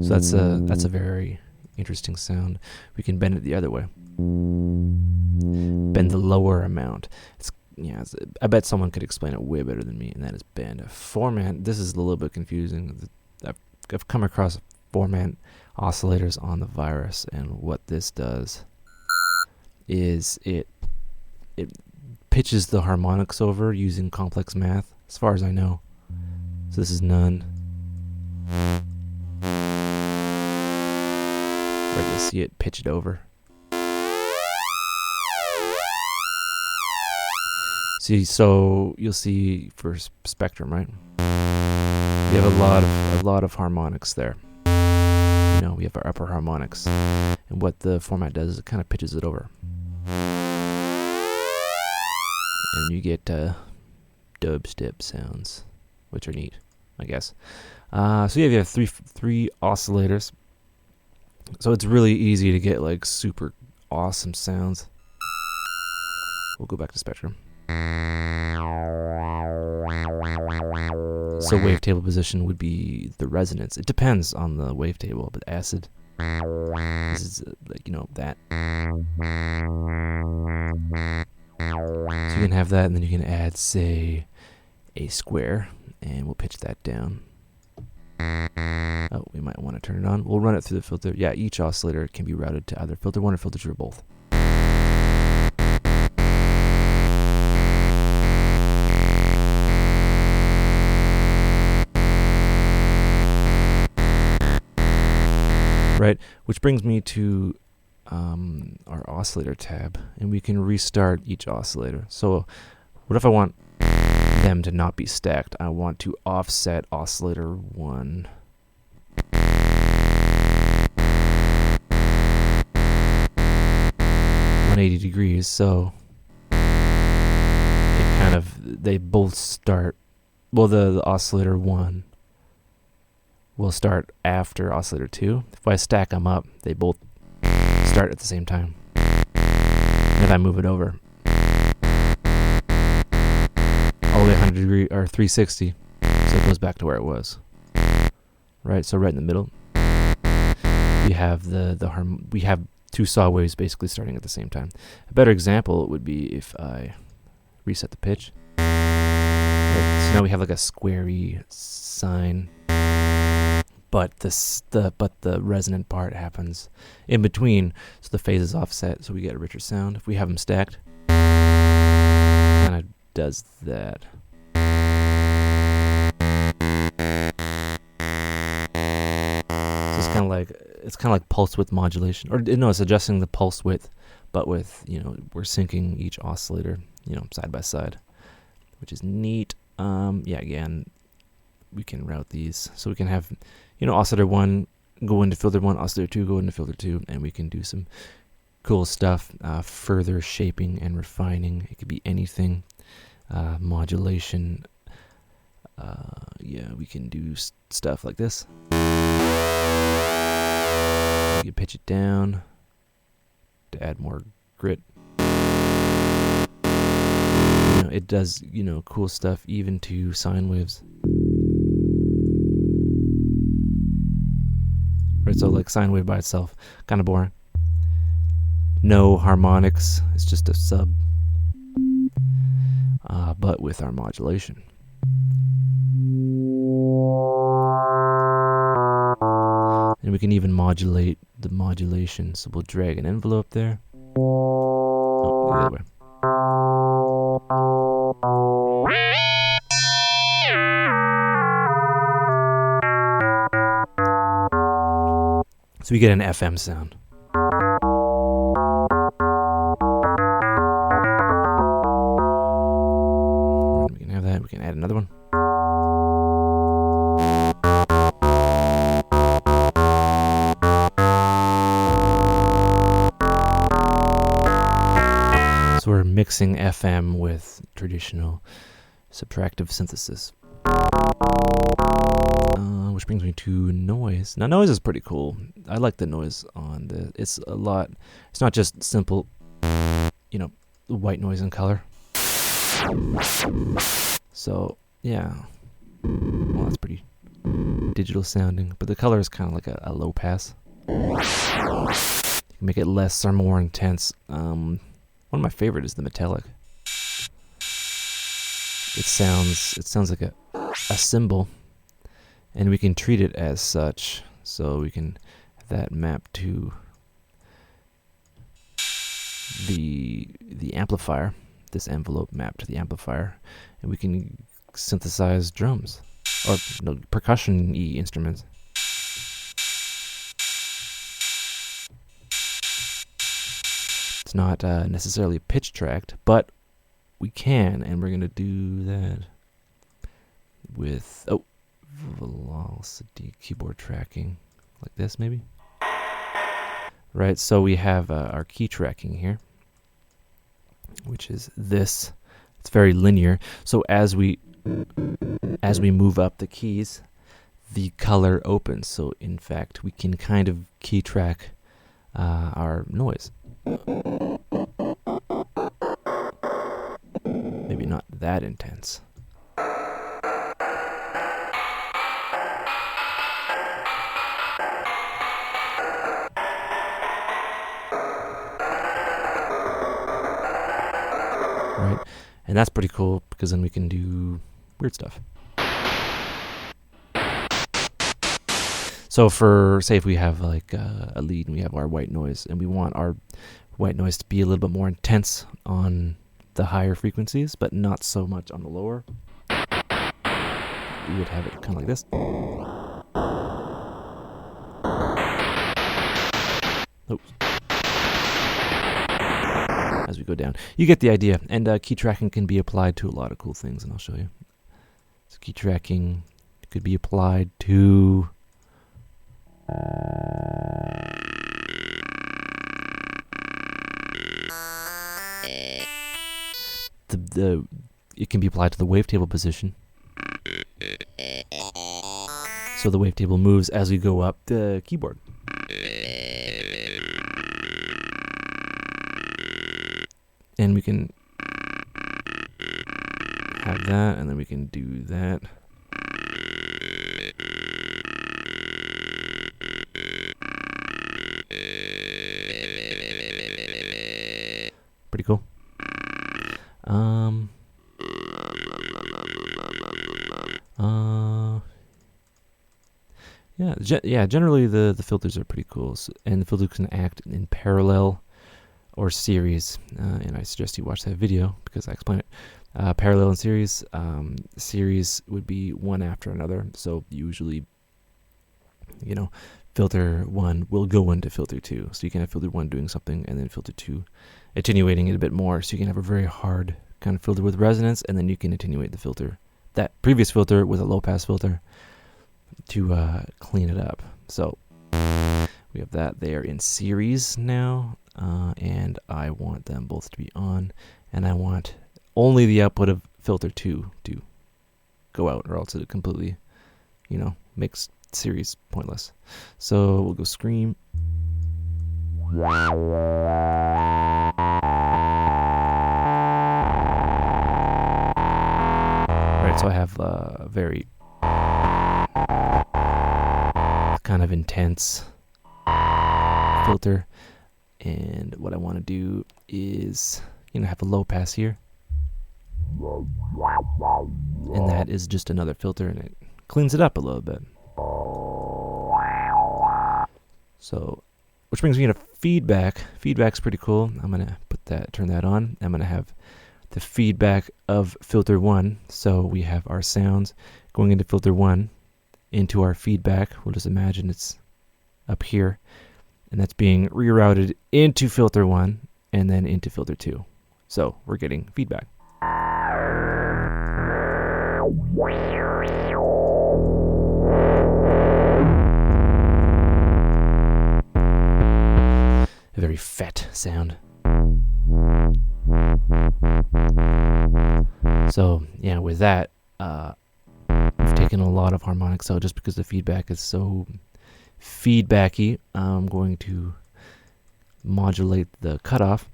So that's a very interesting sound. We can bend it the other way. Bend the lower amount. I bet someone could explain it way better than me, and that is bend. Format, this is a little bit confusing. I've come across format oscillators on the virus, and what this does is it pitches the harmonics over using complex math, as far as I know. So this is none. Right, you'll see it pitch it over. So you'll see for spectrum, right? We have a lot of harmonics there. You know, we have our upper harmonics, and what the format does is it kind of pitches it over, and you get dubstep sounds, which are neat, I guess. So yeah, you have three oscillators. So it's really easy to get like super awesome sounds. We'll go back to spectrum. So wavetable position would be the resonance. It depends on the wavetable, but acid, this is like, you know, that. So you can have that, and then you can add, say, a square, and we'll pitch that down. Oh, we might want to turn it on. We'll run it through the filter. Yeah, each oscillator can be routed to either filter 1 or filter 2 or both. Right, which brings me to our oscillator tab, and we can restart each oscillator. So what if I want them to not be stacked? I want to offset oscillator 1. 180 degrees, so it kind of, they both start, well, the oscillator 1 will start after oscillator 2. If I stack them up, they both start at the same time. And if I move it over all the way 100 degree or 360, so it goes back to where it was. Right, so right in the middle, we have we have two saw waves basically starting at the same time. A better example would be if I reset the pitch. Right, so now we have like a squarey sine, but the resonant part happens in between, so the phase is offset, so we get a richer sound. If we have them stacked, kind of does that. So it's kind of like pulse width modulation, or no, it's adjusting the pulse width, but with, you know, we're syncing each oscillator, you know, side by side, which is neat. Yeah, again, we can route these, so we can have, you know, oscillator 1 go into filter 1, oscillator 2 go into filter 2, and we can do some cool stuff, further shaping and refining. It could be anything, modulation. Yeah, we can do stuff like this. You can pitch it down to add more grit. You know, it does, you know, cool stuff even to sine waves. Right, so like sine wave by itself, kind of boring. No harmonics, it's just a sub. But with our modulation. And we can even modulate the modulation. So we'll drag an envelope there. Oh, the other way. So we get an FM sound. We can have that. We can add another one. So we're mixing FM with traditional subtractive synthesis. Which brings me to noise. Now, noise is pretty cool. I like the noise on the. It's a lot. It's not just simple, you know, white noise and color. So yeah, well, that's pretty digital sounding. But the color is kind of like a low pass. You can make it less or more intense. One of my favorite is the metallic. It sounds like a cymbal. And we can treat it as such, so we can have that map to the amplifier, this envelope map to the amplifier, and we can synthesize drums, or no, percussion-y instruments. It's not necessarily pitch tracked, but we can, and we're going to do that with, velocity keyboard tracking, like this maybe. Right, so we have our key tracking here, which is this. It's very linear. So as we move up the keys, the color opens. So in fact, we can kind of key track our noise. Maybe not that intense. Right, and that's pretty cool because then we can do weird stuff. So for, say if we have like a lead and we have our white noise and we want our white noise to be a little bit more intense on the higher frequencies, but not so much on the lower, we would have it kind of like this. Oops. As we go down. You get the idea. And key tracking can be applied to a lot of cool things, and I'll show you. So key tracking could be applied to it can be applied to the wavetable position. So the wavetable moves as we go up the keyboard. And we can have that, and then we can do that. Pretty cool. Generally the filters are pretty cool, and the filters can act in parallel or series, and I suggest you watch that video because I explain it. Parallel and series. Series would be one after another, so usually, filter 1 will go into filter 2, so you can have filter 1 doing something and then filter 2 attenuating it a bit more, so you can have a very hard kind of filter with resonance, and then you can attenuate the filter, that previous filter, with a low pass filter to clean it up. So we have that. They are in series now, and I want them both to be on, and I want only the output of filter 2 to go out, or else it completely, makes series pointless. So we'll go scream. Right, so I have a very kind of intense filter, and what I want to do is have a low pass here, and that is just another filter, and it cleans it up a little bit. So, which brings me to feedback. Feedback's pretty cool. I'm gonna turn that on. I'm gonna have the feedback of filter 1. So we have our sounds going into filter 1, into our feedback. We'll just imagine it's up here, and that's being rerouted into filter 1 and then into filter 2. So we're getting feedback. A very fat sound. So yeah, with that, we've taken a lot of harmonics out just because the feedback is so feedbacky. I'm going to modulate the cutoff.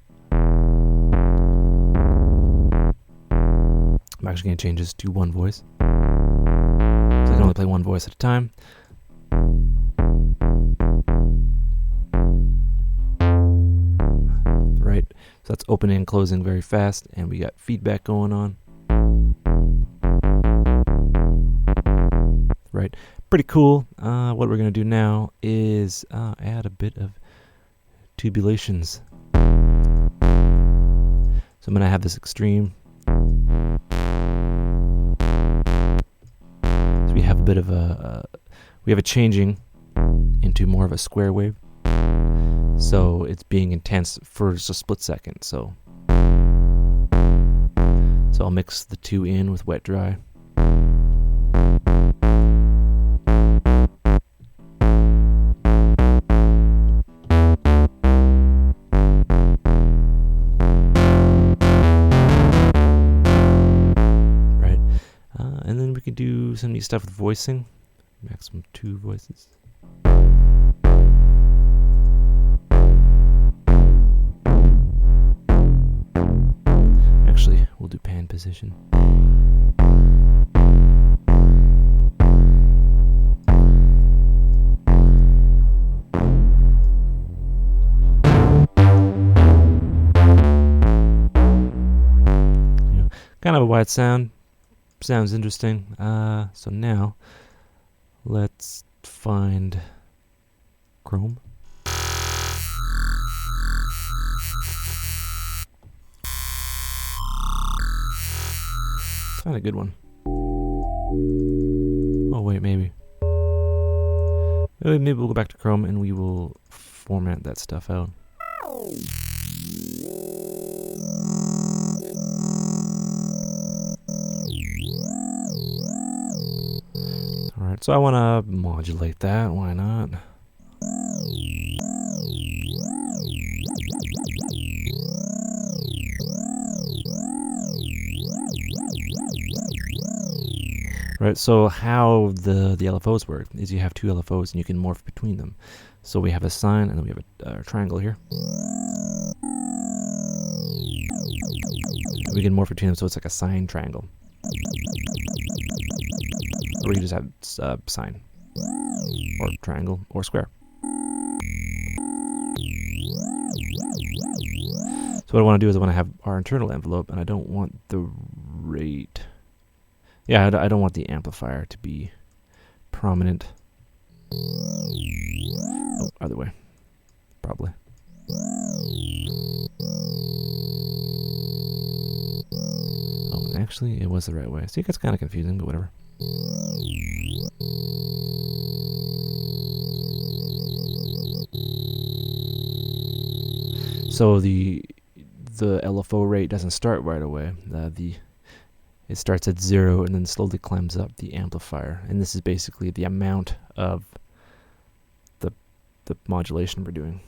I'm actually going to change this to one voice, so I can only play one voice at a time. Right, so that's opening and closing very fast, and we got feedback going on. Right, pretty cool. What we're going to do now is add a bit of tubulations. So I'm going to have this extreme. So we have a bit of we have a changing into more of a square wave. So it's being intense for just a split second. So I'll mix the two in with wet dry. Right, and then we can do some neat stuff with voicing. Maximum 2 voices. Actually, we'll do pan position. Kind of a wide sound, sounds interesting. So now let's find Chrome. Let's find a good one. Oh wait, maybe we'll go back to Chrome and we will format that stuff out. Alright, so I want to modulate that, why not? Right, so how the LFOs work is you have two LFOs and you can morph between them. So we have a sine and then we have a triangle here. We can morph between them so it's like a sine triangle. Or you just have sine, or triangle, or square. So what I want to do is I want to have our internal envelope, and I don't want the rate. Yeah, I don't want the amplifier to be prominent. Oh, other way, probably. Oh, actually, it was the right way. See, it gets kind of confusing, but whatever. So the LFO rate doesn't start right away. It starts at 0 and then slowly climbs up the amplifier, and this is basically the amount of the modulation we're doing.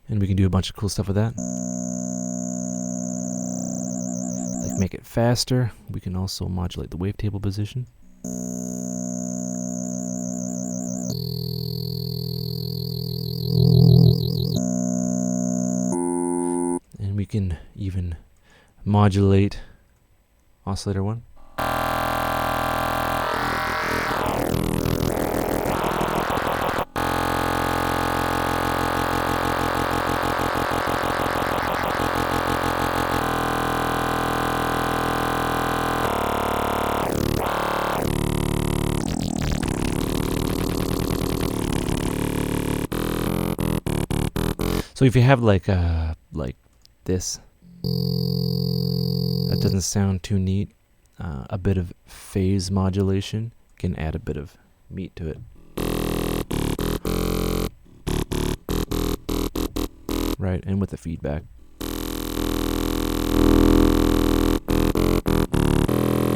And we can do a bunch of cool stuff with that. Like make it faster. We can also modulate the wavetable position. And we can even modulate Oscillator 1. So if you have like this, that doesn't sound too neat. A bit of phase modulation can add a bit of meat to it. Right, and with the feedback.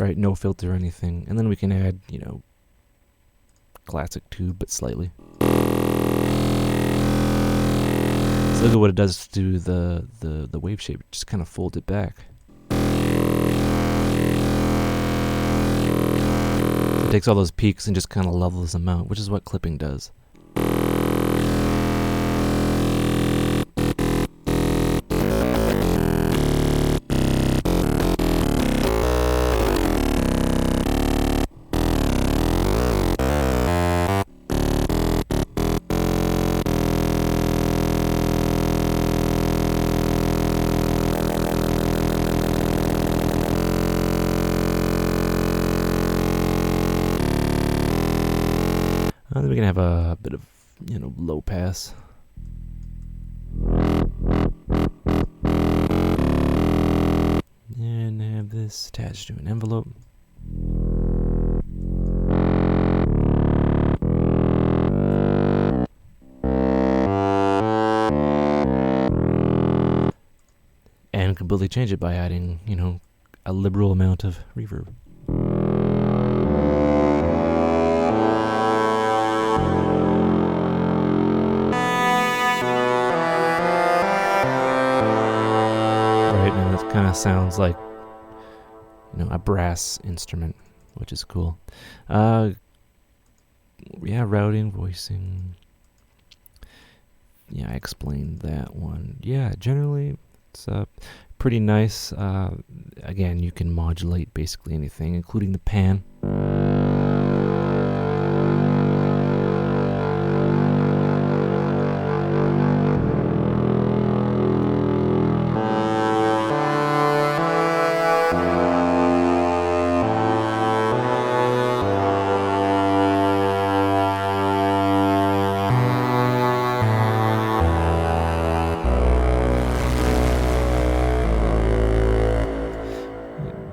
Right, no filter or anything. And then we can add, you know, classic tube, but slightly. So look at what it does to the wave shape. It just kind of folds it back. It takes all those peaks and just kind of levels them out, which is what clipping does. Then we can have a bit of, you know, low pass. And have this attached to an envelope. And completely change it by adding, you know, a liberal amount of reverb. Kind of sounds like, you know, a brass instrument, which is cool. Yeah, routing, voicing. Yeah, I explained that one. Yeah, generally it's pretty nice. Again, you can modulate basically anything, including the pan.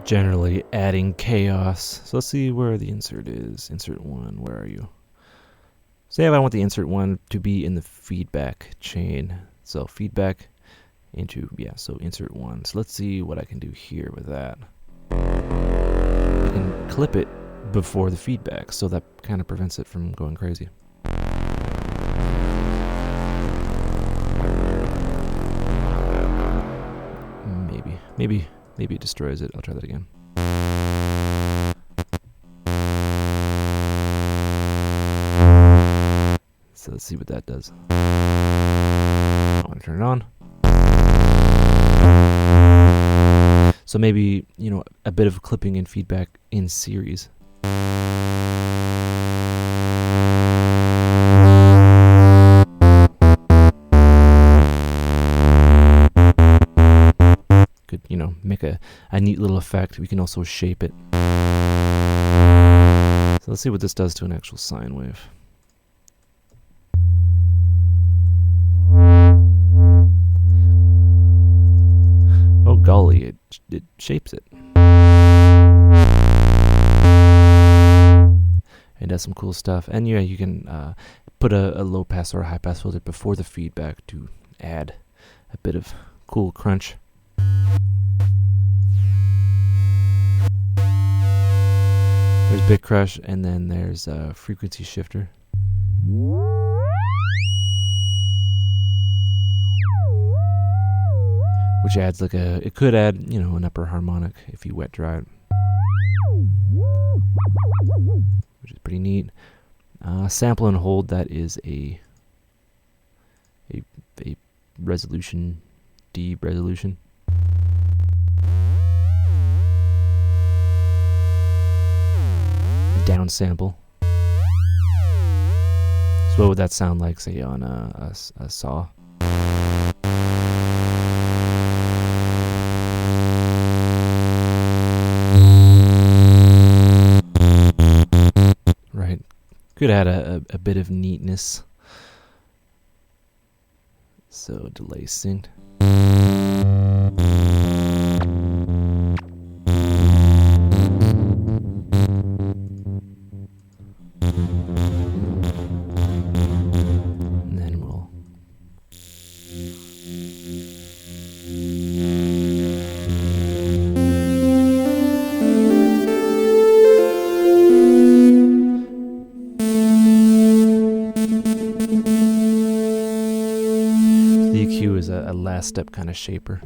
generally adding chaos. So let's see where the insert is. Insert 1, where are you? Say if I want the insert 1 to be in the feedback chain. So feedback into, yeah, so insert 1. So let's see what I can do here with that. I can clip it before the feedback, so that kind of prevents it from going crazy. Maybe it destroys it. I'll try that again. So let's see what that does. I want to turn it on. So maybe, you know, a bit of clipping and feedback in series. Could, you know, make a neat little effect. We can also shape it. So let's see what this does to an actual sine wave. Oh golly, it shapes it. And does some cool stuff. And yeah, you can put a low pass or a high pass filter before the feedback to add a bit of cool crunch. There's bit crush, and then there's a frequency shifter. Which adds like it could add, you know, an upper harmonic if you wet dry it. Which is pretty neat. Sample and hold, that is a resolution, D resolution. Down sample. So what would that sound like, say, on a saw? Right. Could add a bit of neatness. So delay synced. The EQ is a last step kind of shaper.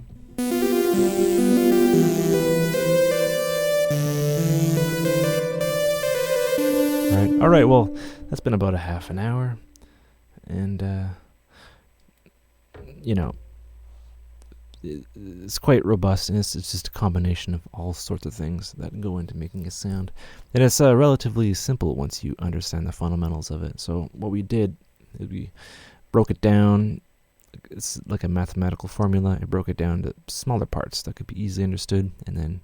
All right, well, that's been about a half an hour. And, you know, it's quite robust, and it's just a combination of all sorts of things that go into making a sound. And it's relatively simple once you understand the fundamentals of it. So what we did is we broke it down. It's like a mathematical formula. I broke it down to smaller parts that could be easily understood, and then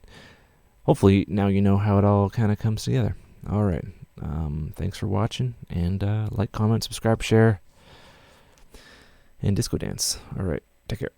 hopefully now you know how it all kind of comes together. All right. Thanks for watching, and like, comment, subscribe, share, and disco dance. All right. Take care.